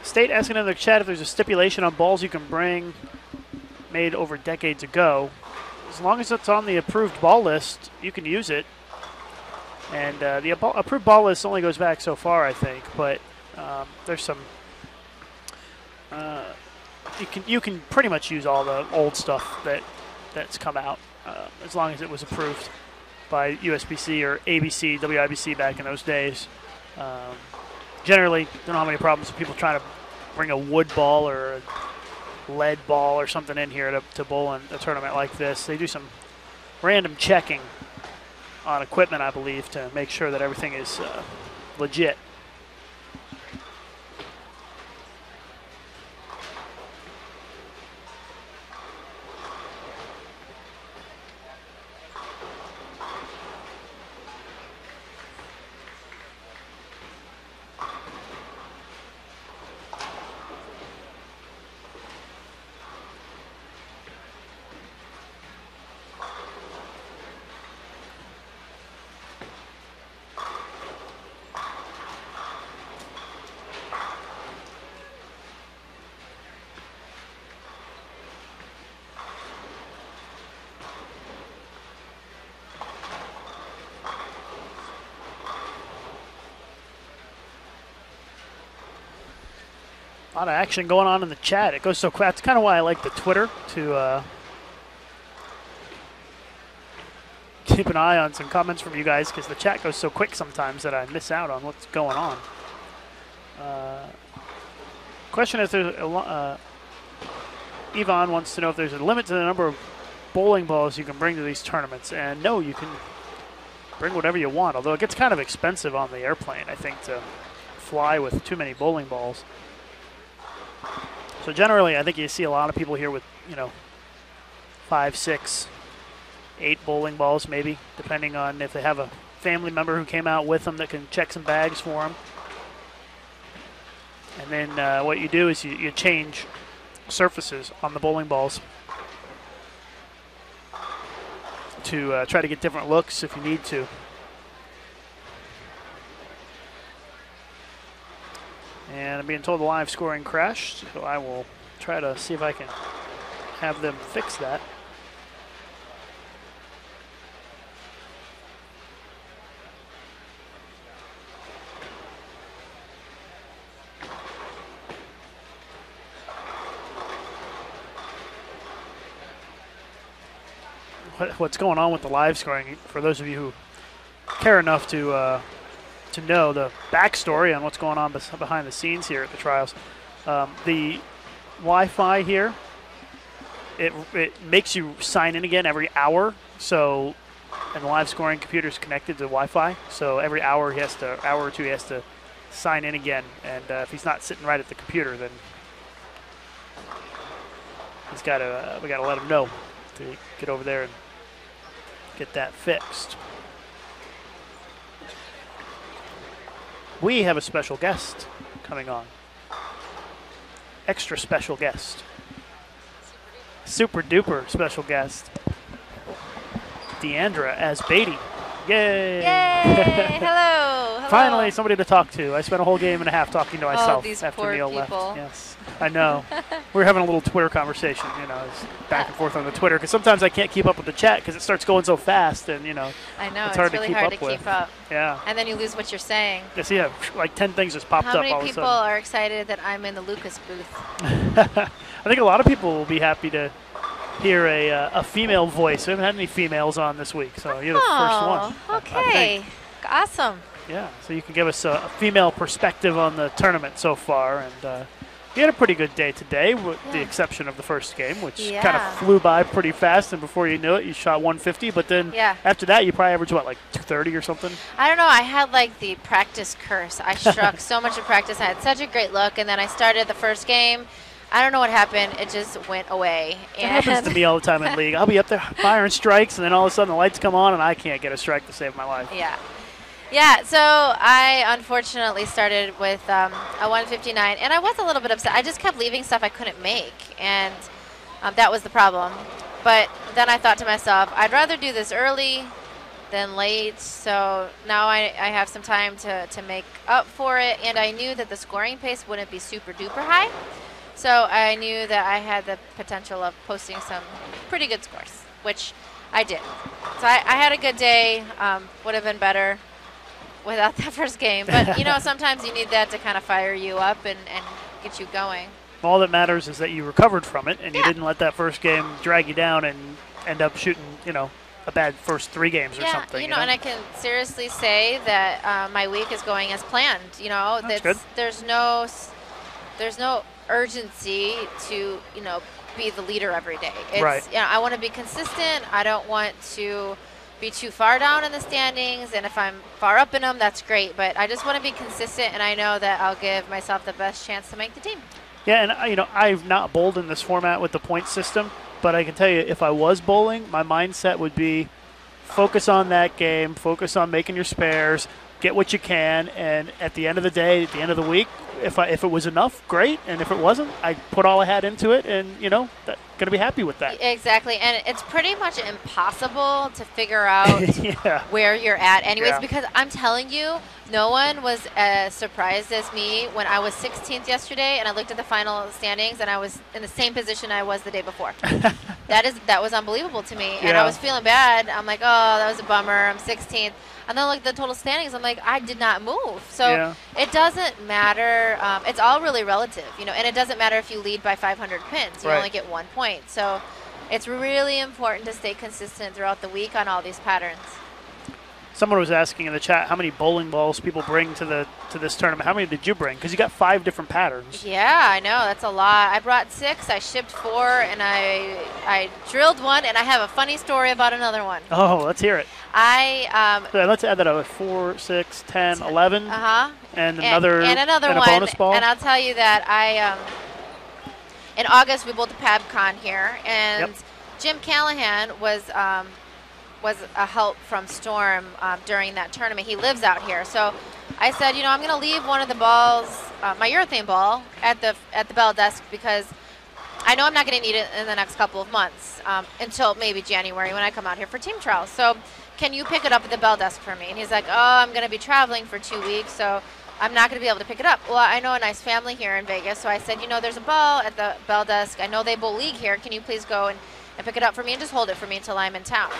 State asking in the chat if there's a stipulation on balls you can bring made over decades ago. As long as it's on the approved ball list, you can use it. And the approved ball list only goes back so far, I think. But there's some. You can pretty much use all the old stuff that's come out, as long as it was approved by USBC or ABC, WIBC back in those days. Generally, don't have any problems with people trying to bring a wood ball or a lead ball or something in here to bowl in a tournament like this. They do some random checking on equipment, I believe, to make sure that everything is legit. A lot of action going on in the chat. It goes so quick. That's kind of why I like the Twitter, to keep an eye on some comments from you guys, because the chat goes so quick sometimes that I miss out on what's going on. Question is, Yvonne wants to know if there's a limit to the number of bowling balls you can bring to these tournaments. And no, you can bring whatever you want, although it gets kind of expensive on the airplane, I think, to fly with too many bowling balls. So generally, I think you see a lot of people here with, 5, 6, 8 bowling balls maybe, depending on if they have a family member who came out with them that can check some bags for them. And then what you do is you change surfaces on the bowling balls to try to get different looks if you need to. And I'm being told the live scoring crashed, so I will try to see if I can have them fix that. What's going on with the live scoring, for those of you who care enough to know the backstory on what's going on behind the scenes here at the trials. The Wi-Fi here, it makes you sign in again every hour. So, and the live scoring computer is connected to Wi-Fi. So every hour or two, he has to sign in again. And if he's not sitting right at the computer, then we got to let him know to get over there and get that fixed. We have a special guest coming on. Extra special guest. Super duper special guest. Deandra as Beatty. Yay! Yay! Hello! Hello! Finally, somebody to talk to. I spent a whole game and a half talking to myself these after poor Neil people. left. Yes, I know. We were having a little Twitter conversation, it's back and forth on the Twitter, because sometimes I can't keep up with the chat because it starts going so fast, and I know, it's hard really to keep hard up to with. keep up. Yeah. And then you lose what you're saying. Yes, yeah, like 10 things just popped How up all many of a people sudden. are excited that I'm in the Lucas booth? I think a lot of people will be happy to hear a female voice. We haven't had any females on this week, so you're the first one. Okay. Awesome. Yeah, so you can give us a female perspective on the tournament so far. And we had a pretty good day today, with the exception of the first game, which kind of flew by pretty fast. And before you knew it, you shot 150. But then after that, you probably averaged, like 230 or something? I don't know. I had, the practice curse. I struck so much in practice. I had such a great look. And then I started the first game. I don't know what happened. It just went away. It happens to me all the time in league. I'll be up there firing strikes, and then all of a sudden the lights come on, and I can't get a strike to save my life. Yeah, so I unfortunately started with a 159, and I was a little bit upset. I just kept leaving stuff I couldn't make, and that was the problem. But then I thought to myself, I'd rather do this early than late, so now I have some time to make up for it, and I knew that the scoring pace wouldn't be super duper high. So I knew that I had the potential of posting some pretty good scores, which I did. So I had a good day. Would have been better without that first game. But, sometimes you need that to kind of fire you up and get you going. All that matters is that you recovered from it, and you didn't let that first game drag you down and end up shooting, a bad first 3 games or something. And I can seriously say that my week is going as planned. That's good. There's no urgency to, be the leader every day. It's, I want to be consistent. I don't want to be too far down in the standings, and if I'm far up in them, that's great. But I just want to be consistent, and I know that I'll give myself the best chance to make the team. Yeah, and I've not bowled in this format with the point system, but I can tell you, if I was bowling, my mindset would be focus on that game, focus on making your spares, get what you can, and at the end of the day, at the end of the week, if it was enough, great, and if it wasn't, I put all I had into it, and going to be happy with that. Exactly, and it's pretty much impossible to figure out where you're at anyways, because I'm telling you, no one was as surprised as me when I was 16th yesterday and I looked at the final standings and I was in the same position I was the day before. That was unbelievable to me, and I was feeling bad. I'm like, oh, that was a bummer. I'm 16th. And then I look at the total standings. I'm like, I did not move. So it doesn't matter. It's all really relative, and it doesn't matter if you lead by 500 pins. You only get 1 point. So it's really important to stay consistent throughout the week on all these patterns. Someone was asking in the chat how many bowling balls people bring to this tournament. How many did you bring? Because you got 5 different patterns. Yeah, I know. That's a lot. I brought 6. I shipped 4, and I drilled 1, and I have a funny story about another one. Oh, let's hear it. Let's add that up. 4, 6, 10, 11. And another one. A bonus ball. And I'll tell you that in August we bowled the PabCon here, and Jim Callahan was a help from Storm during that tournament. He lives out here, so I said, I'm going to leave one of the balls, my urethane ball, at the bell desk because I know I'm not going to need it in the next couple of months until maybe January when I come out here for team trials. So can you pick it up at the bell desk for me? And he's like, oh, I'm going to be traveling for 2 weeks, so I'm not going to be able to pick it up. Well, I know a nice family here in Vegas, so I said, there's a ball at the bell desk. I know they bowl league here. Can you please go and pick it up for me and just hold it for me until I'm in town?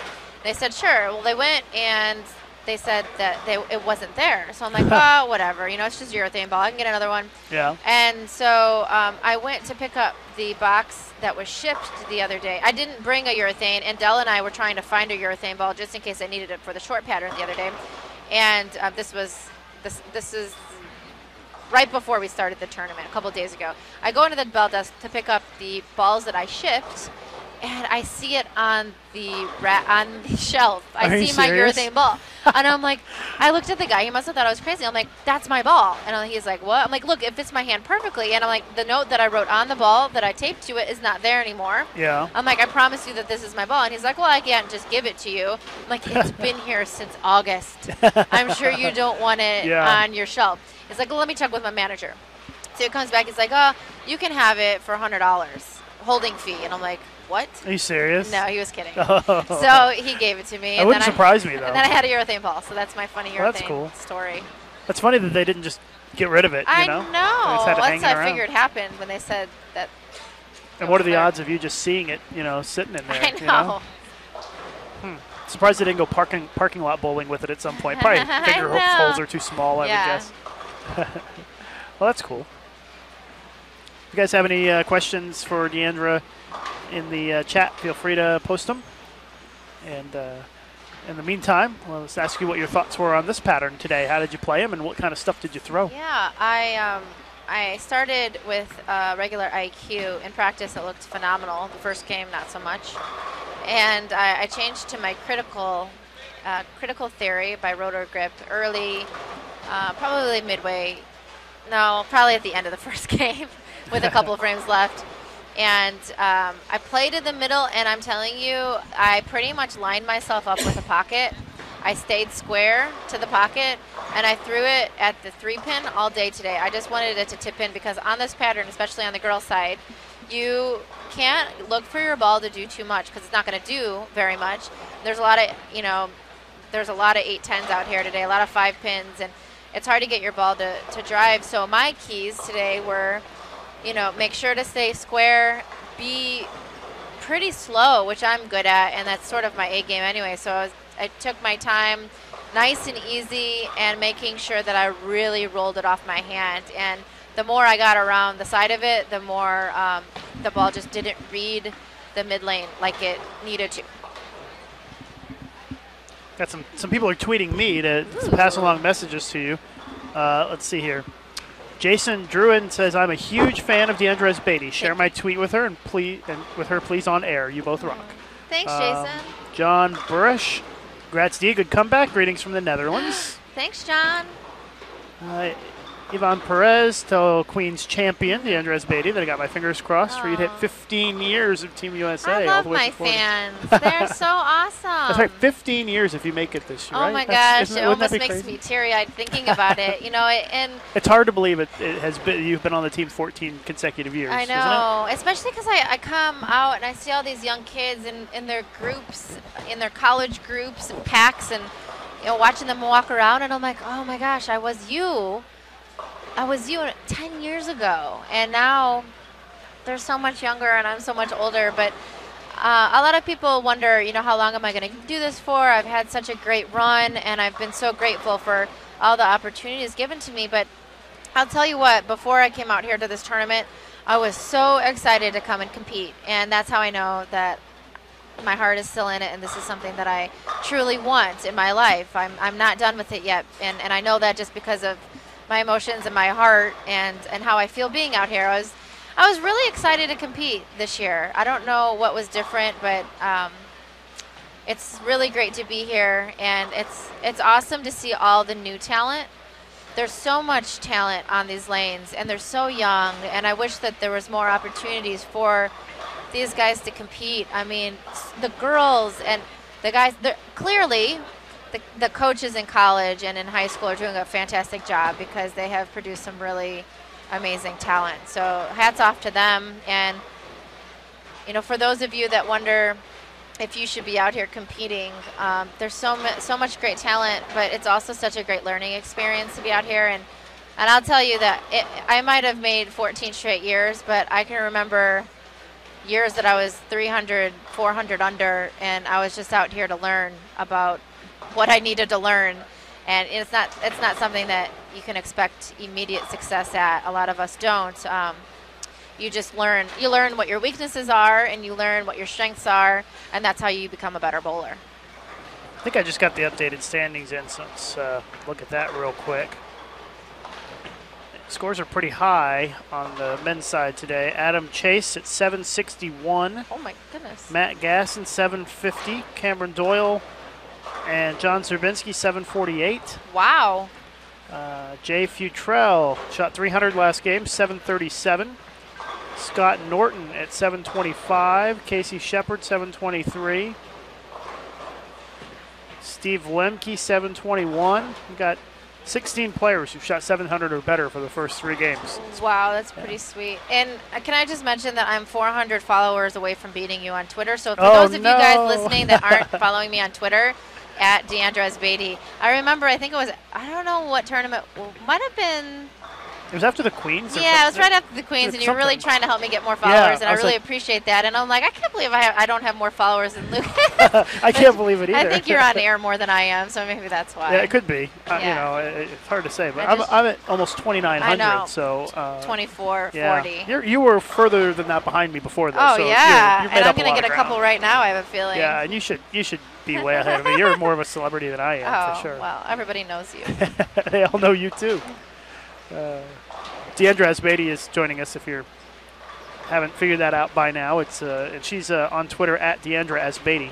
They said, sure. Well, they went and they said that it wasn't there. So I'm like, oh, whatever. It's just urethane ball. I can get another one. Yeah. And so I went to pick up the box that was shipped the other day. I didn't bring a urethane, and Dell and I were trying to find a urethane ball just in case I needed it for the short pattern the other day. And this is right before we started the tournament, a couple days ago. I go into the bell desk to pick up the balls that I shipped, and I see it on the shelf. I see my urethane ball. And I'm like, I looked at the guy. He must have thought I was crazy. I'm like, that's my ball. And he's like, what? I'm like, look, it fits my hand perfectly. And I'm like, the note that I wrote on the ball that I taped to it is not there anymore. Yeah. I'm like, I promise you that this is my ball. And he's like, well, I can't just give it to you. I'm like, it's been here since August. I'm sure you don't want it on your shelf. He's like, well, let me check with my manager. So he comes back. He's like, oh, you can have it for $100 holding fee. And I'm like, what? Are you serious? No, he was kidding. So he gave it to me. That wouldn't surprise me, though. And then I had a urethane ball, so that's my funny urethane story. That's funny that they didn't just get rid of it, I know. Once I figured it happened when they said that. And what are the odds of you just seeing it, sitting in there? I know. Surprised they didn't go parking lot bowling with it at some point. Probably figure holes are too small, I would guess. Well, that's cool. If you guys have any questions for Deandra in the chat, feel free to post them. And in the meantime, let's ask you what your thoughts were on this pattern today. How did you play them, and what kind of stuff did you throw? Yeah, I started with regular IQ. In practice, it looked phenomenal. The first game, not so much. And I changed to my critical theory by rotor grip early, probably midway. No, probably at the end of the first game with a couple of frames left. And I played in the middle, and I'm telling you, I pretty much lined myself up with a pocket. I stayed square to the pocket, and I threw it at the 3-pin all day today. I just wanted it to tip in because on this pattern, especially on the girl side, you can't look for your ball to do too much because it's not going to do very much. There's a lot of, there's a lot of 8-10s out here today, a lot of 5-pins, and it's hard to get your ball to drive. So my keys today were, make sure to stay square, be pretty slow, which I'm good at, and that's sort of my A game anyway. So I took my time, nice and easy, and making sure that I really rolled it off my hand. And the more I got around the side of it, the more the ball just didn't read the mid lane like it needed to. Got some people are tweeting me to pass along messages to you. Let's see here. Jason Druin says, I'm a huge fan of Deandra's Beatty. Share my tweet with her and please on air. You both rock. Thanks, Jason. John Burish. Congrats, D. Good comeback. Greetings from the Netherlands. Thanks, John. Yvonne Perez, tell Queen's champion, Deandra Beatty, that I got my fingers crossed for you to hit 15 years of Team USA. I love all the way my to Florida. fans. They're so awesome. That's right, 15 years if you make it this year, Oh right? my gosh, it wouldn't that almost be makes crazy? me teary-eyed thinking about it. You know, and It's hard to believe it has been. You've been on the team 14 consecutive years. I isn't it? know, especially because I come out and I see all these young kids in their groups, in their college groups and packs, and watching them walk around, and I'm like, oh my gosh, I was you 10 years ago, and now they're so much younger and I'm so much older. But a lot of people wonder, how long am I going to do this for? I've had such a great run, and I've been so grateful for all the opportunities given to me. But I'll tell you what, before I came out here to this tournament, I was so excited to come and compete, and that's how I know that my heart is still in it, and this is something that I truly want in my life. I'm not done with it yet, and I know that just because of my emotions and my heart and how I feel being out here. I was really excited to compete this year. I don't know what was different, but it's really great to be here, and it's awesome to see all the new talent. There's so much talent on these lanes, and they're so young, and I wish that there was more opportunities for these guys to compete. I mean, the girls and the guys, clearly the coaches in college and in high school are doing a fantastic job because they have produced some really amazing talent. So hats off to them. And, for those of you that wonder if you should be out here competing, there's so much great talent, but it's also such a great learning experience to be out here. And I'll tell you that I might have made 14 straight years, but I can remember years that I was 300, 400 under, and I was just out here to learn about what I needed to learn. And it's not something that you can expect immediate success at. A lot of us don't. You just learn. You learn what your weaknesses are, and you learn what your strengths are, and that's how you become a better bowler. I think I just got the updated standings in, so let's look at that real quick. Scores are pretty high on the men's side today. Adam Chase at 761. Oh my goodness. Matt Gasson 750. Cameron Doyle and John Zerbinski 748. Wow. Jay Futrell shot 300 last game, 737. Scott Norton at 725. Casey Shepard 723. Steve Lemke 721. We got 16 players who shot 700 or better for the first 3 games. Wow, that's pretty sweet. And can I just mention that I'm 400 followers away from beating you on Twitter. So for those of you guys listening that aren't following me on Twitter, at Deandra Beatty, I remember, I think it was, I don't know what tournament, might have been. It was after the Queens? Yeah, it was right after the Queens, and you were really trying to help me get more followers, and I really appreciate that. And I'm like, I can't believe I don't have more followers than Lucas. I can't believe it either. I think you're on air more than I am, so maybe that's why. Yeah, it could be. It's hard to say, but I'm at almost 2,900. I know. So 24, yeah. 40. You were further than that behind me before, though. Oh, so yeah. you've And I'm going to get a couple right now, I have a feeling. Yeah, and you should be way ahead of me. You're more of a celebrity than I am, for sure. Oh, well, everybody knows you. They all know you, too. Deandra Beatty is joining us if you haven't figured that out by now. It's and she's on Twitter at Deandra Beatty.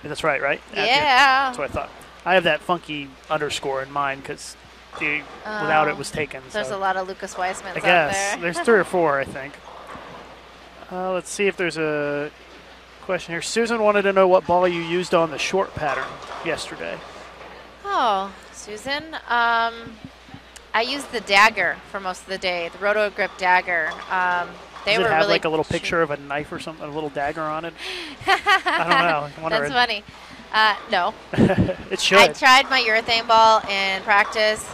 That's right? Yeah. That's what I thought. I have that funky underscore in mind because without it was taken. There's a lot of Lucas Weissmans I guess. out there. There's 3 or 4, I think. Let's see if there's a question here. Susan wanted to know what ball you used on the short pattern yesterday. Oh, Susan. I used the dagger for most of the day, the Roto Grip dagger. Does it have like a little picture of a knife or something, a little dagger on it? I don't know. That's funny. No. It should. I tried my urethane ball in practice,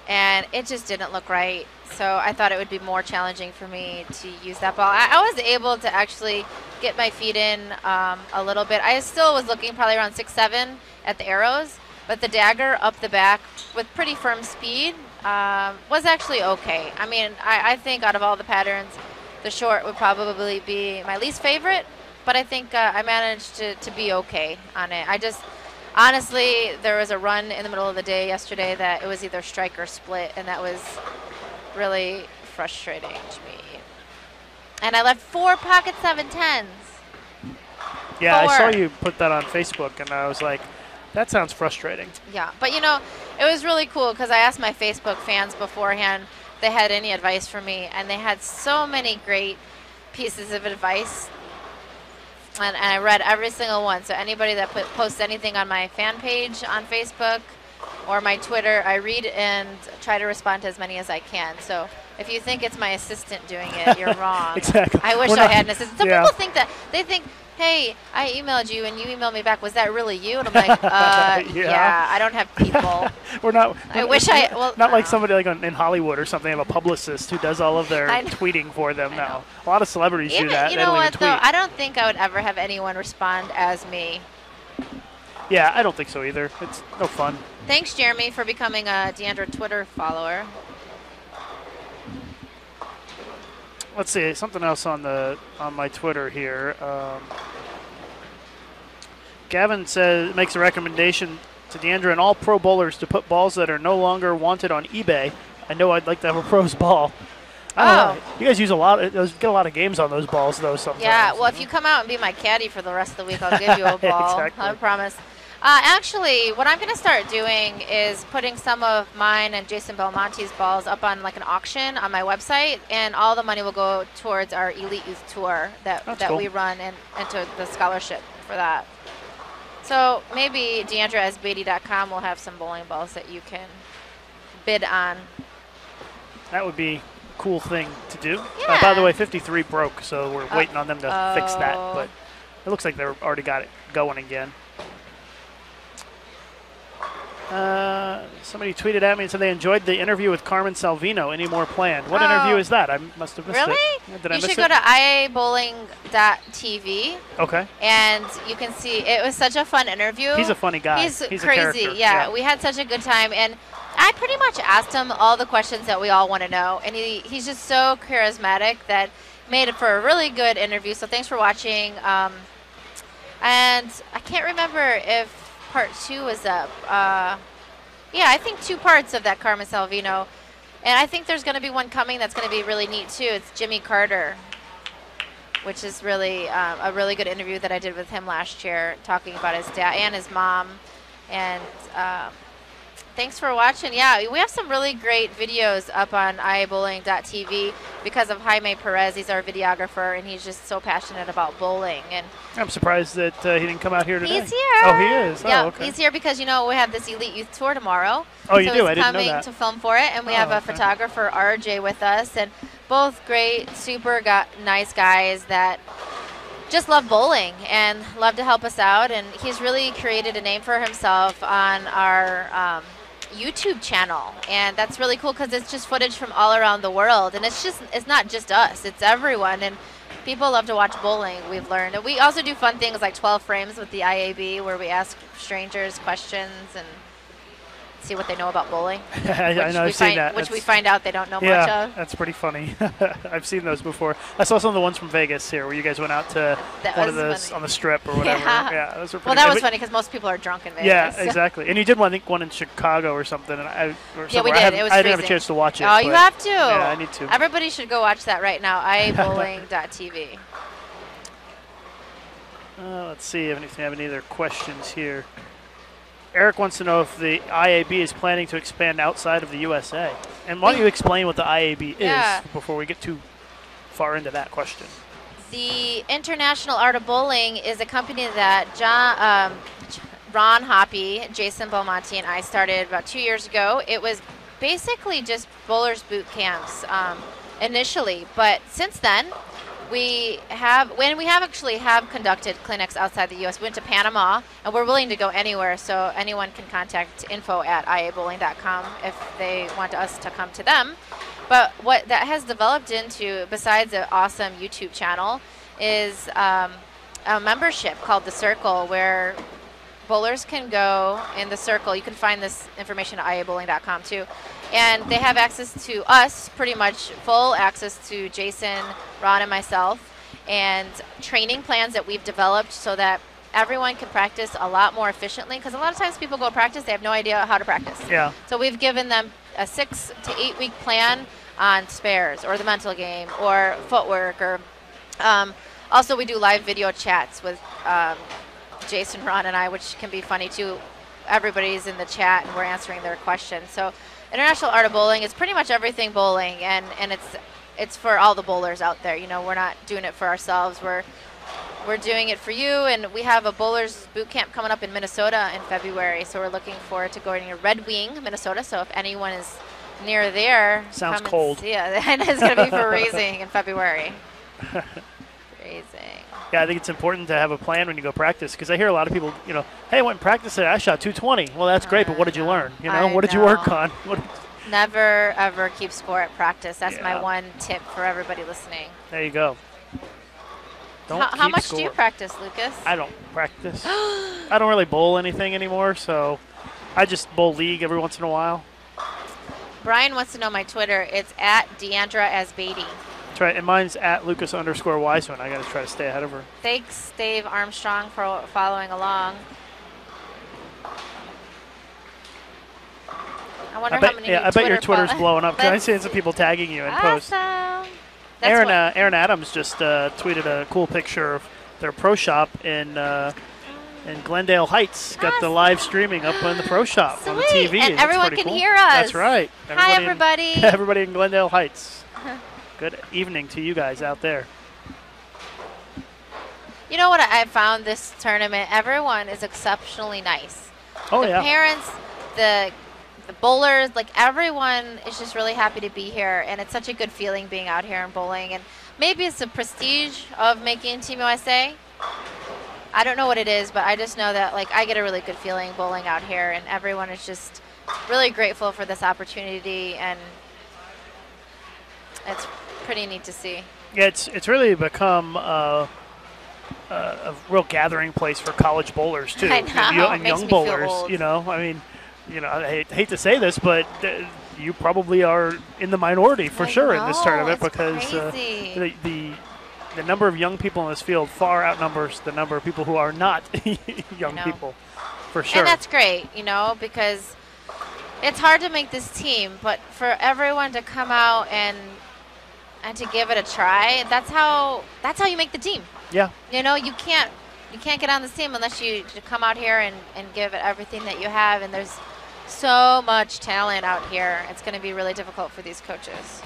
and it just didn't look right. So I thought it would be more challenging for me to use that ball. I was able to actually get my feet in a little bit. I still was looking probably around 6-7 at the arrows, but the dagger up the back with pretty firm speed was actually okay. I mean, I think out of all the patterns, the short would probably be my least favorite, but I think I managed to be okay on it. Honestly, there was a run in the middle of the day yesterday that it was either strike or split, and that was really frustrating to me. And I left 4 pocket 710s. Yeah, 4. I saw you put that on Facebook, and I was like, That sounds frustrating. Yeah, but you know, it was really cool because I asked my Facebook fans beforehand if they had any advice for me, and they had so many great pieces of advice, and I read every single one. So anybody that posts anything on my fan page on Facebook or my Twitter, I read and try to respond to as many as I can. So if you think it's my assistant doing it, you're wrong. Exactly. I wish I had an assistant. Some yeah. people think that. They think, hey, I emailed you and you emailed me back. Was that really you? And I'm like, yeah, I don't have people. I wish I, well, not like somebody like in Hollywood or something, have a publicist who does all of their tweeting for them now. A lot of celebrities do that. You know what, though? I don't think I would ever have anyone respond as me. Yeah, I don't think so either. It's no fun. Thanks, Jeremy, for becoming a Deandra Twitter follower. Let's see, something else on my Twitter here. Gavin makes a recommendation to Deandra and all pro bowlers to put balls that are no longer wanted on eBay. I know I'd like to have a pro's ball. I don't know. You guys use get a lot of games on those balls though sometimes. Yeah, well, if you come out and be my caddy for the rest of the week, I'll give you a ball. Exactly. I promise. Actually, what I'm going to start doing is putting some of mine and Jason Belmonte's balls up on like an auction on my website, and all the money will go towards our Elite Youth Tour that cool. we run and to the scholarship for that. So maybe DeandraSBeatty.com will have some bowling balls that you can bid on. That would be a cool thing to do. Yeah. By the way, 53 broke, so we're waiting on them to fix that. But it looks like they've already got it going again. Somebody tweeted at me and said they enjoyed the interview with Carmen Salvino. Any more planned? What interview is that? I must have missed it. Really? Did I miss it? You should go to iabowling.tv. Okay. And you can see it was such a fun interview. He's a funny guy. He's a crazy. character. Yeah, we had such a good time, and I pretty much asked him all the questions that we all want to know, and he's just so charismatic that made it for a really good interview. So thanks for watching. And I can't remember if part 2 was up. Yeah, I think 2 parts of that Carmen Salvino. And I think there's going to be one coming that's going to be really neat, too. It's Jimmy Carter, which is really a really good interview that I did with him last year, talking about his dad and his mom. And thanks for watching. Yeah, we have some really great videos up on iabowling.tv because of Jaime Perez. He's our videographer, and he's just so passionate about bowling. And I'm surprised that he didn't come out here today. He's here. Oh, he is? Yeah, okay. He's here because, we have this Elite Youth Tour tomorrow. Oh, you so do? I he's didn't know coming that. to film for it, and we have a photographer, RJ, with us, and both great, super nice guys that just love bowling and love to help us out. And he's really created a name for himself on our YouTube channel, and that's really cool because it's just footage from all around the world, and it's not just us, it's everyone, and people love to watch bowling, we've learned. And we also do fun things like 12 frames with the IAB where we ask strangers questions and see what they know about bowling. I know, I've seen that. Which we find out they don't know much of. Yeah, that's pretty funny. I've seen those before. I saw some of the ones from Vegas here where you guys went out to one of those on the Strip or whatever. Yeah, those were pretty Well, that was funny because most people are drunk in Vegas. Yeah, exactly. And you did one, I think, one in Chicago or something. And yeah, we did. I it was didn't have a chance to watch it. Oh, you have to. Yeah, I need to. Everybody should go watch that right now. iabowling.tv. Let's see if I have any other questions here. Eric wants to know if the IAB is planning to expand outside of the USA. And why don't you explain what the IAB is before we get too far into that question? The International Art of Bowling is a company that Ron Hoppy, Jason Belmonte, and I started about 2 years ago. It was basically just bowlers boot camps initially, but since then, we have conducted clinics outside the U.S. We went to Panama, and we're willing to go anywhere, so anyone can contact info@iabowling.com if they want us to come to them. But what that has developed into, besides an awesome YouTube channel, is a membership called The Circle, where bowlers can go in The Circle. You can find this information at iabowling.com too. And they have access to us, pretty much full access to Jason, Ron, and myself, and training plans that we've developed so that everyone can practice a lot more efficiently. Because a lot of times people go practice, they have no idea how to practice. Yeah. So we've given them a 6 to 8 week plan on spares or the mental game or footwork. Or also we do live video chats with Jason, Ron, and I, which can be funny too. everybody's in the chat and we're answering their questions. So International Art of Bowling is pretty much everything bowling, and it's for all the bowlers out there. You know, we're not doing it for ourselves. We're doing it for you, and we have a bowlers boot camp coming up in Minnesota in February. So we're looking forward to going to Red Wing, Minnesota. So if anyone is near there, sounds cold. Yeah, and it's going to be freezing in February. Freezing. Yeah, I think it's important to have a plan when you go practice, because I hear a lot of people, you know, hey, I went and practiced it. I shot 220. Well, that's great, but what did you learn? You know, what did you work on? Never, ever keep score at practice. That's my one tip for everybody listening. There you go. How much do you practice, Lucas? I don't practice. I don't really bowl anything anymore, so I just bowl league every once in a while. Brian wants to know my Twitter. It's at Deandra as Beatty. That's right, and mine's at Lucas_Wiseman. I got to try to stay ahead of her. Thanks, Dave Armstrong, for following along. I wonder how many. I bet your Twitter's blowing up, because I'm seeing some people tagging you in posts. Aaron Adams just tweeted a cool picture of their pro shop in Glendale Heights. Got the live streaming up on the pro shop on the TV. And everyone can hear us. That's right. Hi, everybody. Everybody in Glendale Heights. Good evening to you guys out there. You know what I found this tournament? Everyone is exceptionally nice. Oh, the parents, the bowlers, like everyone is just really happy to be here, and it's such a good feeling being out here and bowling. And maybe it's the prestige of making Team USA. I don't know what it is, but I just know that like I get a really good feeling bowling out here, and everyone is just really grateful for this opportunity, and it's pretty neat to see. Yeah, it's really become a real gathering place for college bowlers too, I know. and young bowlers. You know, I mean, you know, I hate to say this, but you probably are in the minority for sure in this tournament, because the number of young people in this field far outnumbers the number of people who are not young people, for sure. And that's great, you know, because it's hard to make this team, but for everyone to come out and to give it a try, that's how you make the team. Yeah. You know, you can't get on this team unless you come out here and give it everything that you have, and there's so much talent out here. It's going to be really difficult for these coaches.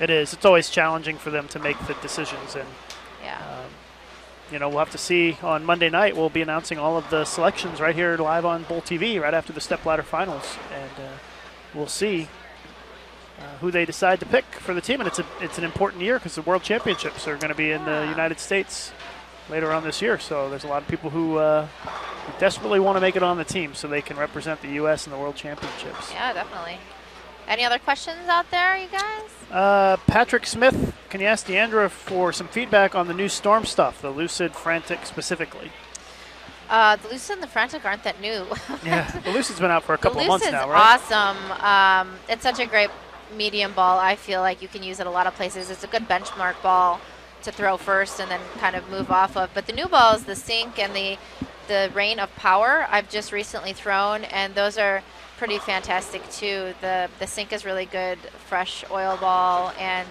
It is. It's always challenging for them to make the decisions, and you know, we'll have to see on Monday night. We'll be announcing all of the selections right here live on Bowl TV right after the stepladder finals, and we'll see who they decide to pick for the team. And it's an important year because the World Championships are going to be in the United States later on this year. So there's a lot of people who desperately want to make it on the team so they can represent the U.S. in the World Championships. Yeah, definitely. Any other questions out there, you guys? Patrick Smith, can you ask Deandra for some feedback on the new Storm stuff, the Lucid Frantic specifically? The Lucid and the Frantic aren't that new. Yeah, the Lucid's been out for a couple of months now, right? Awesome. It's such a great medium ball. I feel like you can use it a lot of places. It's a good benchmark ball to throw first and then kind of move off of. But the new balls, the Sink and the Rain of Power, I've just recently thrown, and those are pretty fantastic too. The Sink is really good, fresh oil ball, and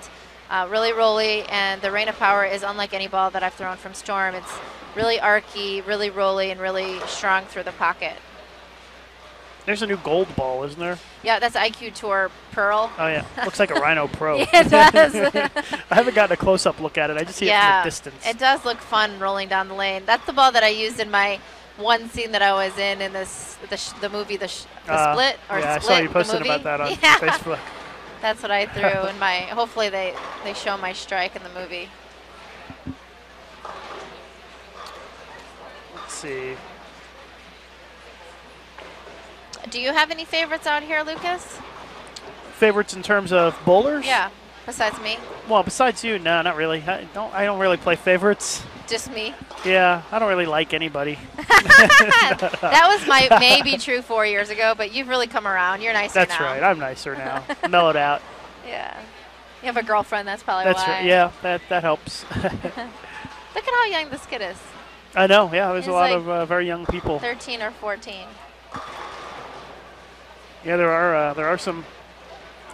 really rolly, and the Rain of Power is unlike any ball that I've thrown from Storm. It's really arcy, really rolly, and really strong through the pocket. There's a new gold ball, isn't there? Yeah, that's IQ Tour Pearl. Oh, yeah. Looks like a Rhino Pro. Yeah, it does. I haven't gotten a close-up look at it. I just see it from the distance. It does look fun rolling down the lane. That's the ball that I used in my one scene that I was in the movie, the Split. I saw you posted about that on Facebook. That's what I threw in my. Hopefully they show my strike in the movie. Let's see. Do you have any favorites out here, Lucas? Favorites in terms of bowlers? Yeah, besides me. Well, besides you, no, not really. I don't really play favorites. Just me? Yeah, I don't really like anybody. That was maybe true 4 years ago, but you've really come around. You're nicer now. That's right. I'm nicer now. Mellowed out. Yeah. You have a girlfriend. That's probably That's why. right. Yeah, that helps. Look at how young this kid is. I know. Yeah, there's He's a lot like of very young people. 13 or 14. Yeah, there are some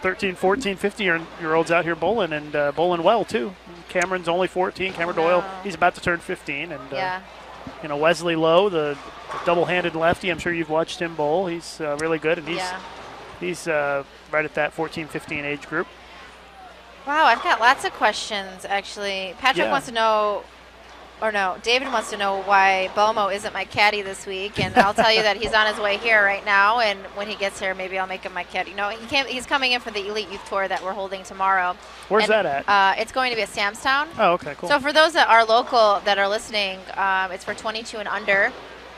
13, 14, 50-year-olds out here bowling, and bowling well, too. Cameron's only 14. Cameron Doyle, he's about to turn 15. And Wesley Lowe, the double-handed lefty. I'm sure you've watched him bowl. He's really good, and he's right at that 14-15 age group. Wow, I've got lots of questions, actually. Patrick wants to know, David wants to know why Bomo isn't my caddy this week, and I'll tell you that he's on his way here right now, and when he gets here, maybe I'll make him my caddy. No, he's coming in for the Elite Youth Tour that we're holding tomorrow. Where's that at? It's going to be at Samstown. Oh, okay, cool. So for those that are local that are listening, it's for 22 and under.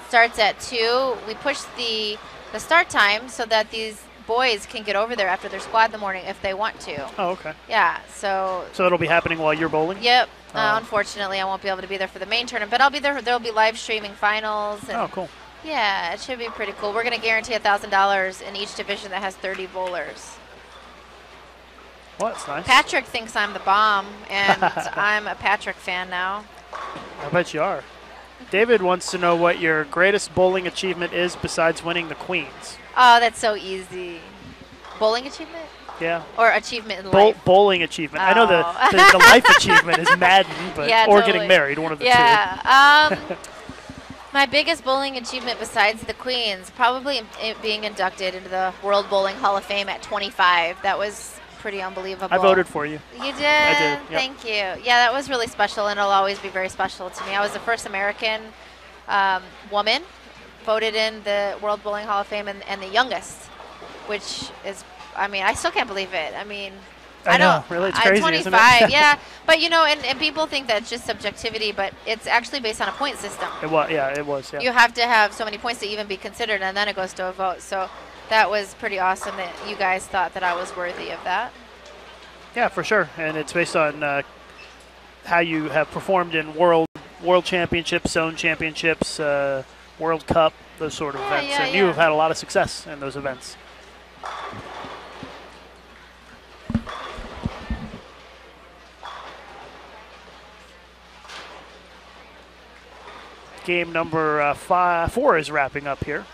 Starts at 2. We push the start time so that these boys can get over there after their squad in the morning if they want to. Oh, okay. Yeah, so it'll be happening while you're bowling? Yep. Unfortunately, I won't be able to be there for the main tournament, but I'll be there. There'll be live streaming finals. And oh, cool. Yeah, it should be pretty cool. We're going to guarantee $1,000 in each division that has 30 bowlers. Well, that's nice. Patrick thinks I'm the bomb, and I'm a Patrick fan now. I bet you are. David wants to know what your greatest bowling achievement is besides winning the Queens. Oh, that's so easy. Bowling achievement? Yeah. Or achievement in life? Bowling achievement. I know the life achievement is Madden, but or totally. getting married, one of the two. Yeah. My biggest bowling achievement besides the Queens, probably being inducted into the World Bowling Hall of Fame at 25. That was pretty unbelievable. I voted for you. You did? I did. Yep. Thank you. Yeah, that was really special, and it'll always be very special to me. I was the first American woman voted in the World Bowling Hall of Fame and the youngest, which is, I still can't believe it. I know, really, it's crazy, 25, isn't it? yeah. But, and people think that's just subjectivity, but it's actually based on a point system. It was, yeah. You have to have so many points to even be considered, and then it goes to a vote. So that was pretty awesome that you guys thought that I was worthy of that. Yeah, for sure. And it's based on how you have performed in world championships, zone championships, World Cup, those sort of events. And you have had a lot of success in those events. Game number 4 is wrapping up here.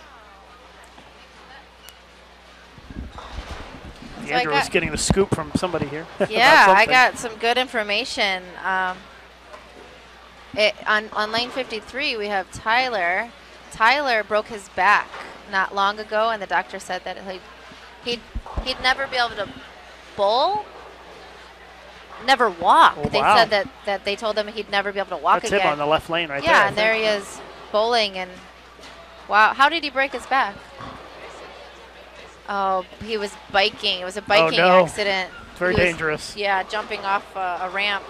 Deandra was getting the scoop from somebody here. Yeah, I got some good information. On lane 53, we have Tyler. Tyler broke his back not long ago, and the doctor said that he'd never be able to bowl, never walk. Oh, they said that they told him he'd never be able to walk That's again. him on the left lane right there. Yeah, and there he is bowling, and wow, how did he break his back? Oh, he was biking. It was a biking accident. It's very dangerous. Yeah, jumping off a ramp.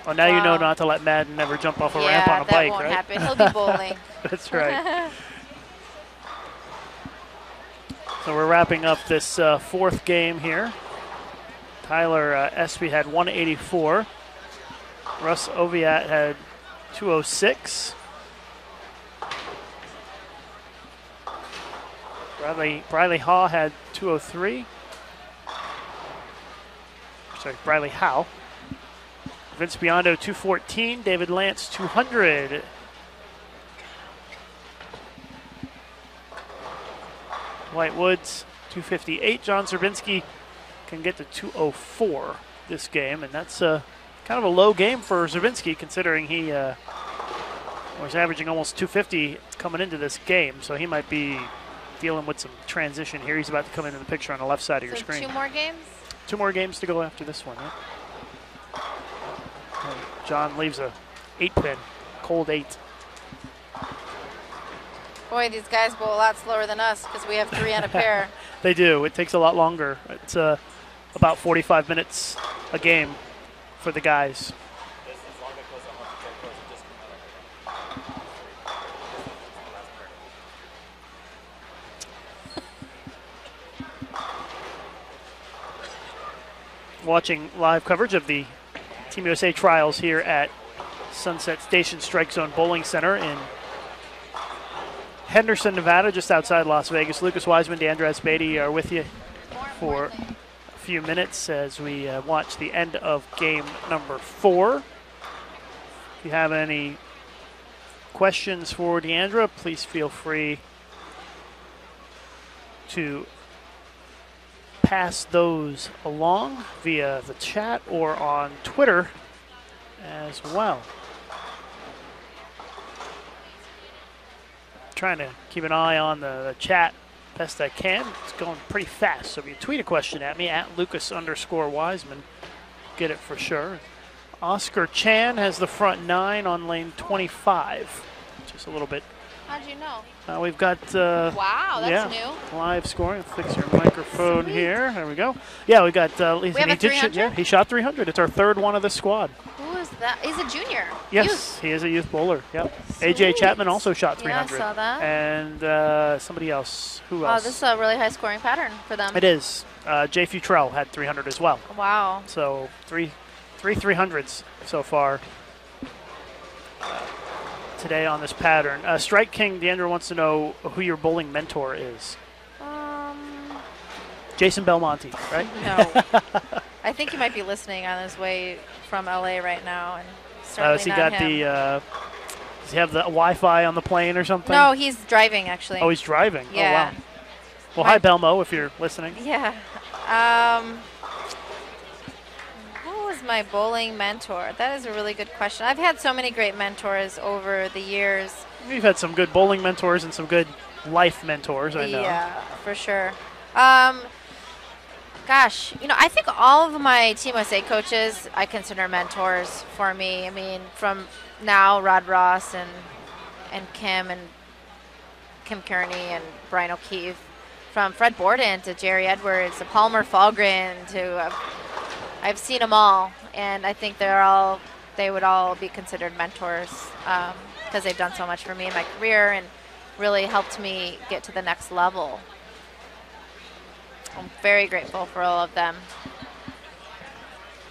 Well, now you know not to let Madden never jump off a ramp on a bike, right? Yeah, that won't happen. He'll be bowling. That's right. So we're wrapping up this 4th game here. Tyler Espy had 184. Russ Oviatt had 206. Briley Haw had 203. Sorry, Briley Howe. Vince Biondo 214. David Lance 200. Dwight Woods 258. John Zerbinski can get to 204 this game, and that's kind of a low game for Zerbinski considering he was averaging almost 250 coming into this game, so he might be dealing with some transition here. He's about to come into the picture on the left side of your screen. 2 more games? 2 more games to go after this one, yeah. And John leaves a 8-pin, cold 8. Boy, these guys bowl a lot slower than us because we have 3 on a pair. They do. It takes a lot longer. It's about 45 minutes a game for the guys. Watching live coverage of the Team USA trials here at Sunset Station Strike Zone Bowling Center in Henderson, Nevada, just outside Las Vegas. Lucas Wiseman, Deandra Beatty are with you for a few minutes as we watch the end of game number 4. If you have any questions for Deandra, please feel free to pass those along via the chat or on Twitter as well. trying to keep an eye on the chat best I can. It's going pretty fast. So if you tweet a question at me, at Lucas_Wiseman, get it for sure. Oscar Chan has the front 9 on lane 25. Just a little bit. How'd you know? We've got wow, that's new. Live scoring. Fix your microphone here. There we go. Yeah, we got. We have a 300? Yeah, he shot 300. It's our third one of the squad. Who is that? He's a junior. Yes, Youth. he is a youth bowler. Yep. Sweet. AJ Chapman also shot 300. Yeah, I saw that. And somebody else. Who else? Oh, this is a really high scoring pattern for them. It is. Jay Futrell had 300 as well. Wow. So three 300s so far today on this pattern. Strike King Deandra wants to know who your bowling mentor is. Jason Belmonte, right? No. I think he might be listening on his way from LA right now, and certainly Has he not got him. does he have the Wi-Fi on the plane or something? No, he's driving actually. Oh, he's driving. Yeah. Oh, wow. Well, hi Belmo, if you're listening. Yeah. Who was my bowling mentor? That is a really good question. I've had so many great mentors over the years. You've had some good bowling mentors and some good life mentors, I know. Yeah, for sure. Gosh, I think all of my Team USA coaches I consider mentors for me. I mean, from now Rod Ross and Kim Kearney and Brian O'Keefe, from Fred Borden to Jerry Edwards to Palmer Falgren to I've seen them all, and I think they would all be considered mentors because they've done so much for me in my career and really helped me get to the next level. I'm very grateful for all of them.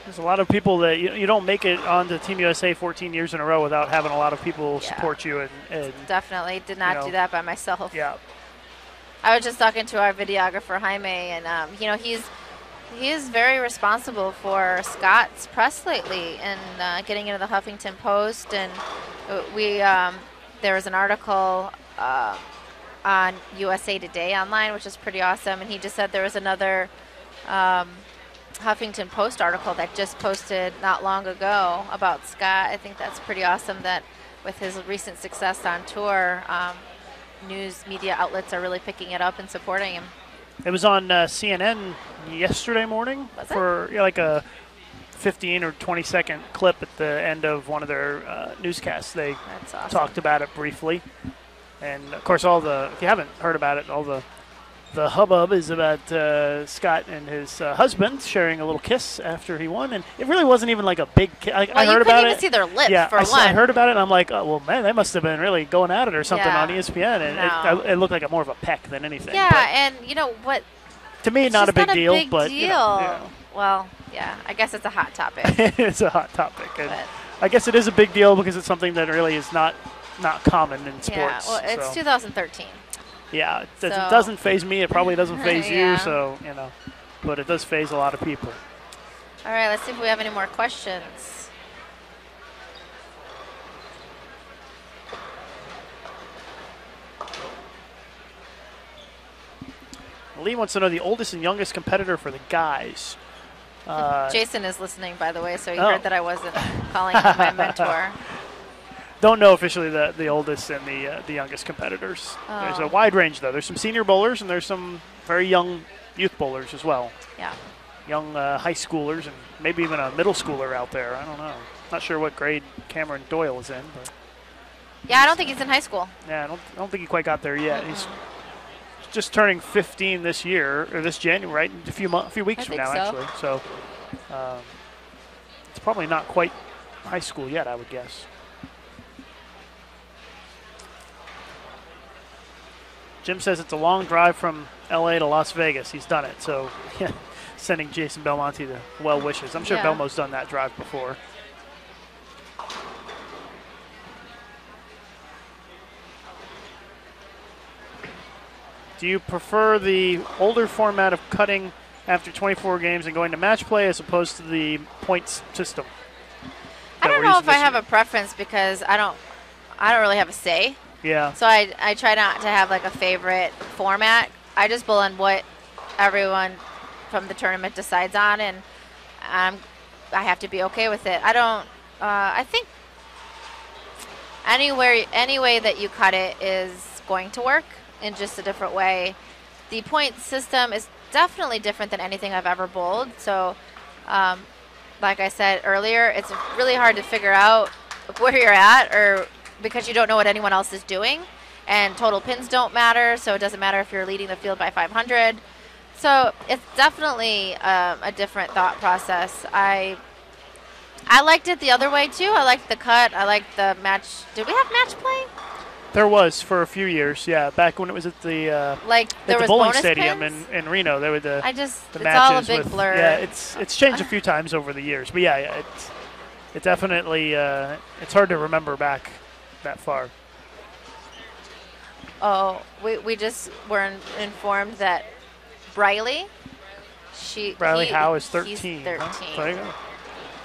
There's a lot of people that you don't make it onto Team USA 14 years in a row without having a lot of people support you. And definitely did not do that by myself. Yeah. I was just talking to our videographer Jaime, and he is very responsible for Scott's press lately and getting into the Huffington Post. And there was an article on USA Today online, which is pretty awesome. And he just said there was another Huffington Post article that just posted not long ago about Scott. I think that's pretty awesome that with his recent success on tour, news media outlets are really picking it up and supporting him. It was on CNN yesterday morning for like a 15 or 20 second clip at the end of one of their newscasts. They talked about it briefly. And, of course, if you haven't heard about it, all the hubbub is about Scott and his husband sharing a little kiss after he won. And it really wasn't even like a big kiss. I heard about it. You couldn't even see their lips, for one. I heard about it, and I'm like, oh, well, man, they must have been really going at it or something on ESPN. And it looked like more of a peck than anything. Yeah, but and you know what? To me, not a big deal. But Well, yeah, I guess it's a hot topic. It's a hot topic. And I guess it is a big deal because it's something that really is not common in sports. Yeah, well, it's 2013. Yeah, it doesn't faze me. It probably doesn't faze you. So, but it does faze a lot of people. All right, let's see if we have any more questions. Lee wants to know the oldest and youngest competitor for the guys. Jason is listening, by the way, so he heard that I wasn't calling him my mentor. Don't know officially the oldest and the youngest competitors. There's a wide range, though. There's some senior bowlers, and there's some very young youth bowlers as well. Yeah. Young high schoolers, and maybe even a middle schooler out there. I don't know. Not sure what grade Cameron Doyle is in. But yeah, I don't think he's in high school. Yeah, I don't think he quite got there yet. He's just turning 15 this year, or this January, right? A few weeks from now, actually. So it's probably not quite high school yet, I would guess. Jim says it's a long drive from LA to Las Vegas. He's done it. So sending Jason Belmonte the well wishes. I'm sure Belmo's done that drive before. Do you prefer the older format of cutting after 24 games and going to match play as opposed to the points system? I don't know if I have a preference because I don't really have a say. Yeah. So I try not to have like a favorite format. I just bowl on what everyone from the tournament decides on, and I have to be okay with it. I think any way that you cut it is going to work in just a different way. The point system is definitely different than anything I've ever bowled. So, like I said earlier, it's really hard to figure out where you're at, or because you don't know what anyone else is doing. And total pins don't matter, so it doesn't matter if you're leading the field by 500. So it's definitely a different thought process. I liked it the other way too. I liked the cut. I liked the match. Did we have match play? There was for a few years, yeah. Back when it was at the there was bowling bonus stadium pins? in Reno, there were the It's matches all a big with, blur. Yeah, it's changed a few times over the years, but yeah, it definitely it's hard to remember back that far. Oh, we just were informed that Briley Howe is 13. He's 13. Huh? There you go.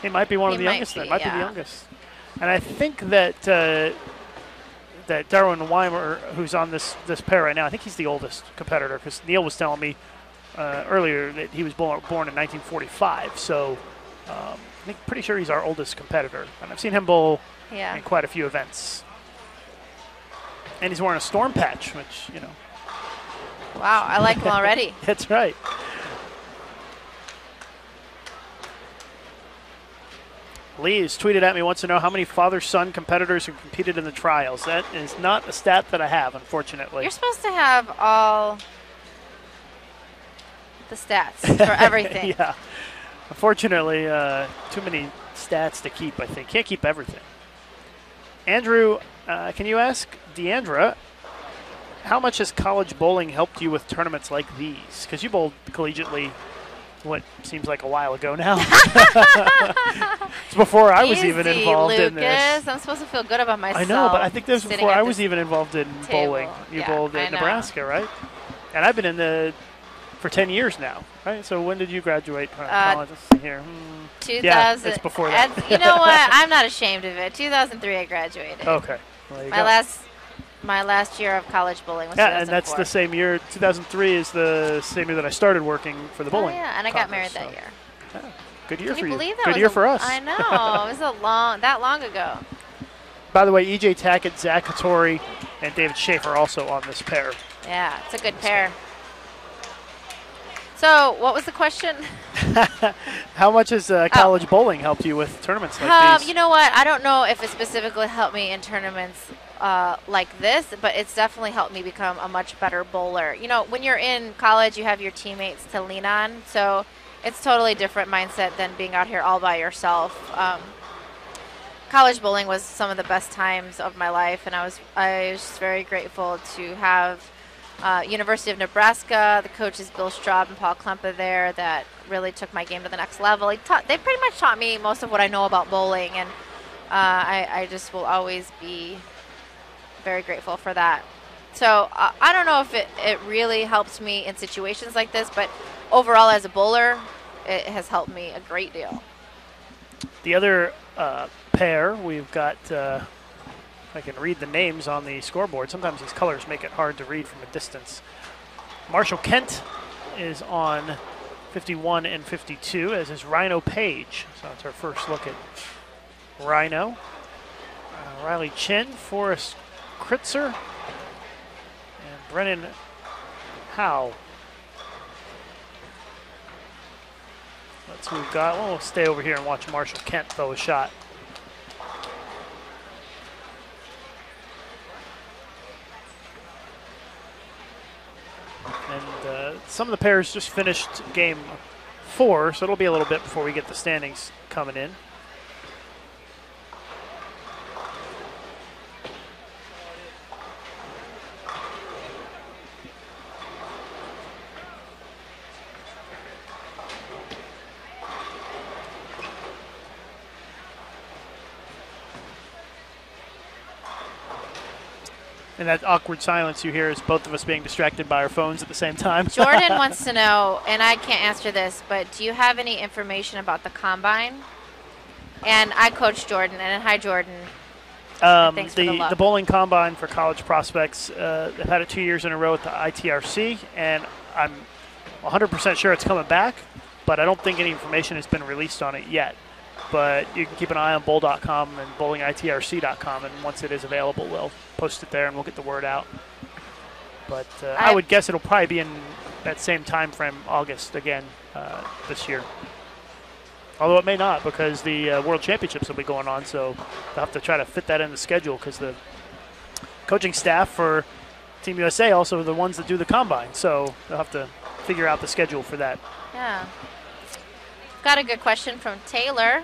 He might be one of the youngest. Then. Might be the yeah. youngest. And I think that that Darwin Weimer, who's on this pair right now, I think he's the oldest competitor, because Neil was telling me earlier that he was born in 1945. So I'm pretty sure he's our oldest competitor, and I've seen him bowl in quite a few events. And he's wearing a storm patch, which, you know. Wow, I like him already. That's right. Lee has tweeted at me, wants to know how many father-son competitors have competed in the trials. That is not a stat that I have, unfortunately. You're supposed to have all the stats for everything. Yeah. Unfortunately, too many stats to keep, I think. Can't keep everything. Andrew, can you ask Deandra, how much has college bowling helped you with tournaments like these? Because you bowled collegiately, what seems like a while ago now. It's before I was even involved in this. I'm supposed to feel good about myself. I know, but I think this was before I was even involved in bowling. You bowled in Nebraska, right? And I've been in for 10 years now, right? So when did you graduate from college? Let's see here. 2000. Yeah, it's before that. You know what? I'm not ashamed of it. 2003, I graduated. Okay. Well, there you go. My last year of college bowling was 2004. And that's the same year. 2003 is the same year that I started working for the bowling. Oh, yeah, and I got married that year. Yeah, good year for you. Can you believe that? Good year for us. I know. It was that long ago. By the way, EJ Tackett, Zach Hattori, and David Schaefer also on this pair. Yeah, it's a good pair. So, what was the question? How much has college bowling helped you with tournaments like these? You know what? I don't know if it specifically helped me in tournaments like this, but it's definitely helped me become a much better bowler. You know, when you're in college, you have your teammates to lean on, so it's totally different mindset than being out here all by yourself. College bowling was some of the best times of my life, and I was just very grateful to have University of Nebraska, the coaches Bill Straub and Paul Klempa there that really took my game to the next level. They pretty much taught me most of what I know about bowling, and I just will always be very grateful for that. So I don't know if it really helps me in situations like this, but overall as a bowler, it has helped me a great deal. The other pair, we've got I can read the names on the scoreboard. Sometimes these colors make it hard to read from a distance. Marshall Kent is on 51 and 52, as is Rhino Page. So that's our first look at Rhino. Riley Chin, Forrest Kritzer, and Brennan Howe. That's who we've got. We'll stay over here and watch Marshall Kent throw a shot. And some of the pairs just finished game 4, so it'll be a little bit before we get the standings coming in. And that awkward silence you hear is both of us being distracted by our phones at the same time. Jordan wants to know, and I can't answer this, but do you have any information about the Combine? And I coach Jordan, and hi, Jordan. Thanks for the bowling Combine for college prospects, they've had it 2 years in a row at the ITRC, and I'm 100% sure it's coming back, but I don't think any information has been released on it yet. But you can keep an eye on bowl.com and bowlingitrc.com, and once it is available, we'll post it there and we'll get the word out. But I would guess it'll probably be in that same time frame, August again this year. Although it may not, because the World Championships will be going on, so they'll have to try to fit that in the schedule, because the coaching staff for Team USA also are the ones that do the combine, so they'll have to figure out the schedule for that. Yeah. Got a good question from Taylor.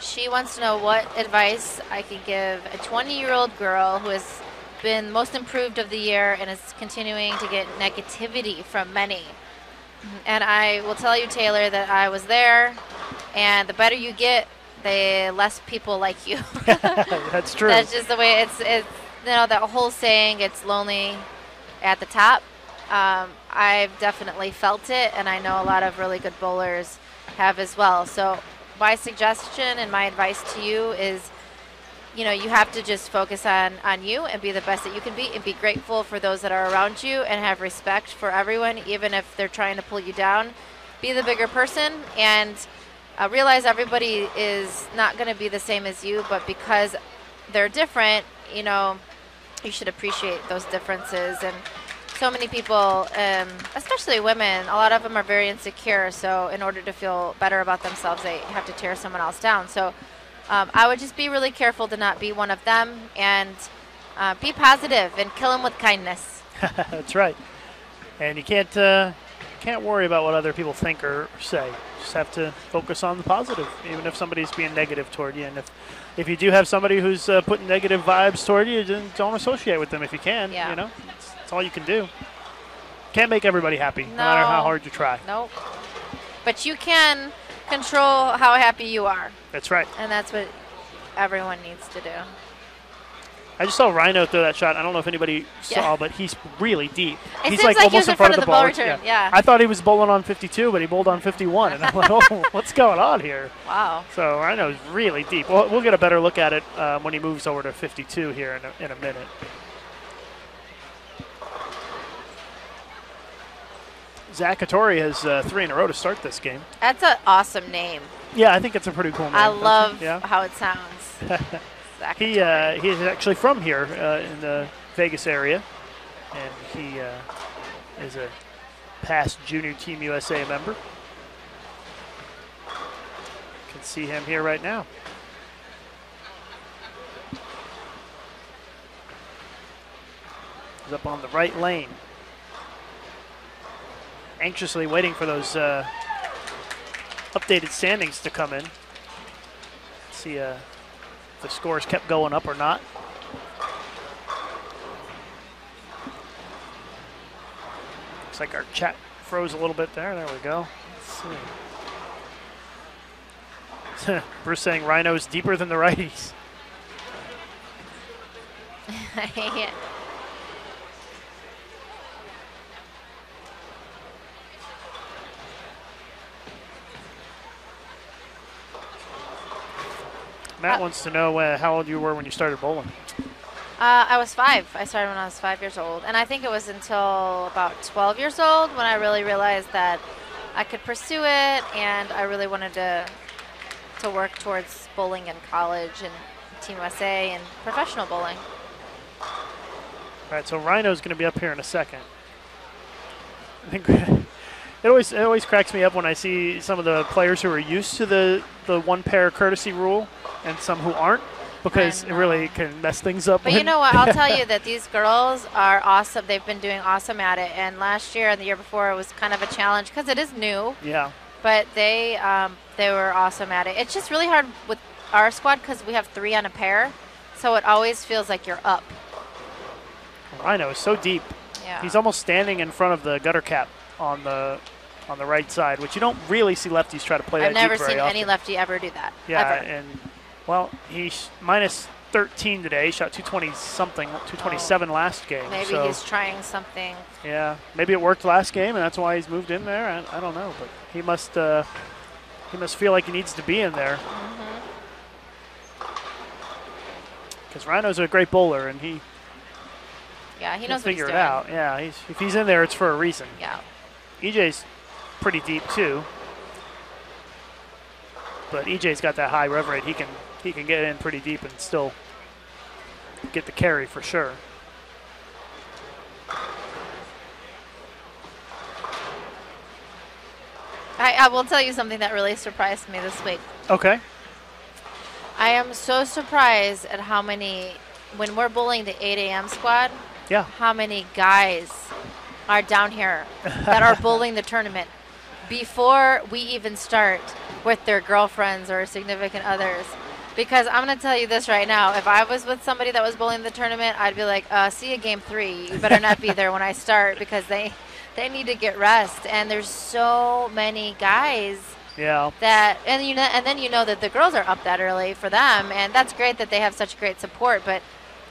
She wants to know what advice I could give a 20-year-old girl who has been most improved of the year and is continuing to get negativity from many. And I will tell you, Taylor, that I was there, and the better you get, the less people like you. That's true. That's just the way it's that whole saying, it's lonely at the top. I've definitely felt it, and I know a lot of really good bowlers have as well. So my suggestion and my advice to you is, you have to just focus on you and be the best that you can be, and be grateful for those that are around you, and have respect for everyone, even if they're trying to pull you down. Be the bigger person, and realize everybody is not going to be the same as you, but because they're different, you should appreciate those differences. And so many people, especially women, a lot of them are very insecure, so in order to feel better about themselves, they have to tear someone else down. So I would just be really careful to not be one of them, and be positive and kill them with kindness. That's right. And you can't worry about what other people think or say. Just have to focus on the positive, even if somebody's being negative toward you. And if you do have somebody who's putting negative vibes toward you, don't associate with them if you can. Yeah. That's all you can do. Can't make everybody happy, no matter how hard you try. Nope. But you can control how happy you are. That's right. And that's what everyone needs to do. I just saw Rhino throw that shot. I don't know if anybody saw, but he's really deep. He's like almost in front of the ball return. Yeah. I thought he was bowling on 52, but he bowled on 51. And I'm like, oh, what's going on here? Wow. So Rhino's really deep. We'll get a better look at it when he moves over to 52 here in a minute. Zach Hattori has 3 in a row to start this game. That's an awesome name. Yeah, I think it's a pretty cool name. I love how it sounds. He is actually from here in the Vegas area, and he is a past junior Team USA member. You can see him here right now. He's up on the right lane, anxiously waiting for those updated standings to come in. Let's see if the scores kept going up or not. Looks like our chat froze a little bit there. There we go. Let's see. Bruce saying Rhino's deeper than the righties. Yeah. Matt wants to know how old you were when you started bowling. I was 5. I started when I was 5 years old. And I think it was until about 12 years old when I really realized that I could pursue it, and I really wanted to work towards bowling in college and Team USA and professional bowling. All right, so Rhino's going to be up here in a second. I think it always cracks me up when I see some of the players who are used to the one pair courtesy rule and some who aren't, because it really can mess things up. But you know what? I'll tell you that these girls are awesome. They've been doing awesome at it. And last year and the year before, it was kind of a challenge because it is new. Yeah. But they were awesome at it. It's just really hard with our squad because we have 3 on a pair, so it always feels like you're up. Rhino is so deep. Yeah. He's almost standing in front of the gutter cap on the right side, which you don't really see lefties try to play that deep very often. I've never seen any lefty ever do that. Yeah, ever. and well, he's minus 13 today. He shot 220-something, 227 last game. Maybe he's trying something. Yeah, maybe it worked last game, and that's why he's moved in there. I don't know, but he must feel like he needs to be in there. Because Rhino's a great bowler, and he knows what figure he's it doing. out. Yeah, if he's in there, it's for a reason. Yeah. EJ's pretty deep too, but EJ's got that high rev rate. He can get in pretty deep and still get the carry for sure. I will tell you something that really surprised me this week. Okay. I am so surprised at how many, when we're bowling the 8 a.m. squad, Yeah. how many guys are down here that are bowling the tournament before we even start with their girlfriends or significant others. Because I'm going to tell you this right now. If I was with somebody that was bowling the tournament, I'd be like, see you game 3. You better not be there when I start because they need to get rest. And there's so many guys Yeah. that, and then you know that the girls are up that early for them. And that's great that they have such great support. But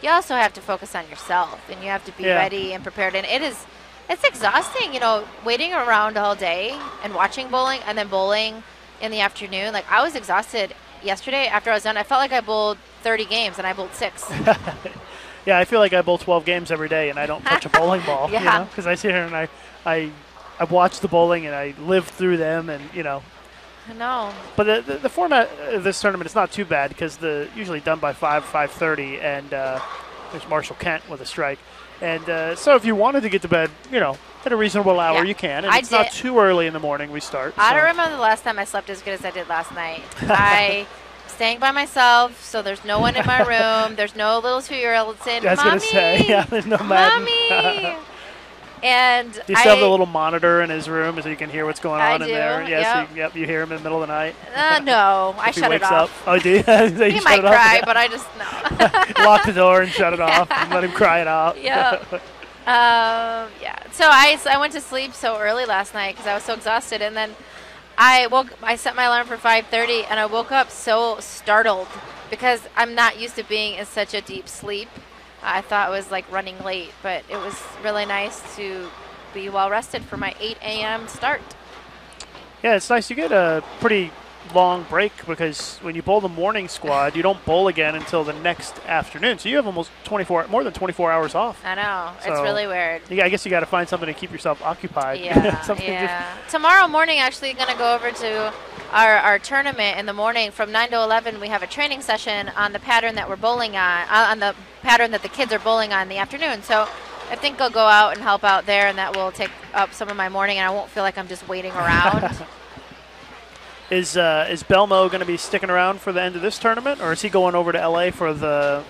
you also have to focus on yourself. And you have to be ready and prepared. And it's exhausting, waiting around all day and watching bowling and then bowling in the afternoon. Like, I was exhausted yesterday after I was done. I felt like I bowled 30 games and I bowled 6. Yeah, I feel like I bowl 12 games every day and I don't touch a bowling ball, Yeah. because I sit here and I watch the bowling and I live through them and, I know. But the format of this tournament is not too bad because usually done by 5:30, and there's Marshall Kent with a strike. And so if you wanted to get to bed, at a reasonable hour, you can. And it's not too early in the morning we start. I don't remember the last time I slept as good as I did last night. I staying by myself, so there's no one in my room. There's no little 2-year-old saying, I was going to say, yeah, there's no Madden. Mommy! And do you still have the little monitor in his room so you can hear what's going on in there? Yes, yep. You hear him in the middle of the night? No, I shut it off. Oh, do you? He might cry, but I just, no. Lock the door and shut it off and let him cry it out. Yeah. Yeah. So I went to sleep so early last night because I was so exhausted, and then I set my alarm for 5:30, and I woke up so startled because I'm not used to being in such a deep sleep. I thought it was like running late, but it was really nice to be well rested for my 8 a.m. start. Yeah, it's nice. You get a pretty long break because when you bowl the morning squad, you don't bowl again until the next afternoon. So you have almost more than 24 hours off. I know. So it's really weird. Yeah, I guess you got to find something to keep yourself occupied. Yeah. Tomorrow morning, actually, going to go over to our tournament in the morning from 9 to 11. We have a training session on the pattern that we're bowling on the pattern that the kids are bowling on in the afternoon. So I think I'll go out and help out there, and that will take up some of my morning, and I won't feel like I'm just waiting around. Is Belmo going to be sticking around for the end of this tournament, or is he going over to LA for the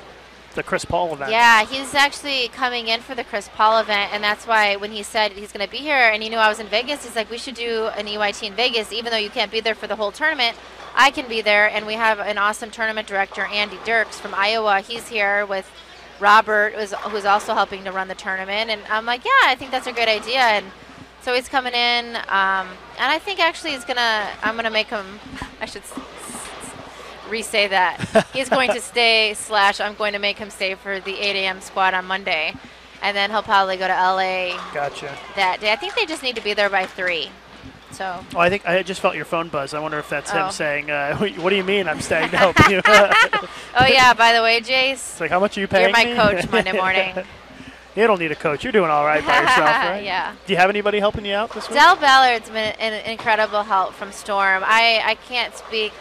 Chris Paul event? Yeah, he's actually coming in for the Chris Paul event, and that's why when he said he's going to be here and he knew I was in Vegas, he's like, we should do an EYT in Vegas, even though you can't be there for the whole tournament. I can be there, and we have an awesome tournament director, Andy Dirks from Iowa. He's here with Robert, who's also helping to run the tournament, and I'm like, yeah, I think that's a great idea. And so he's coming in, and I think actually I'm going to make him, I should re-say that. He's going to stay / I'm going to make him stay for the 8 a.m. squad on Monday. And then he'll probably go to L.A. Gotcha. that day. I think they just need to be there by 3. So. Oh, I think I just felt your phone buzz. I wonder if that's him saying, what do you mean I'm staying to help you? Oh, yeah, by the way, Jace. It's like, how much are you paying You're my coach Monday morning. You don't need a coach. You're doing all right by yourself, right? Yeah. Do you have anybody helping you out this week? Del Ballard's been an incredible help from Storm. I can't speak.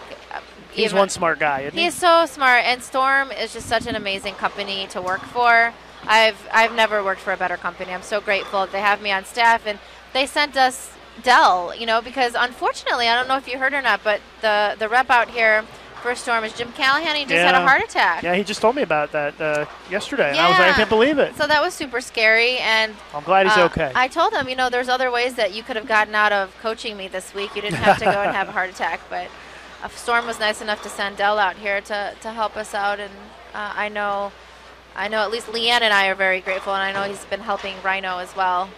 He's one smart guy, isn't he? He's so smart, and Storm is just such an amazing company to work for. I've never worked for a better company. I'm so grateful that they have me on staff, and they sent us Del, because unfortunately, I don't know if you heard or not, but the rep out here for Storm is Jim Callahan. He just had a heart attack. Yeah, he just told me about that yesterday, and I was like, I can't believe it. So that was super scary, and I'm glad he's okay. I told him, there's other ways that you could have gotten out of coaching me this week. You didn't have to go and have a heart attack, but Storm was nice enough to send Del out here to help us out, and I know at least Leanne and I are very grateful, and I know he's been helping Rhino as well.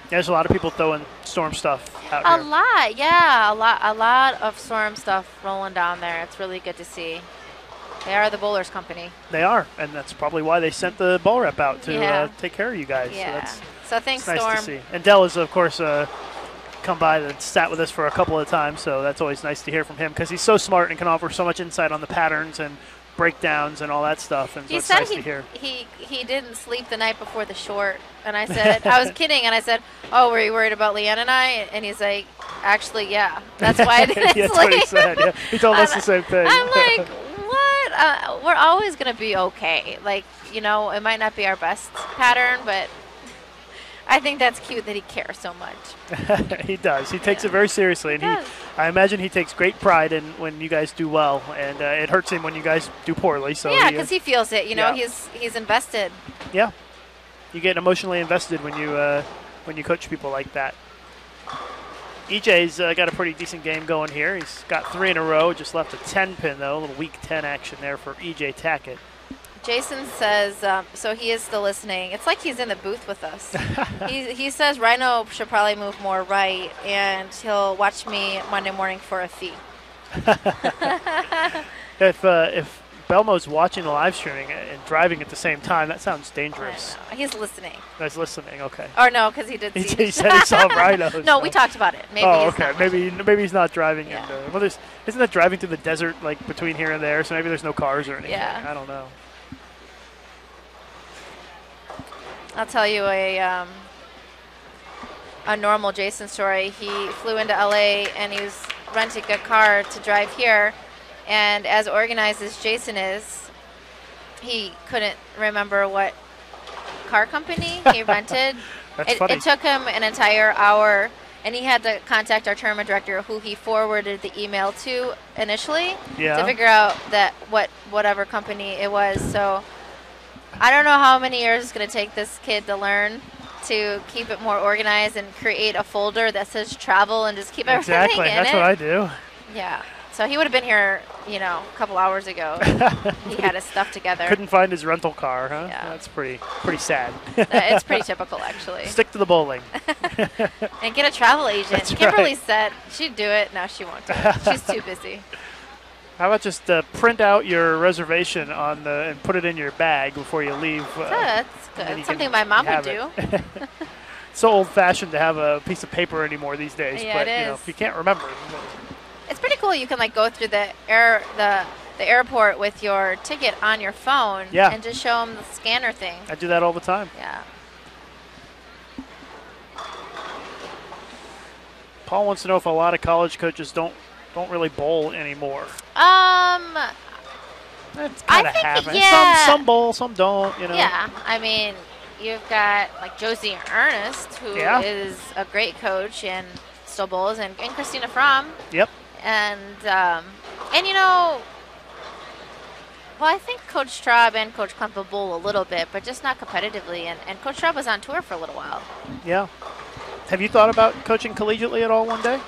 Yeah, there's a lot of people throwing Storm stuff out here. A lot, yeah. A lot of Storm stuff rolling down there. It's really good to see. They are the bowlers company. They are, and that's probably why they sent the ball rep out to take care of you guys. Yeah. So thanks, nice Storm. To see. And Del is, of course, come by and sat with us for a couple of times, so that's always nice to hear from him because he's so smart and can offer so much insight on the patterns and breakdowns and all that stuff, and so it's nice to hear. He didn't sleep the night before the short, and I said, I was kidding, and I said, oh, were you worried about Leanne and I? And he's like, actually, yeah, that's why I didn't sleep. That's what he said, yeah. He told us the same thing. I'm like, what? We're always going to be okay. Like, it might not be our best pattern, but I think that's cute that he cares so much. He does. He takes it very seriously, and does. I imagine he takes great pride in when you guys do well, and it hurts him when you guys do poorly. So yeah, because he feels it. You know, yeah. he's invested. Yeah, you get emotionally invested when you coach people like that. EJ's got a pretty decent game going here. He's got 3 in a row. Just left a 10-pin though, a little weak 10 action there for EJ Tackett. Jason says, so he is still listening. It's like he's in the booth with us. he says Rhino should probably move more right, and he'll watch me Monday morning for a fee. If Belmo's watching the live streaming and driving at the same time, that sounds dangerous. I know. He's listening. He's listening, okay. Or no, because he did see He said he saw rhinos. No, so. we talked about it. Maybe oh, he's okay. not Maybe he's not driving. Yeah. Well, isn't that driving through the desert, like between here and there? So maybe there's no cars or anything. Yeah. I don't know. I'll tell you a normal Jason story. He flew into LA and he was renting a car to drive here, and as organized as Jason is, he couldn't remember what car company he rented. That's funny. It took him an entire hour, and he had to contact our tournament director, who he forwarded the email to initially to figure out that whatever company it was. So I don't know how many years it's going to take this kid to learn to keep it more organized and create a folder that says travel and just keep everything in it. Exactly. That's what I do. Yeah. So he would have been here, a couple hours ago. He had his stuff together. Couldn't find his rental car, huh? Yeah. That's pretty sad. It's pretty typical, actually. Stick to the bowling. And get a travel agent. That's Kimberly right. said she'd do it. No, she won't do it. She's too busy. How about just print out your reservation and put it in your bag before you leave? That's and then good. you Something can my mom would have do. it. So old-fashioned to have a piece of paper anymore these days. Yeah, but it is. if you can't remember. It's pretty cool. You can go through the airport with your ticket on your phone and just show them the scanner thing. I do that all the time. Yeah. Paul wants to know if a lot of college coaches don't really bowl anymore. That's kind of happening. Yeah. Some bowl, some don't. Yeah, I mean, you've got Josie Ernest, who is a great coach and still bowls, and Christina Fromm. Yep. And I think Coach Straub and Coach Klempel bowl a little bit, but just not competitively. And Coach Straub was on tour for a little while. Yeah. Have you thought about coaching collegiately at all one day?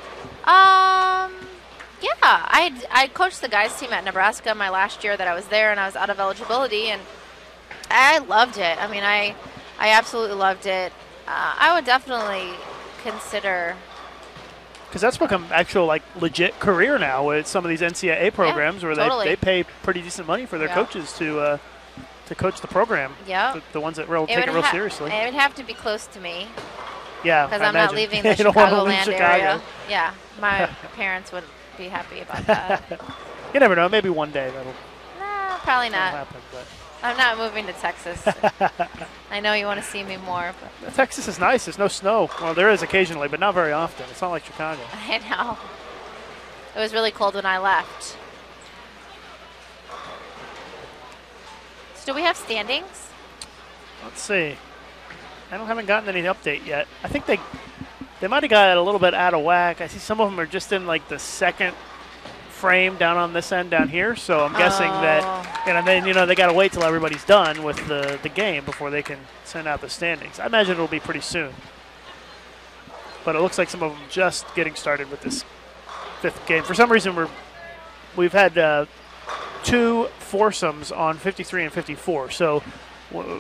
Yeah, I coached the guys team at Nebraska my last year that I was there, and I was out of eligibility, and I loved it. I mean, I absolutely loved it. I would definitely consider. Because that's become actual legit career now with some of these NCAA programs where they pay pretty decent money for their coaches to coach the program. Yeah. The ones that take it real seriously. It would have to be close to me. Yeah, because I'm not leaving the Chicagoland area. Yeah, my parents wouldn't be happy about that. You never know. Maybe one day that'll. Nah, probably not. Happen, but. I'm not moving to Texas. I know you want to see me more. But. Texas is nice. There's no snow. Well, there is occasionally, but not very often. It's not like Chicago. I know. It was really cold when I left. So do we have standings? Let's see. I haven't gotten any update yet. I think they might have got it a little bit out of whack. I see some of them are just in the second frame down on this end down here. So I'm guessing that, and then they got to wait till everybody's done with the game before they can send out the standings. I imagine it'll be pretty soon. But it looks like some of them just getting started with this 5th game. For some reason, we've had 2 foursomes on 53 and 54. So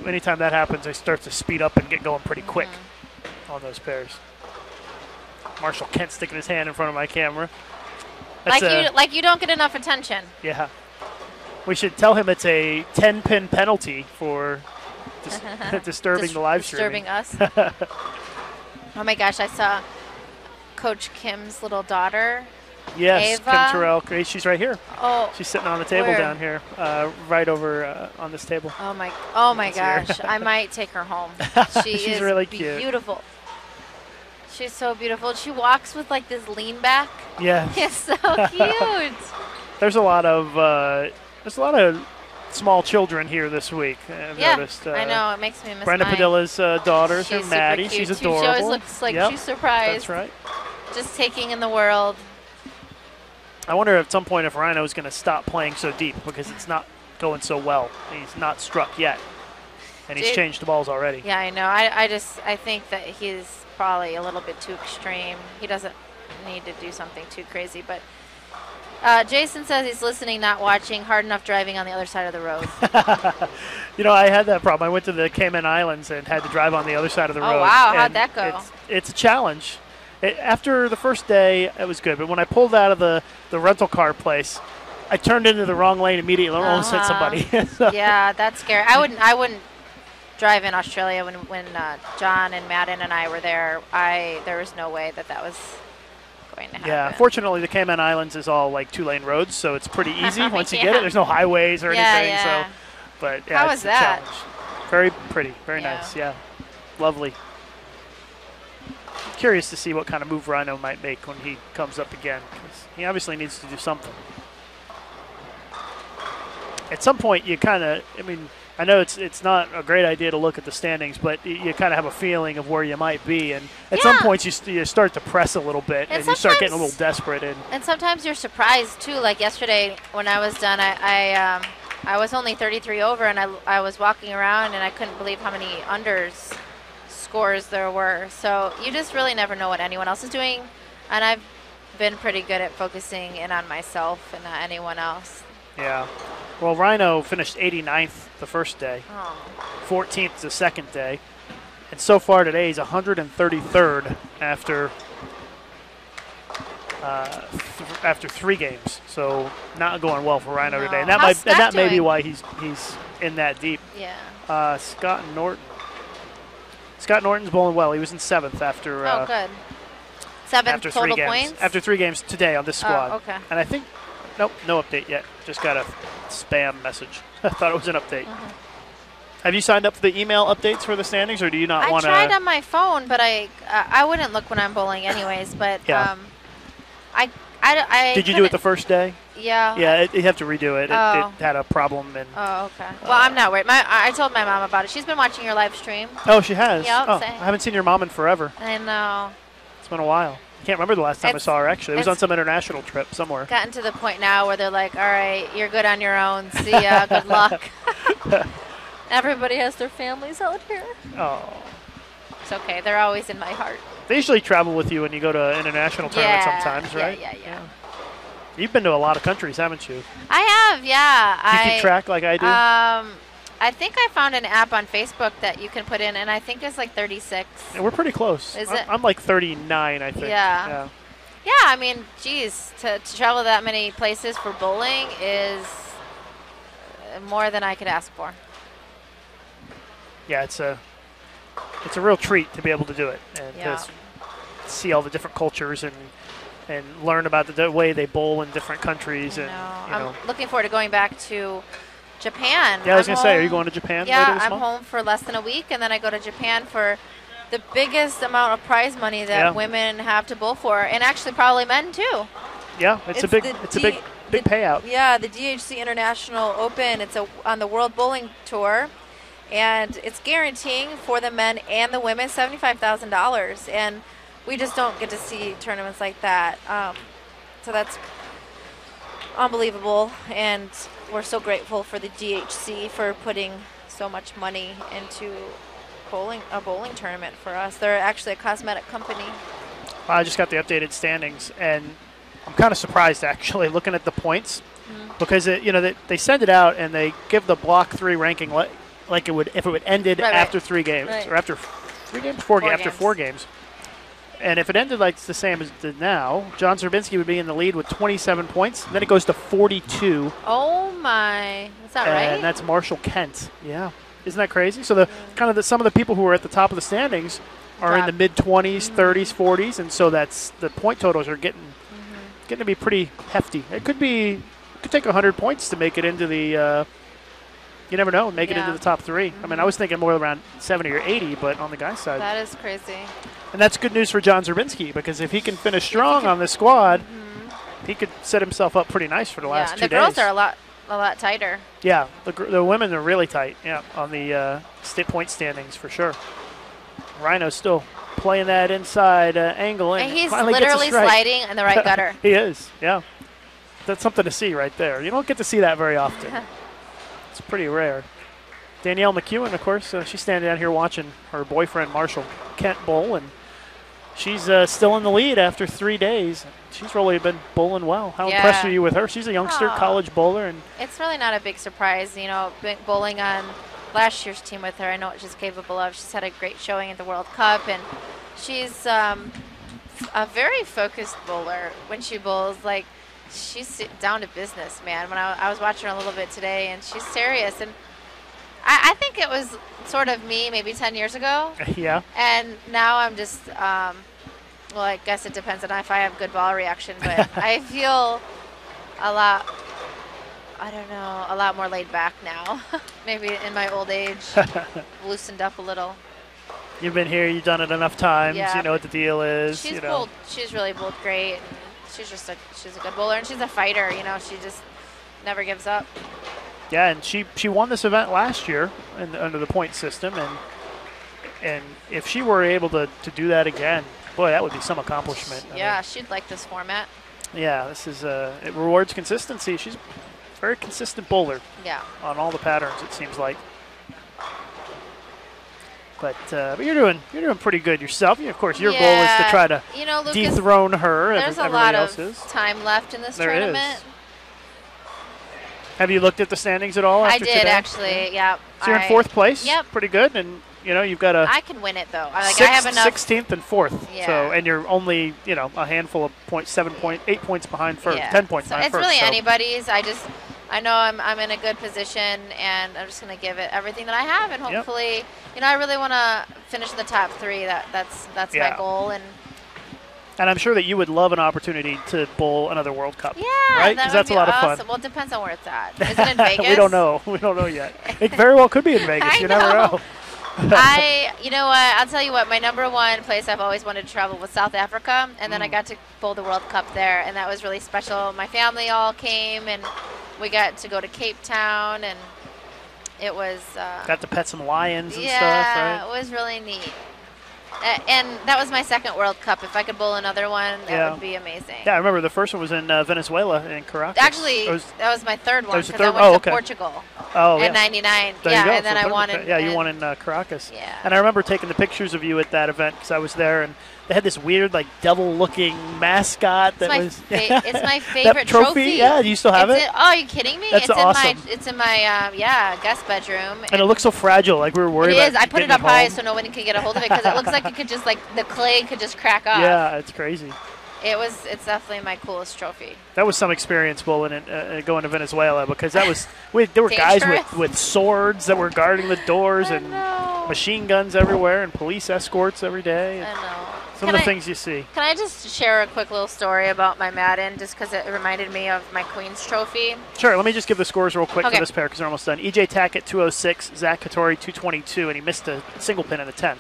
anytime that happens, they start to speed up and get going pretty quick on those pairs. Marshall Kent sticking his hand in front of my camera. Like you don't get enough attention. Yeah. We should tell him it's a 10-pin penalty for disturbing the live streaming. Disturbing us. Oh my gosh, I saw Coach Kim's little daughter. Yes, Ava. Kim Terrell. She's right here. Oh, she's sitting on the table down here, right over on this table. Oh my gosh! I might take her home. She's is really cute. Beautiful. She's so beautiful. She walks with this lean back. Yeah. It's so cute. There's a lot of small children here this week. I've noticed. I know. It makes me miss Brenda Padilla's daughters, she's her Maddie. super cute She's too. adorable. She always looks like she's surprised. That's right. Just taking in the world. I wonder at some point if Rhino's going to stop playing so deep because it's not going so well. He's not struck yet, and he's changed the balls already. Yeah, I know. I think that he's probably a little bit too extreme. He doesn't need to do something too crazy. But Jason says he's listening, not watching. Hard enough driving on the other side of the road. I had that problem. I went to the Cayman Islands and had to drive on the other side of the road. Oh, wow. How'd that go? It's a challenge. After the first day, it was good. But when I pulled out of the rental car place, I turned into the wrong lane immediately. I almost hit somebody. So. Yeah, that's scary. I wouldn't drive in Australia when John and Madden and I were there. There was no way that was going to happen. Yeah, fortunately, the Cayman Islands is all like 2-lane roads, so it's pretty easy once you get it. There's no highways or anything. Yeah. So, but yeah, how it's was that? A challenge. Very pretty, very nice. Yeah, lovely. Curious to see what kind of move Rhino might make when he comes up again, because he obviously needs to do something. At some point, you kind of, I know it's not a great idea to look at the standings, but you kind of have a feeling of where you might be, and at some points you start to press a little bit, and you start getting a little desperate. And sometimes you're surprised too. Like yesterday when I was done, I was only 33 over, and I was walking around, and I couldn't believe how many unders scores there were. So you just really never know what anyone else is doing, and I've been pretty good at focusing in on myself and not anyone else. Yeah. Well, Rhino finished 89th the first day, 14th the second day, and so far today he's 133rd after 3 games. So not going well for Rhino today, and that may be why he's in that deep. Yeah. Scott Norton's bowling well. He was in 7th after. Good. 7 after total 3 games. points. After 3 games today on this squad. Oh, okay. And I think. Nope, no update yet. Just got a spam message. I thought it was an update. Have you signed up for the email updates for the standings, or do you not want to? I tried on my phone, but I wouldn't look when I'm bowling anyways. But yeah. I did you do it the first day? Yeah. Yeah, you have to redo it. It had a problem. And okay. Well, I'm not worried. I told my mom about it. She's been watching your live stream. Oh, she has? Yep. Oh, I haven't seen your mom in forever. I know. It's been a while. I can't remember the last time I saw her, actually. It was on some international trip somewhere. Gotten to the point now where they're like, all right, you're good on your own. See ya. Good luck. Everybody has their families out here. Oh. It's okay. They're always in my heart. They usually travel with you when you go to international tournaments sometimes, right? Yeah. You've been to a lot of countries, haven't you? I have, yeah. Do you keep track like I do? I think I found an app on Facebook that you can put in, and I think it's like 36. And we're pretty close. Is it? I'm like 39, I think. Yeah. Yeah, I mean, geez, to travel that many places for bowling is more than I could ask for. Yeah, it's a real treat to be able to do it and to see all the different cultures and learn about the way they bowl in different countries. And I'm looking forward to going back to Japan. Yeah, I was going to say, are you going to Japan later this month? Yeah, I'm home for less than a week, and then I go to Japan for the biggest amount of prize money that women have to bowl for, and actually probably men too. Yeah, it's a big payout. Yeah, the DHC International Open. It's on the World Bowling Tour, and it's guaranteeing for the men and the women $75,000, and we just don't get to see tournaments like that. So that's unbelievable, and we're so grateful for the DHC for putting so much money into a bowling tournament for us. They're actually a cosmetic company. I just got the updated standings, and I'm kind of surprised actually looking at the points because they send it out and they give the block 3 ranking like it would if it would ended after 3 games or after 3 games, 4 games after 4 games. And if it ended like it's the same as it did now, John Zerbinski would be in the lead with 27 points. Then it goes to 42. Oh my, is that right? And that's Marshall Kent. Yeah, isn't that crazy? So some of the people who are at the top of the standings are in the mid 20s, 30s, 40s, and so that's the point totals are getting to be pretty hefty. It could take 100 points to make it into the. You never know, make it into the top 3. I mean, I was thinking more around 70 or 80, but on the guy's side. That is crazy. And that's good news for John Zerbinski, because if he can finish strong on this squad, he could set himself up pretty nice for the last 2 days. The girls are a lot a lot tighter. Yeah, the women are really tight. Yeah, on the state point standings for sure. Rhino's still playing that inside angle, And he's finally literally gets a strike. sliding in the right gutter. He is. Yeah, that's something to see right there. You don't get to see that very often. It's pretty rare. Danielle McEwen, of course, she's standing down here watching her boyfriend Marshall Kent bowl, and she's still in the lead after 3 days. She's really been bowling well. How impressed are you with her? She's a youngster college bowler, and it's really not a big surprise. You know, bowling on last year's team with her, I know what she's capable of. She's had a great showing at the World Cup, and she's a very focused bowler when she bowls. Like, she's down to business, man. When I was watching her a little bit today, and she's serious. And I think it was sort of me maybe 10 years ago. Yeah. And now I'm just, well, I guess it depends on if I have good ball reaction, but I feel a lot more laid back now. Maybe in my old age, loosened up a little. You've been here, you've done it enough times, Yeah. you know what the deal is. She's bowled, she's really bowled great. And she's a good bowler, and she's a fighter. You know, she just never gives up. Yeah, and she won this event last year under the point system, and if she were able to do that again, boy, that would be some accomplishment. Yeah, she'd like this format. Yeah, this is it rewards consistency. She's a very consistent bowler. Yeah. On all the patterns, it seems like. But you're doing pretty good yourself. Of course, your goal is to try to Lucas, dethrone her. There's a lot of time left in this tournament. Is. Have you looked at the standings at all? After I did today? Actually. Yeah. So you're in fourth place. Yep. Pretty good, and you've got a. I can win it though. I sixth, have enough. 16th and 4th. Yeah. So and you're only a handful of 8 points behind first. Yeah. 10 points so behind it's first. It's really so. anybody's. I know I'm in a good position, and I'm just going to give it everything that I have, and hopefully, I really want to finish in the top 3. That's my goal, and I'm sure that you would love an opportunity to bowl another World Cup. Yeah, right? Because that's a lot awesome. of fun. Well, it depends on where it's at. Is it in Vegas? We don't know. We don't know yet. It very well could be in Vegas. You never know. You know what? I'll tell you what. My number one place I've always wanted to travel was South Africa, and then I got to bowl the World Cup there, and that was really special. My family all came, and we got to go to Cape Town, and it was got to pet some lions and stuff, right? Yeah, it was really neat. And that was my second World Cup. If I could bowl another one, that would be amazing. Yeah, I remember the first one was in Venezuela in Caracas. Actually, that was my third one because I went to Portugal in '99. Yeah, and then I won in. Yeah, you won in Caracas. Yeah. And I remember taking the pictures of you at that event because I was there, and they had this weird, devil-looking mascot that was. It's my favorite trophy. Yeah, you still have it? Oh, are you kidding me? That's awesome. It's in my guest bedroom. And it looks so fragile. Like we were worried about. It is. I put it up high so no one could get a hold of it because it looks like it could just the clay could just crack off. Yeah, it's crazy. It's definitely my coolest trophy. That was some experience bowling going to Venezuela because that was there were guys with swords that were guarding the doors and machine guns everywhere and police escorts every day. I know. Some of the things you see. Can I just share a quick little story about my Madden just because it reminded me of my Queen's Trophy? Sure. Let me just give the scores real quick for this pair because they're almost done. EJ Tackett 206, Zach Katori 222, and he missed a single pin in the 10th.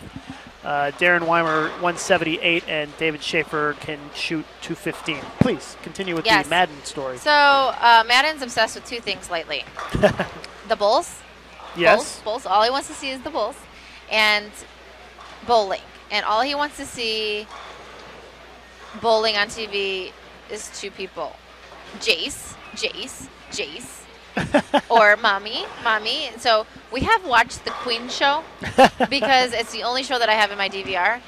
Darren Weimer 178, and David Schaefer can shoot 215. Please continue with the Madden story. So Madden's obsessed with two things lately: the Bulls. Yes. Bulls. All he wants to see is the Bulls, and bowling. And all he wants to see bowling on TV is two people: Jace, or Mommy. So we have watched the Queen show because it's the only show that I have in my DVR.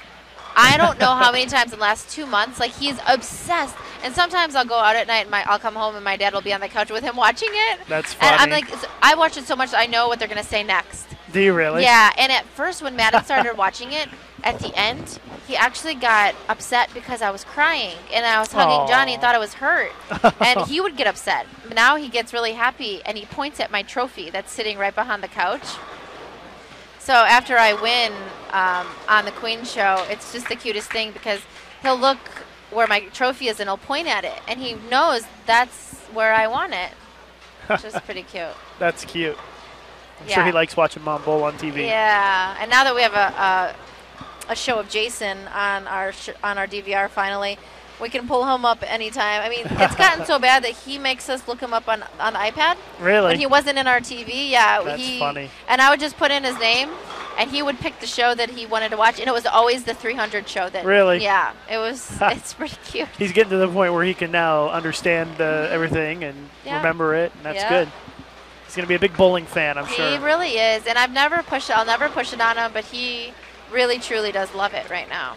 I don't know how many times in the last 2 months, he's obsessed. And sometimes I'll go out at night and I'll come home and my dad will be on the couch with him watching it. That's funny. And I'm I watch it so much I know what they're going to say next. Do you really? Yeah, and at first when Madden started watching it, at the end, he actually got upset because I was crying. And I was hugging Johnny and thought I was hurt. And he would get upset. But now he gets really happy and he points at my trophy that's sitting right behind the couch. So after I win on the Queen show, it's just the cutest thing because he'll look where my trophy is and he'll point at it. And he knows that's where I want it, which is pretty cute. That's cute. I'm sure he likes watching Mom bowl on TV. Yeah, and now that we have a show of Jason on our DVR finally, We can pull him up anytime. I mean, it's gotten so bad that he makes us look him up on the iPad. Really? When he wasn't in our TV, yeah. That's funny. And I would just put in his name, and he would pick the show that he wanted to watch, and it was always the 300 show. That Really? Yeah, it was. It's pretty cute. He's getting to the point where he can now understand everything and remember it, and that's good. He's going to be a big bowling fan, I'm sure. He really is, and I'll never push it on him, but he really, truly does love it right now.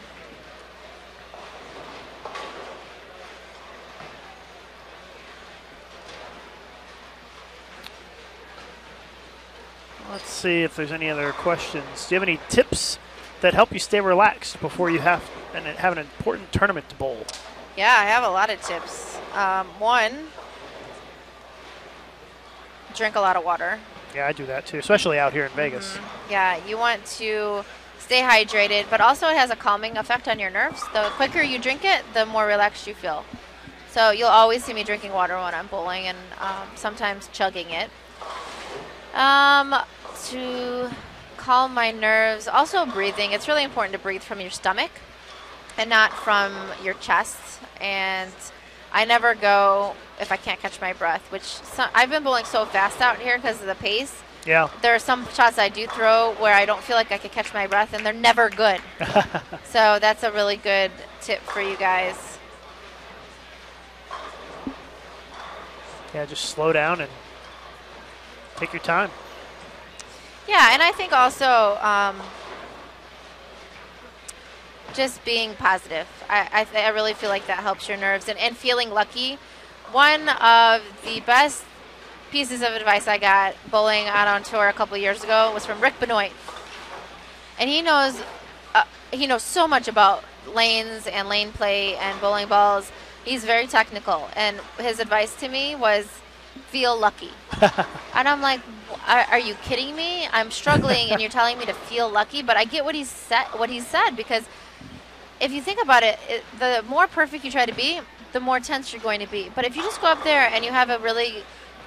Let's see if there's any other questions. Do you have any tips that help you stay relaxed before you have an important tournament to bowl? Yeah, I have a lot of tips. One, drink a lot of water. Yeah, I do that too, especially out here in Vegas. Yeah, you want to stay hydrated, but also it has a calming effect on your nerves. The quicker you drink it, the more relaxed you feel. So you'll always see me drinking water when I'm bowling, and sometimes chugging it. To calm my nerves, also breathing. It's really important to breathe from your stomach and not from your chest. And I never go if I can't catch my breath, which I've been bowling so fast out here because of the pace. Yeah. There are some shots I do throw where I don't feel like I could catch my breath, and they're never good. So that's a really good tip for you guys. Yeah, just slow down and take your time. Yeah, and I think also just being positive. I really feel like that helps your nerves, and feeling lucky. One of the best pieces of advice I got bowling out on tour a couple of years ago was from Rick Benoit. And he knows so much about lanes and lane play and bowling balls. He's very technical, and his advice to me was feel lucky. And I'm like, are you kidding me? I'm struggling and you're telling me to feel lucky? But I get what he said, because if you think about it, the more perfect you try to be, the more tense you're going to be. But if you just go up there and you have a really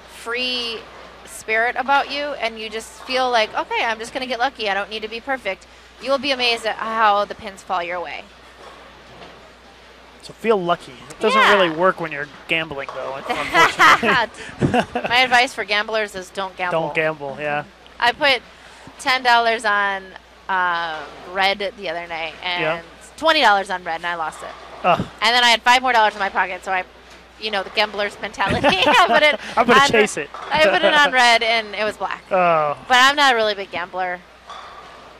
free spirit about you and you just feel like, okay, I'm just going to get lucky, I don't need to be perfect, you'll be amazed at how the pins fall your way. So feel lucky. It doesn't really work when you're gambling, though, unfortunately. My advice for gamblers is don't gamble. Don't gamble, yeah. I put $10 on red the other night and $20 on red, and I lost it. And then I had $5 more in my pocket, so the gambler's mentality. I'm going to chase it. I put it on red, and it was black. Oh. But I'm not a really big gambler.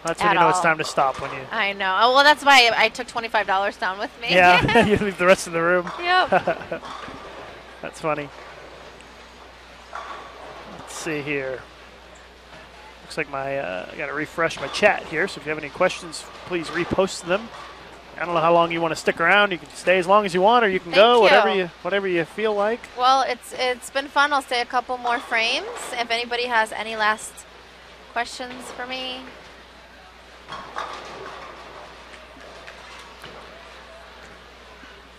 That's when you know it's time to stop. When you. I know. Oh, well, that's why I took $25 down with me. Yeah, you leave the rest of the room. Yep. That's funny. Let's see here. Looks like I got to refresh my chat here. So if you have any questions, please repost them. I don't know how long you want to stick around. You can stay as long as you want, or you can go whatever you feel like. Well, it's been fun. I'll stay a couple more frames. If anybody has any last questions for me.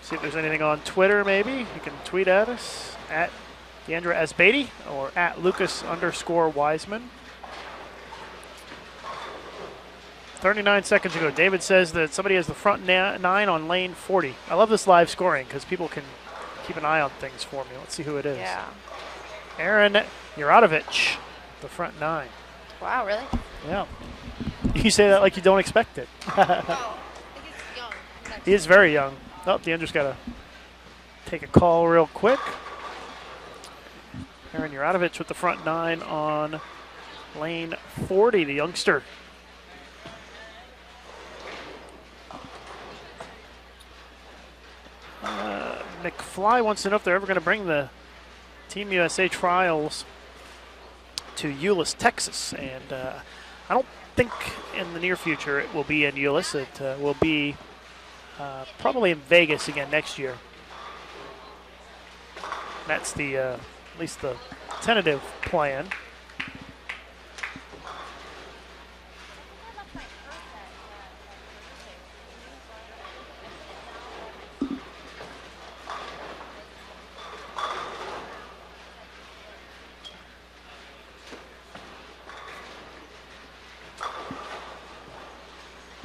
See if there's anything on Twitter, maybe. You can tweet at us at Deandra Asbady or at Lucas_Wiseman. 39 seconds ago, David says that somebody has the front 9 on lane 40. I love this live scoring because people can keep an eye on things for me. Let's see who it is. Yeah. Aaron Juradovic, the front 9. Wow, really? Yeah. You say that like you don't expect it. Oh, he's young. He is very young. Oh, Deandra's got to take a call real quick. Aaron Juradovic with the front 9 on lane 40, the youngster. McFly wants to know if they're ever going to bring the Team USA trials to Euless, Texas. And I don't think in the near future it will be in Euless. It will be probably in Vegas again next year. That's the at least the tentative plan.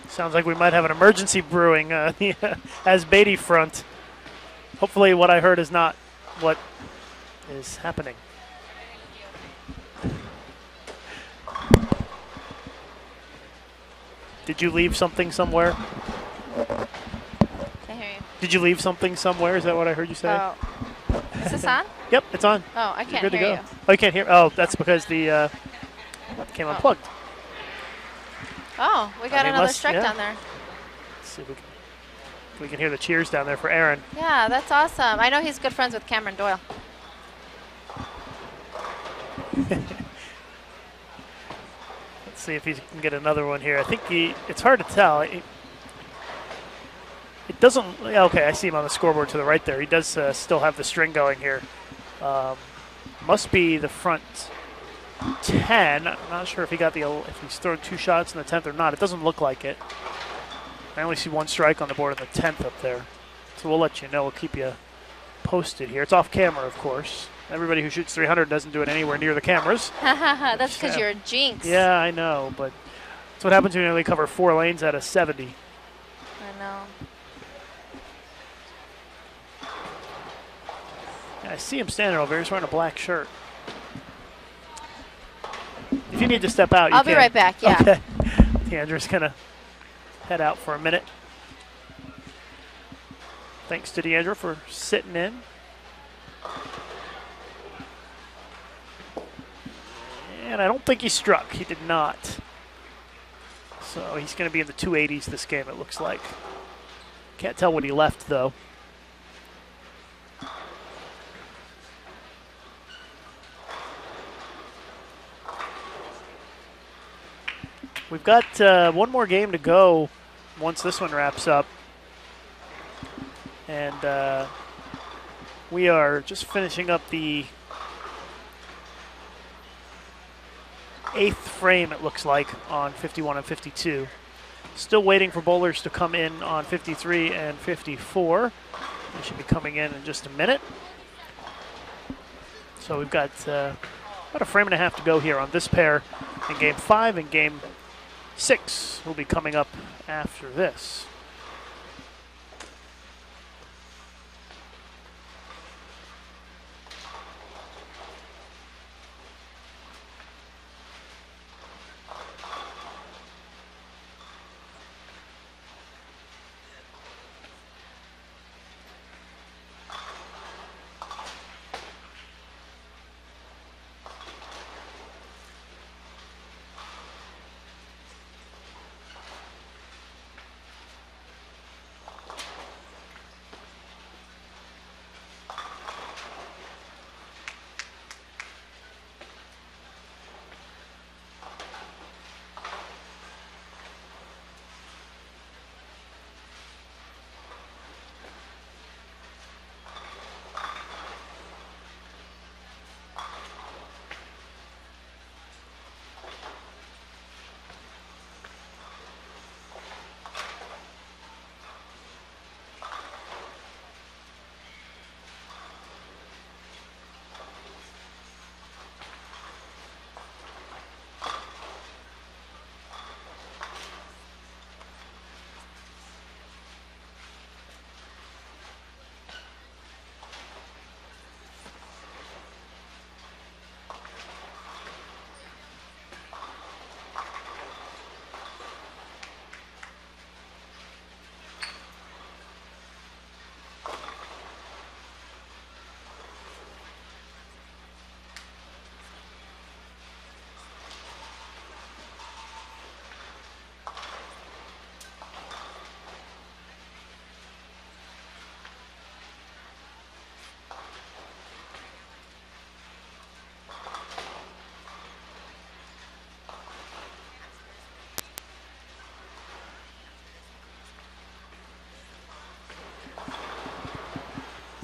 Sounds like we might have an emergency brewing the Asbady front. Hopefully what I heard is not what is happening. Did you leave something somewhere? Can't hear you. Did you leave something somewhere? Is that what I heard you say? Oh. Is this on? Yep, it's on. Oh, I can't You're good hear to go. you. Oh, you can't hear? Oh, that's because the came unplugged. Oh, we got another unless- strike yeah. down there. Let's see if we can hear the cheers down there for Aaron. Yeah, that's awesome. I know he's good friends with Cameron Doyle. Let's see if he can get another one here. I think it's hard to tell. It doesn't, yeah, okay, I see him on the scoreboard to the right there. He does still have the string going here. Must be the front 10. I'm not sure if if he's thrown 2 shots in the 10th or not. It doesn't look like it. I only see 1 strike on the board in the 10th up there. So we'll let you know. We'll keep you posted here. It's off camera, of course. Everybody who shoots 300 doesn't do it anywhere near the cameras. That's because you're a jinx. Yeah, I know, but that's what happens when you only cover 4 lanes out of 70. I know. Yeah, I see him standing over here. He's wearing a black shirt. If you need to step out, you I'll can. be right back, yeah. Okay. Deandra's going to head out for a minute. Thanks to Deandra for sitting in. And I don't think he struck. He did not. So he's going to be in the 280s this game, it looks like. Can't tell what he left, though. We've got one more game to go once this one wraps up. And we are just finishing up the 8th frame, it looks like, on 51 and 52. Still waiting for bowlers to come in on 53 and 54. They should be coming in just a minute. So we've got about a frame and a half to go here on this pair in Game 5, and Game 6 will be coming up after this.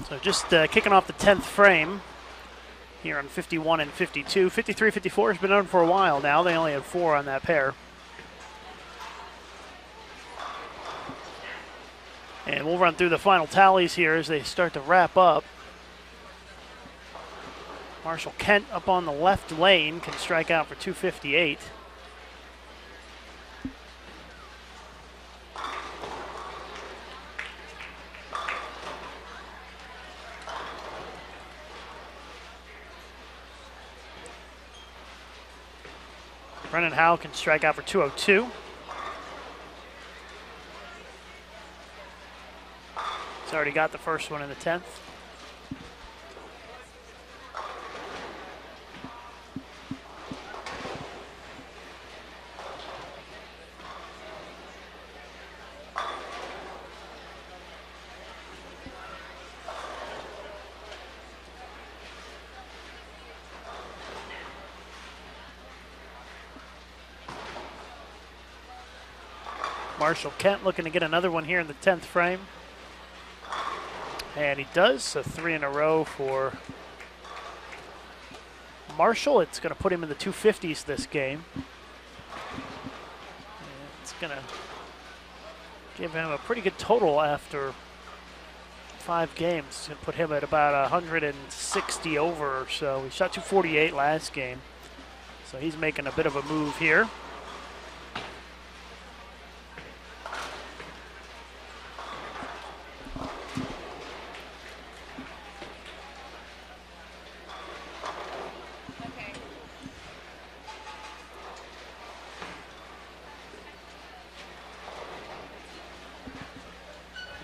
So just kicking off the 10th frame here on 51 and 52. 53, 54 has been on for a while now. They only had 4 on that pair. And we'll run through the final tallies here as they start to wrap up. Marshall Kent up on the left lane can strike out for 258. Brennan Howe can strike out for 202. He's already got the first one in the 10th. Marshall Kent looking to get another one here in the 10th frame. And he does, so 3 in a row for Marshall. It's going to put him in the 250s this game. And it's going to give him a pretty good total after 5 games. It's going to put him at about 160 over or so. He shot 248 last game. So he's making a bit of a move here.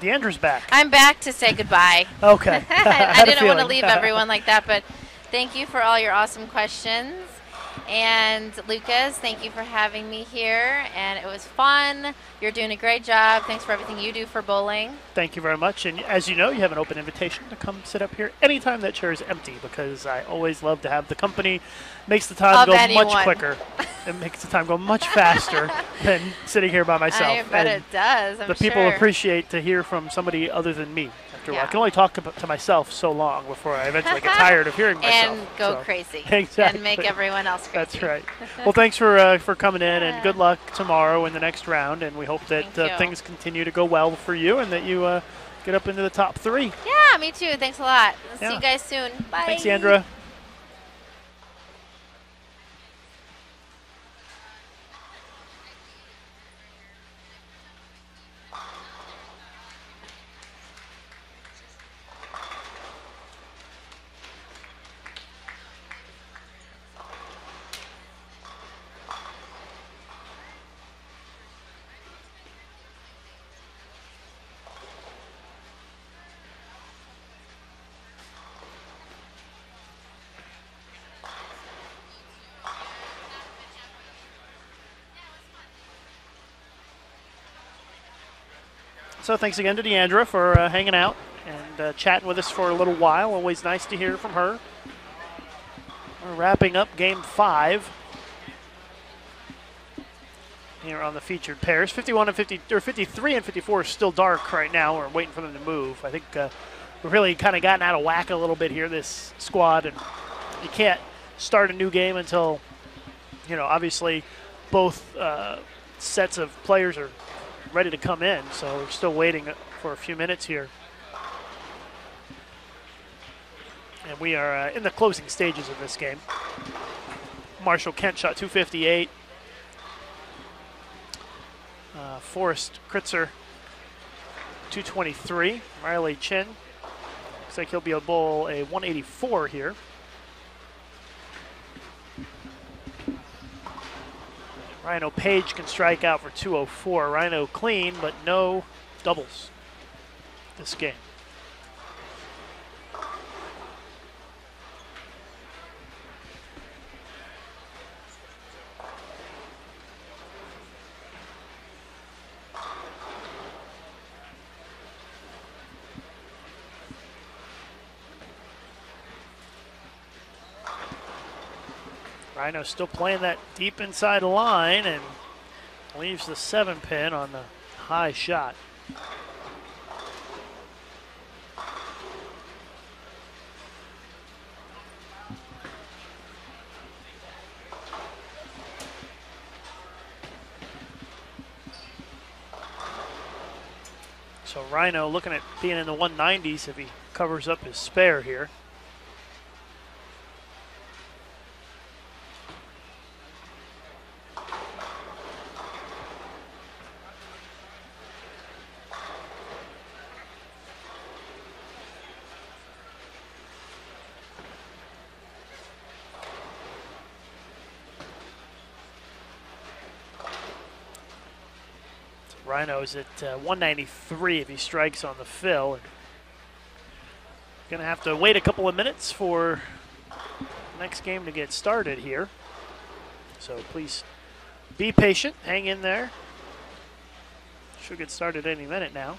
Deandra's back. I'm back to say goodbye. Okay. I didn't want to leave everyone like that, but thank you for all your awesome questions. And Lucas, thank you for having me here, and it was fun. You're doing a great job. Thanks for everything you do for bowling. Thank you very much. And as you know, you have an open invitation to come sit up here anytime that chair is empty, because I always love to have the company. Makes the time go much quicker. It makes the time go much faster than sitting here by myself. I bet it does. The people appreciate to hear from somebody other than me. I can only talk to myself so long before I eventually get tired of hearing myself. And go crazy. Exactly. And make everyone else crazy. That's right. Well, thanks for coming in, and good luck tomorrow in the next round. And we hope that things continue to go well for you, and that you get up into the top 3. Yeah, me too. Thanks a lot. See you guys soon. Bye. Thanks, Deandra. So thanks again to Deandra for hanging out and chatting with us for a little while. Always nice to hear from her. We're wrapping up Game 5 here on the featured pairs. 51 and 50, or 53 and 54 is still dark right now. We're waiting for them to move. I think we've really kind of gotten out of whack a little bit here, this squad, and you can't start a new game until, obviously both sets of players are ready to come in, so we're still waiting for a few minutes here. And we are in the closing stages of this game. Marshall Kent shot 258. Forrest Kritzer, 223. Riley Chin, looks like he'll be a bowl a 184 here. Rhino Page can strike out for 204. Rhino clean, but no doubles this game. Rhino still playing that deep inside line and leaves the 7-pin on the high shot. So Rhino looking at being in the 190s if he covers up his spare here. Rhinos at 193 if he strikes on the fill. And going to have to wait a couple of minutes for the next game to get started here. So please be patient, hang in there. Should get started any minute now.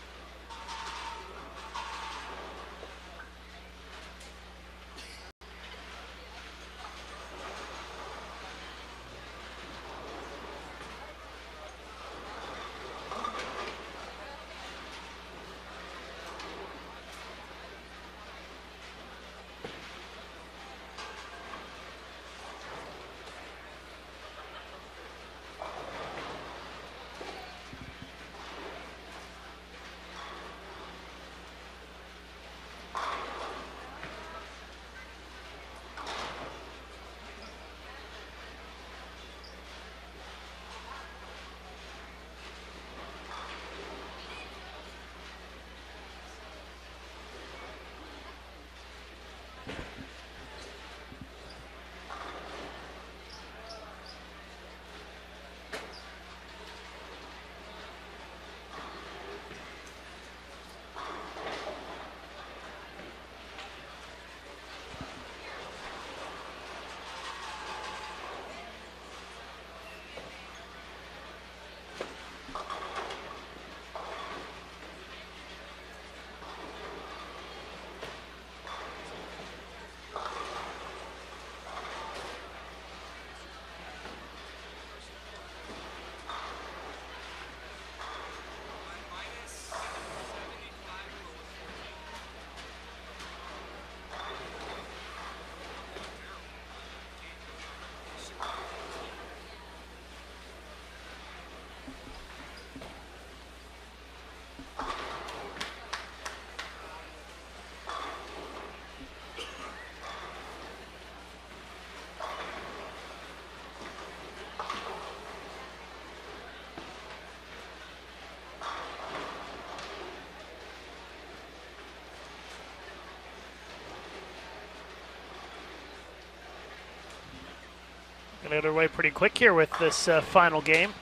Gonna get underway pretty quick here with this final game.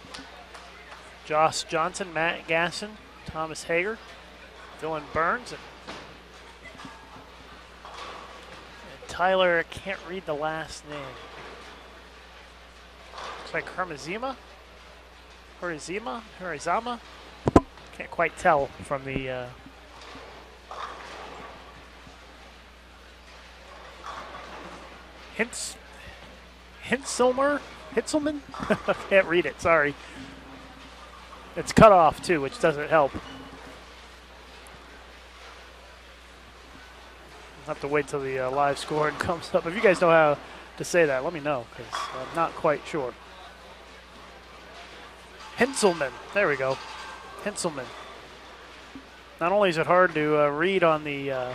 Josh Johnson, Matt Gasson, Thomas Hager, Dylan Burns, and Tyler, I can't read the last name. Looks like Hurizama? Can't quite tell from the Hitzelman? I can't read it, sorry. It's cut off too, which doesn't help. I'll have to wait till the live scoring comes up. If you guys know how to say that, let me know, because I'm not quite sure. Hinselman, there we go. Hinselman. Not only is it hard to read on the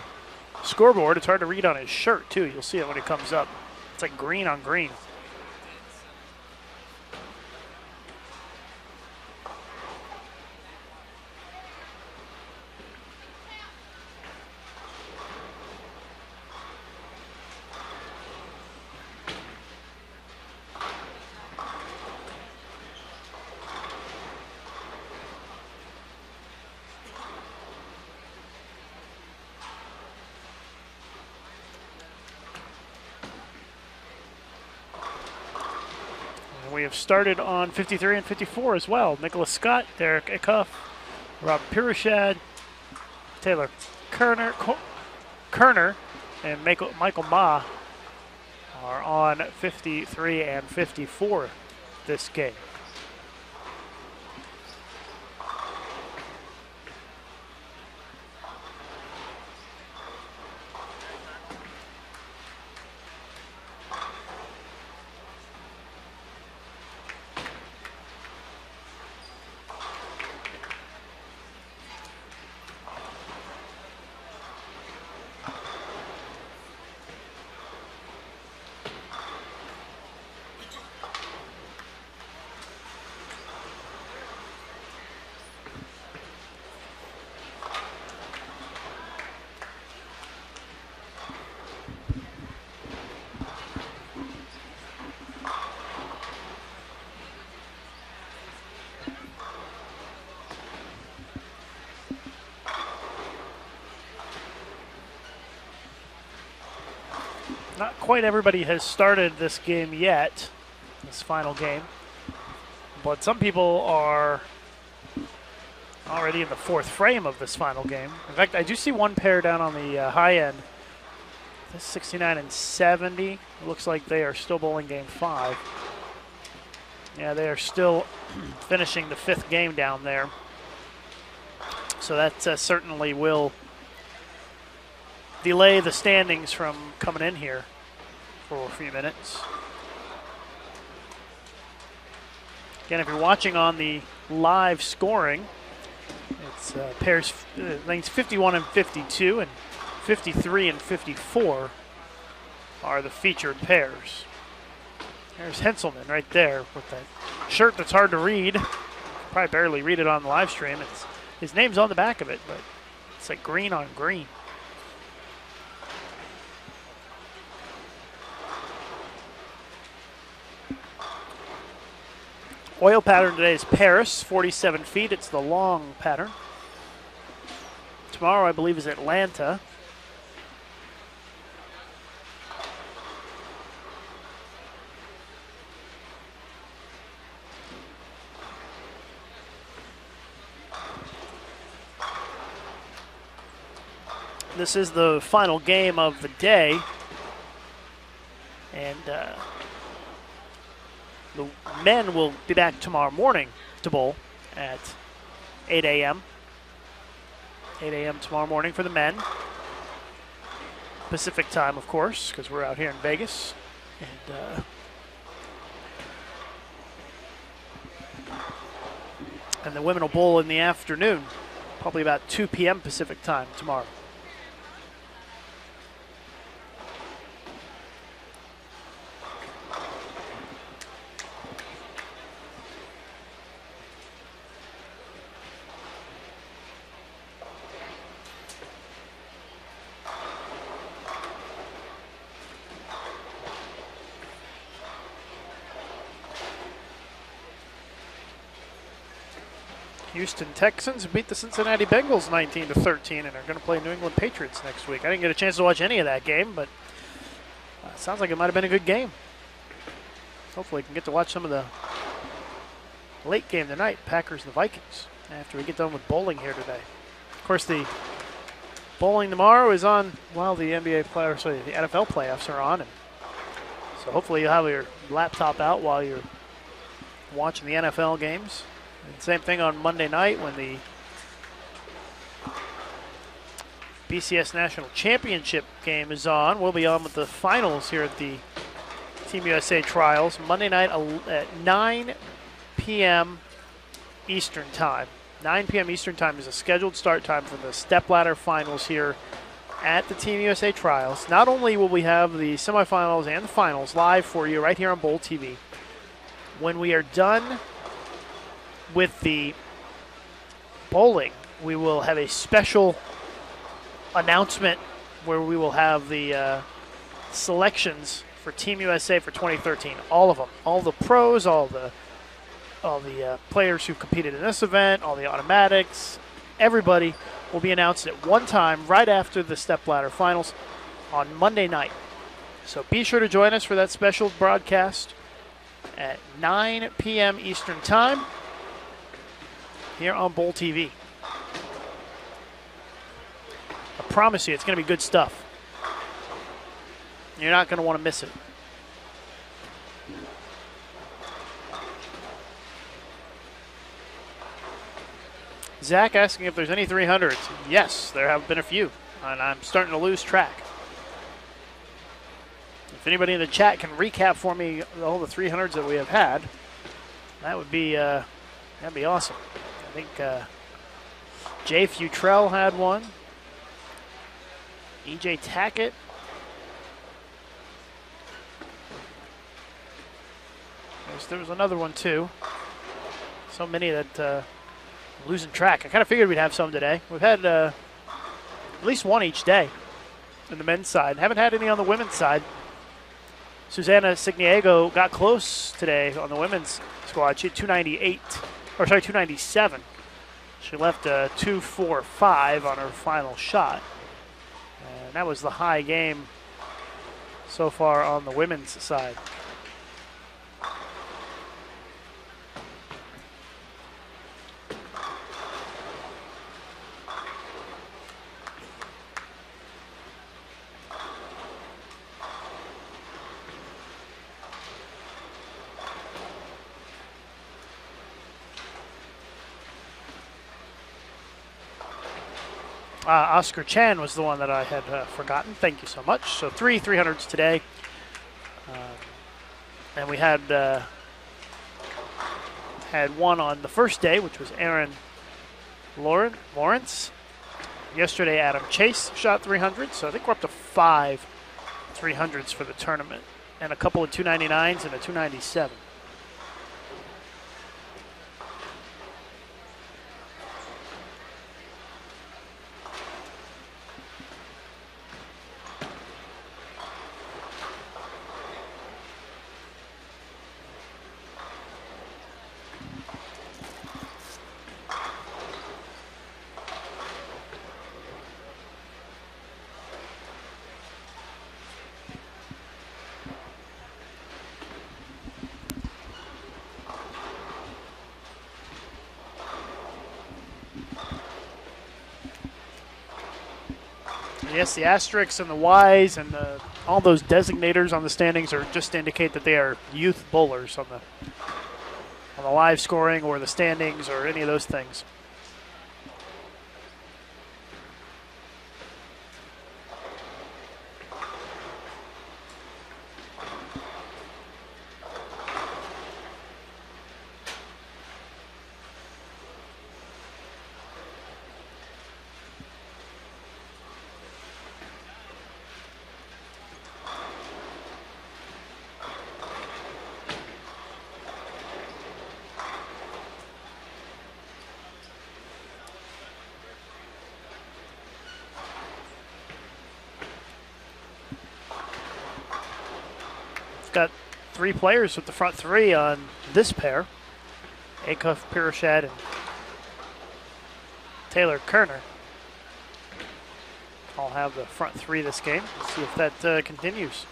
scoreboard, it's hard to read on his shirt too. You'll see it when it comes up. It's like green on green. We have started on 53 and 54 as well. Nicholas Scott, Derek Eckhoff, Rob Pirushad, Taylor Kerner, and Michael Ma are on 53 and 54 this game. not quite everybody has started this game yet, this final game. But some people are already in the fourth frame of this final game. In fact, I do see one pair down on the high end. This 69 and 70. It looks like they are still bowling game 5. Yeah, they are still finishing the 5th game down there. So that certainly will delay the standings from coming in here for a few minutes. Again, if you're watching on the live scoring, it's pairs lanes 51 and 52 and 53 and 54 are the featured pairs. There's Henselman right there with that shirt that's hard to read. Probably barely read it on the live stream. His name's on the back of it, but it's like green on green. Oil pattern today is Paris, 47 feet. It's the long pattern. Tomorrow, I believe, is Atlanta. This is the final game of the day. And the men will be back tomorrow morning to bowl at 8 a.m. 8 a.m. tomorrow morning for the men. Pacific time, of course, because we're out here in Vegas. And the women will bowl in the afternoon, probably about 2 p.m. Pacific time tomorrow. Houston Texans beat the Cincinnati Bengals 19-13 and are going to play New England Patriots next week. I didn't get a chance to watch any of that game, but sounds like it might have been a good game. Hopefully we can get to watch some of the late game tonight, Packers and the Vikings, after we get done with bowling here today. Of course, the bowling tomorrow is on while the the NFL playoffs are on. And so hopefully you'll have your laptop out while you're watching the NFL games. And same thing on Monday night when the BCS National Championship game is on. We'll be on with the finals here at the Team USA Trials Monday night at 9 p.m. Eastern Time. 9 p.m. Eastern Time is a scheduled start time for the stepladder finals here at the Team USA Trials. Not only will we have the semifinals and the finals live for you right here on Bowl TV, when we are done with the bowling, we will have a special announcement where we will have the selections for Team USA for 2013. All of them, all the pros, all the players who competed in this event, all the automatics, everybody will be announced at one time right after the stepladder finals on Monday night. So be sure to join us for that special broadcast at 9 p.m. Eastern Time here on Bowl TV. I promise you, it's going to be good stuff. You're not going to want to miss it. Zach asking if there's any 300s. Yes, there have been a few, and I'm starting to lose track. If anybody in the chat can recap for me all the 300s that we have had, that would be that'd be awesome. I think Jay Futrell had one. EJ Tackett. There was another one too. So many that losing track. I kind of figured we'd have some today. We've had at least one each day on the men's side. Haven't had any on the women's side. Susanna Signiego got close today on the women's squad. She had 297. She left a 2.45 on her final shot. And that was the high game. so far on the women's side. Oscar Chan was the one that I had forgotten. Thank you so much. So 3 300s today. And we had one on the first day, which was Aaron Lawrence. Yesterday, Adam Chase shot 300. So I think we're up to 5 300s for the tournament. And a couple of 299s and a 297. Yes, the asterisks and the Ys and all those designators on the standings are just to indicate that they are youth bowlers on the live scoring or the standings or any of those things. Got 3 players with the front 3 on this pair. Acuff, Piroshad, and Taylor Kerner all have the front 3 this game. Let's see if that continues.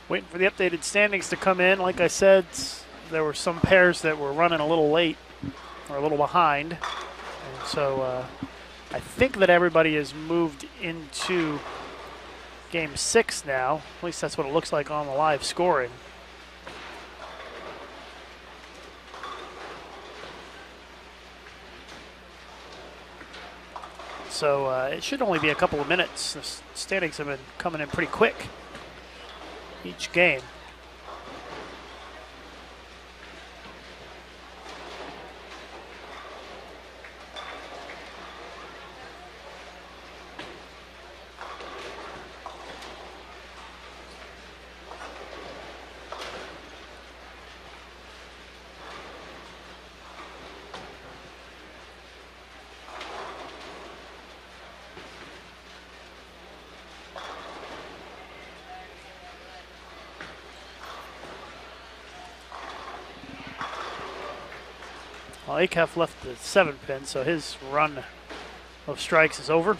Waiting for the updated standings to come in. Like I said, there were some pairs that were running a little late or a little behind. And so I think that everybody has moved into game 6 now. At least that's what it looks like on the live scoring. So it should only be a couple of minutes. The standings have been coming in pretty quick each game. Well, Acuff left the 7 pin, so his run of strikes is over.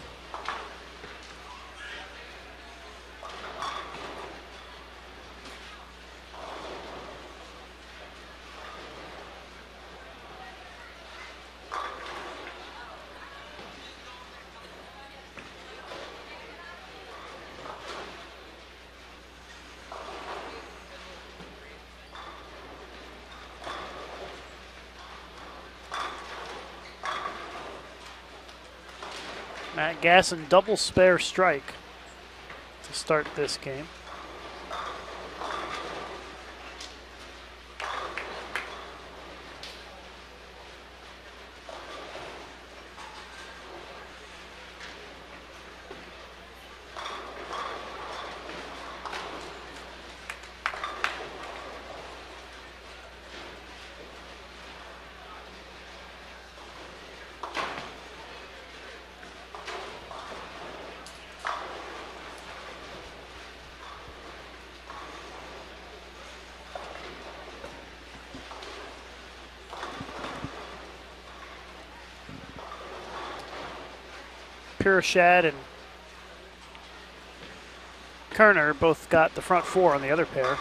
Matt Gasson double spare strike to start this game. Pirashad and Kerner both got the front four on the other pair.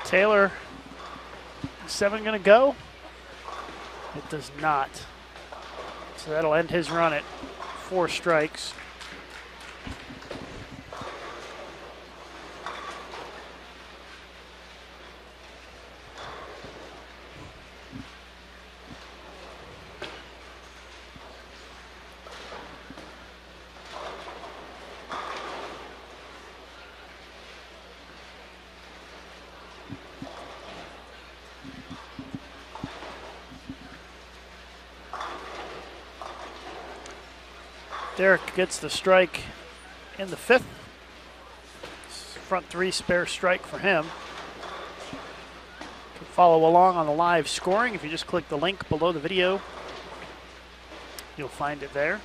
Taylor, 7 going to go? It does not. So that'll end his run at 4 strikes. Derek gets the strike in the 5th. Front 3 spare strike for him. You can follow along on the live scoring. If you just click the link below the video, you'll find it there.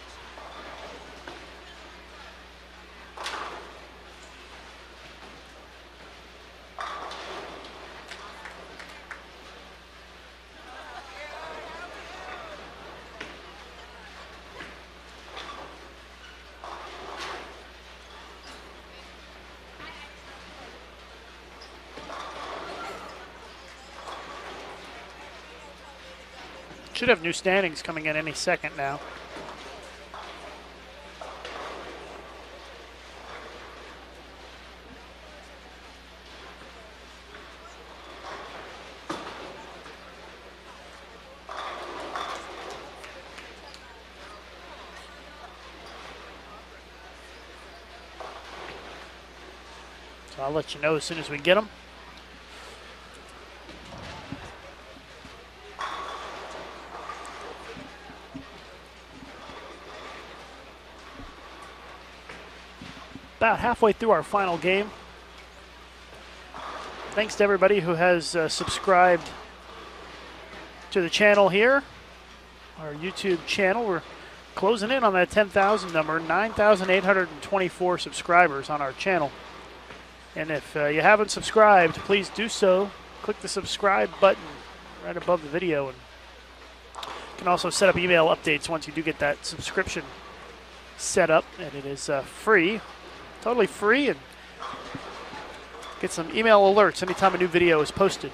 Should have new standings coming in any second now. So I'll let you know as soon as we get them. About halfway through our final game. Thanks to everybody who has subscribed to the channel here, our YouTube channel. We're closing in on that 10,000 number, 9,824 subscribers on our channel. And if you haven't subscribed, please do so. Click the subscribe button right above the video. And you can also set up email updates once you do get that subscription set up, and it is free. Totally free, and get some email alerts anytime a new video is posted.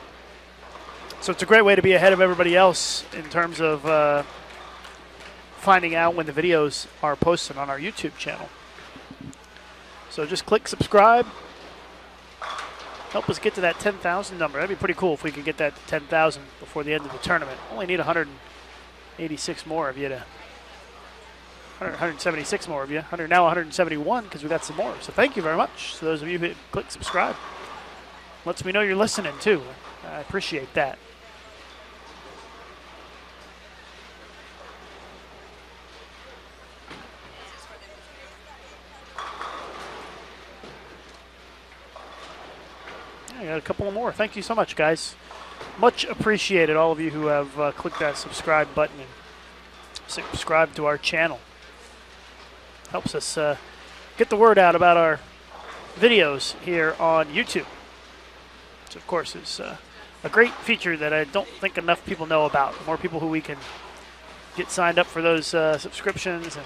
So it's a great way to be ahead of everybody else in terms of finding out when the videos are posted on our YouTube channel. So just click subscribe. Help us get to that 10,000 number. That'd be pretty cool if we could get that to 10,000 before the end of the tournament. Only need 186 more of you to 176 more of you. Now 171 because we got some more. So thank you very much to those of you who click subscribe. Lets me know you're listening too. I appreciate that. I got a couple more. Thank you so much, guys. Much appreciated, all of you who have clicked that subscribe button and subscribe to our channel. Helps us get the word out about our videos here on YouTube, which of course is a great feature that I don't think enough people know about. More people who we can get signed up for those subscriptions and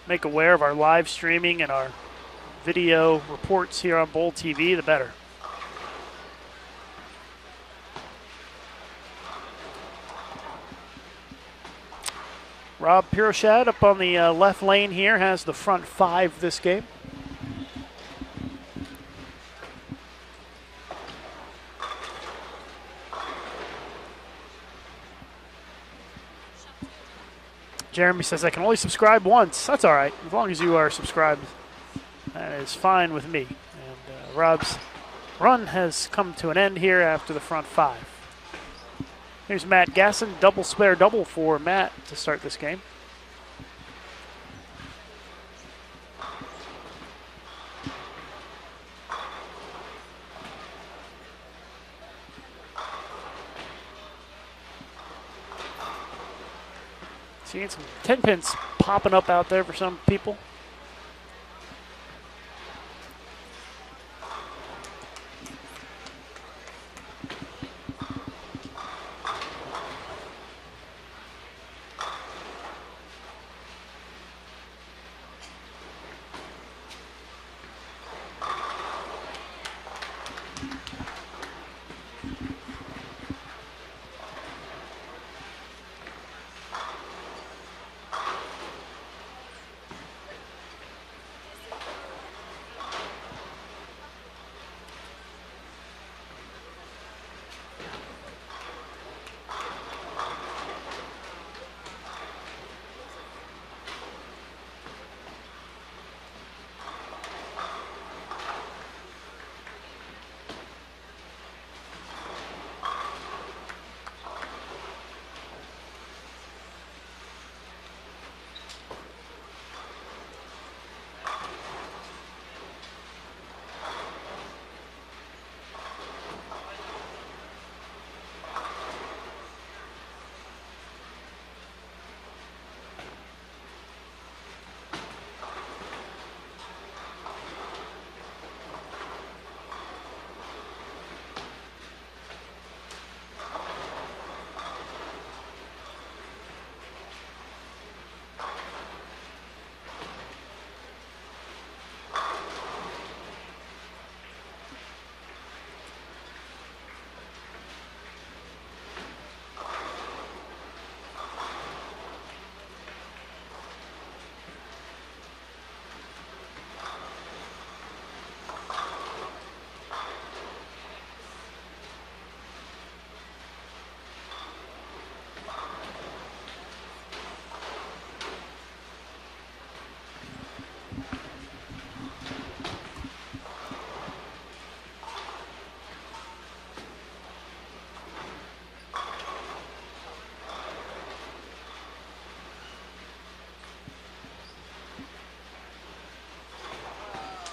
make aware of our live streaming and our video reports here on Bowl TV, the better. Rob Piroshad up on the left lane here has the front 5 this game. Jeremy says, I can only subscribe once. That's all right. As long as you are subscribed, that is fine with me. And Rob's run has come to an end here after the front 5. Here's Matt Gasson, double spare double for Matt to start this game. Seeing some 10 pins popping up out there for some people.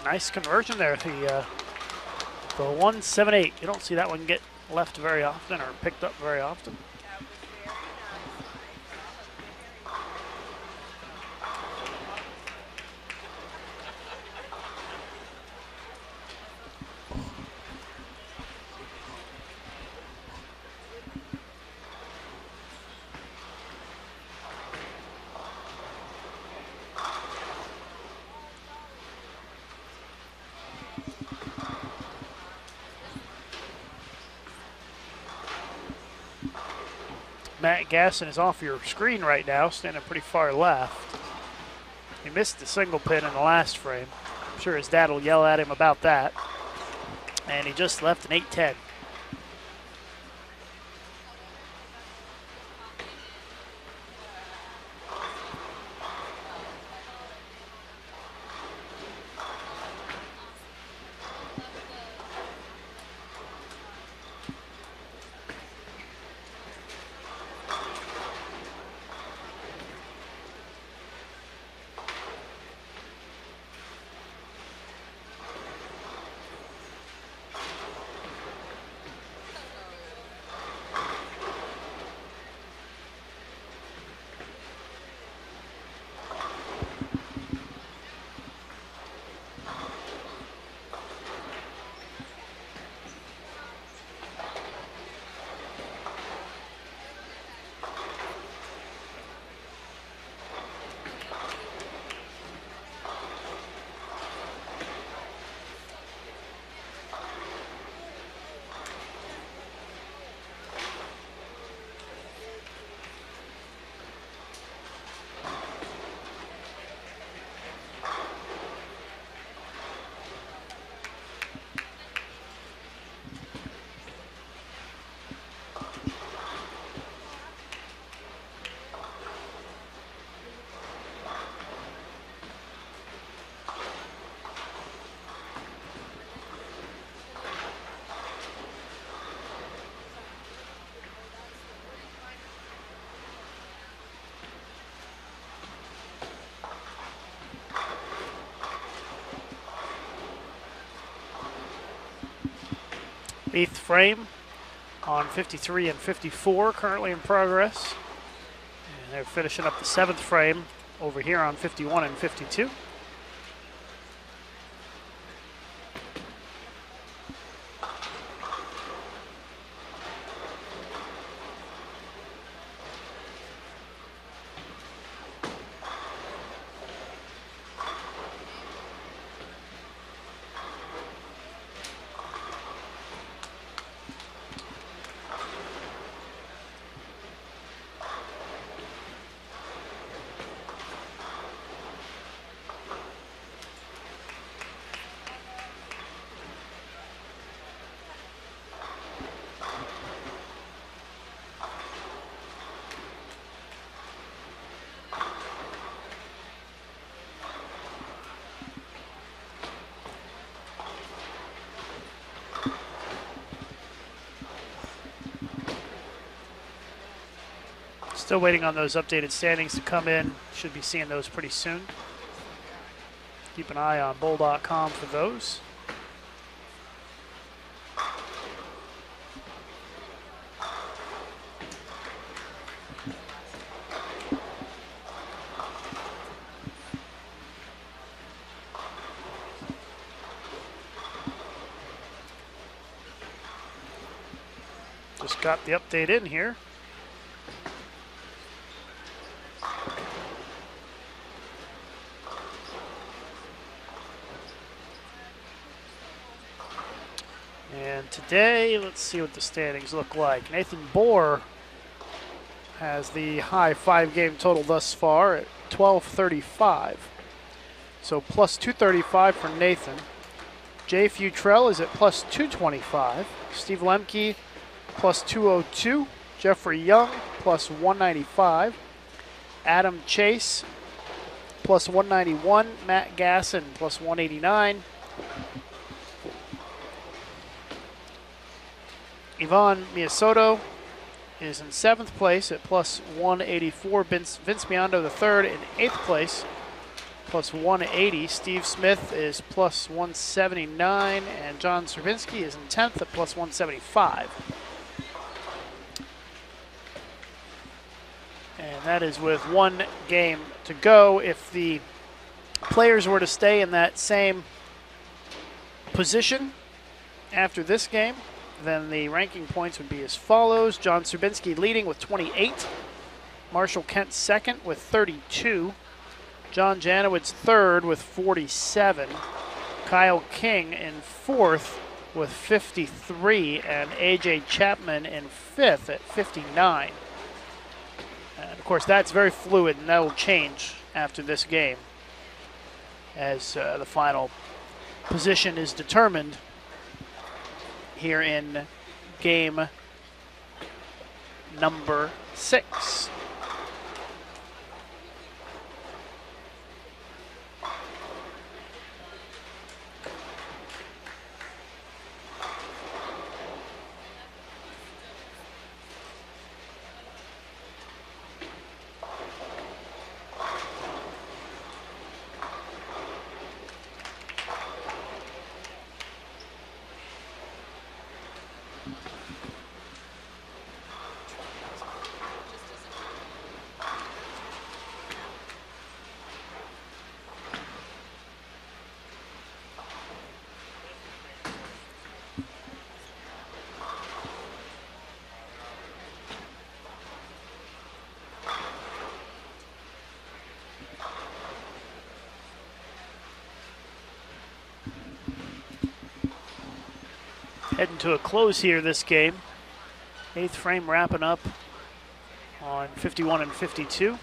Nice conversion there. The 178. You don't see that one get left very often or picked up very often. Matt Gasson is off your screen right now, standing pretty far left. He missed the single pin in the last frame. I'm sure his dad will yell at him about that. And he just left an 8-10. Eighth frame on 53 and 54, currently in progress. And they're finishing up the seventh frame over here on 51 and 52. Still waiting on those updated standings to come in. Should be seeing those pretty soon. Keep an eye on bowl.com for those. Just got the update in here. And today, let's see what the standings look like. Nathan Bohr has the high 5-game total thus far at 1235. So plus 235 for Nathan. Jay Futrell is at plus 225. Steve Lemke plus 202. Jeffrey Young plus 195. Adam Chase plus 191. Matt Gasson plus 189. Yvonne Miyasoto is in 7th place at plus 184. Vince Biondo III in 8th place, plus 180. Steve Smith is plus 179, and John Serbinsky is in 10th at plus 175. And that is with one game to go. If the players were to stay in that same position after this game, then the ranking points would be as follows. John Serbinsky leading with 28. Marshall Kent second with 32. John Janowitz third with 47. Kyle King in fourth with 53. And A.J. Chapman in fifth at 59. And of course, that's very fluid, and that will change after this game as the final position is determined here in game number 6. Heading to a close here this game. 8th frame wrapping up on 51 and 52.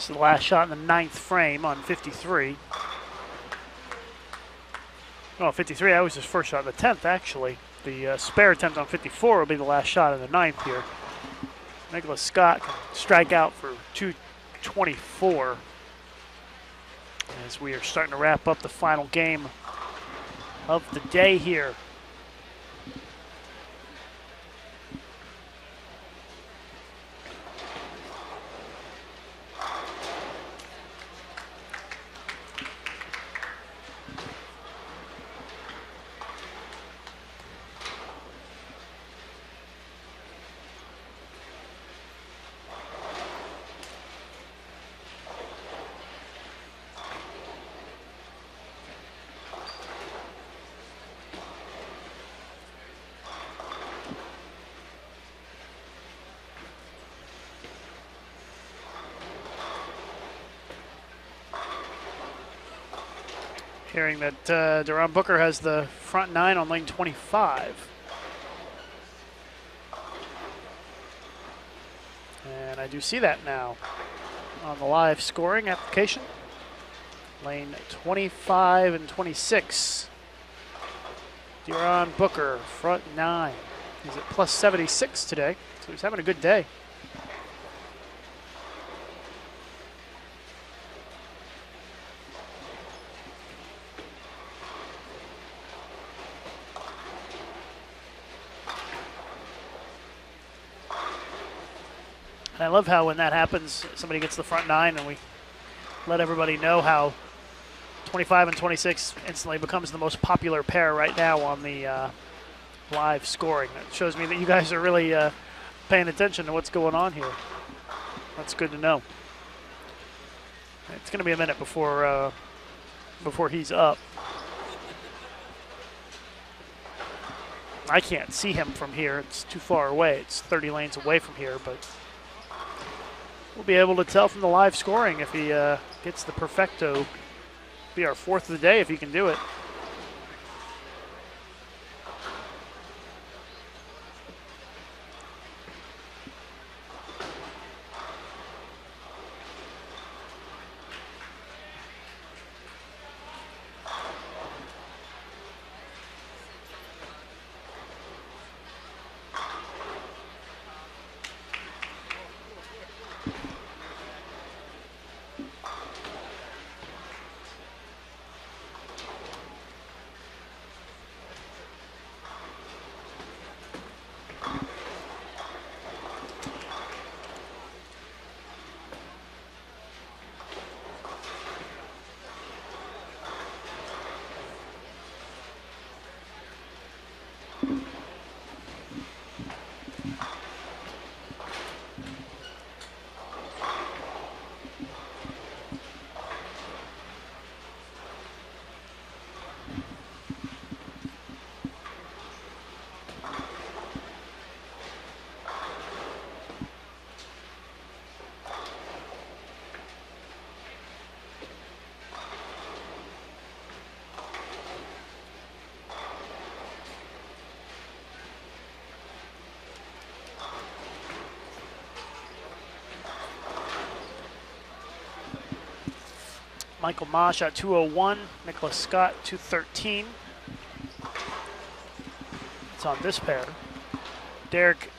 This is the last shot in the 9th frame on 53. Oh, 53, that was his first shot in the 10th, actually. The spare attempt on 54 will be the last shot in the 9th here. Nicholas Scott can strike out for 224 as we are starting to wrap up the final game of the day here. Hearing that Deron Booker has the front 9 on lane 25. And I do see that now on the live scoring application. Lane 25 and 26. Deron Booker, front 9. He's at plus 76 today, so he's having a good day. And I love how when that happens, somebody gets the front 9 and we let everybody know how 25 and 26 instantly becomes the most popular pair right now on the live scoring. That shows me that you guys are really paying attention to what's going on here. That's good to know. It's going to be a minute before he's up. I can't see him from here. It's too far away. It's 30 lanes away from here, but we'll be able to tell from the live scoring if he gets the perfecto. Be our 4th of the day if he can do it. Michael Ma shot 201, Nicholas Scott 213. It's on this pair. Derek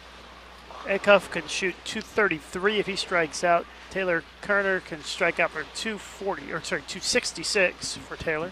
Acuff can shoot 233 if he strikes out. Taylor Kerner can strike out for 266 for Taylor.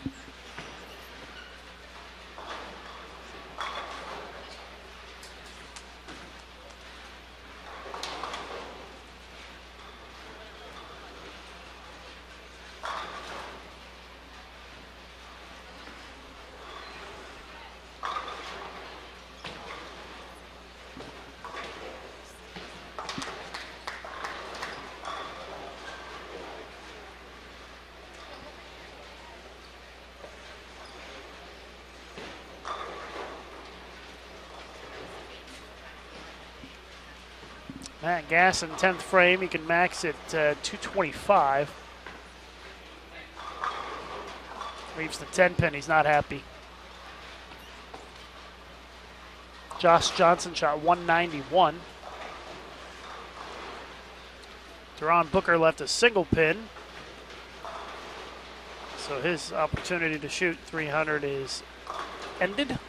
Matt Gass in 10th frame, he can max at 225. Leaves the 10 pin, he's not happy. Josh Johnson shot 191. Deron Booker left a single pin. So his opportunity to shoot 300 is ended.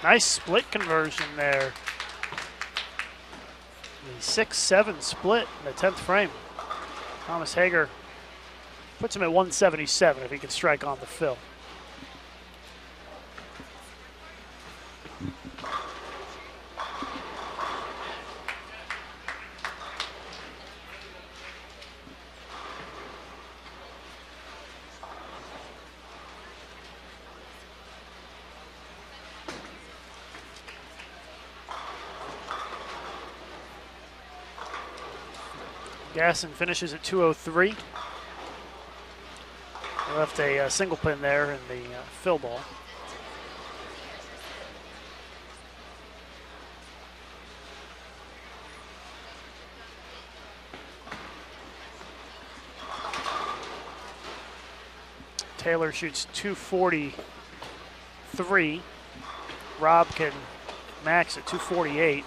Nice split conversion there. The 6-7 split in the 10th frame. Thomas Hager puts him at 177 if he can strike on the fill. Gasson finishes at 203. He left a single pin there in the fill ball. Taylor shoots 243. Rob can max at 248.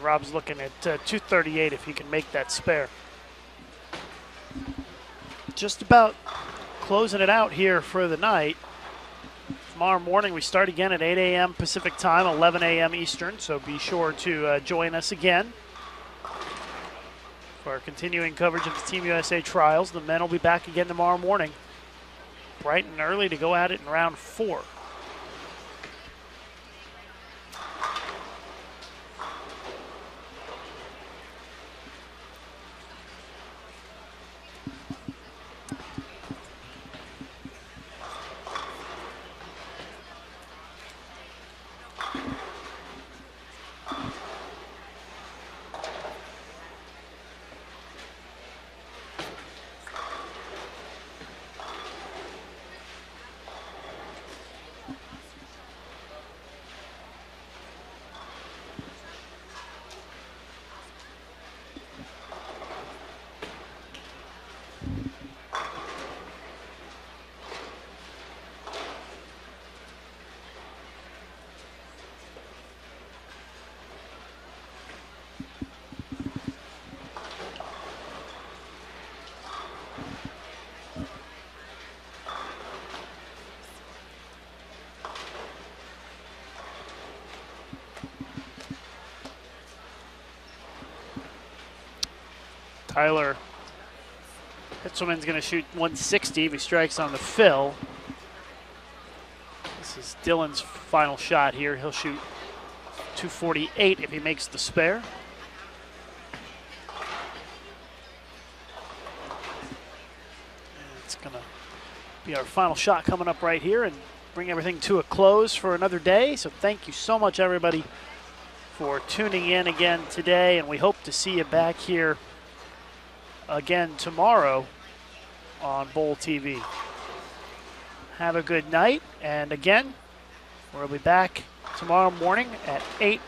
Rob's looking at 238 if he can make that spare. Just about closing it out here for the night. Tomorrow morning we start again at 8 a.m. Pacific time, 11 a.m. Eastern, so be sure to join us again for our continuing coverage of the Team USA trials. The men will be back again tomorrow morning, bright and early, to go at it in round 4. Tyler Hitzelman's going to shoot 160 if he strikes on the fill. This is Dylan's final shot here. He'll shoot 248 if he makes the spare. And it's going to be our final shot coming up right here and bring everything to a close for another day. So thank you so much, everybody, for tuning in again today, and we hope to see you back here again tomorrow on Bowl TV. Have a good night, and again, we'll be back tomorrow morning at 8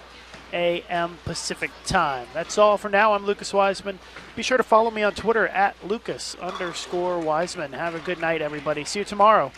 a.m. Pacific time. That's all for now. I'm Lucas Wiseman. Be sure to follow me on Twitter at Lucas_Wiseman. Have a good night, everybody. See you tomorrow.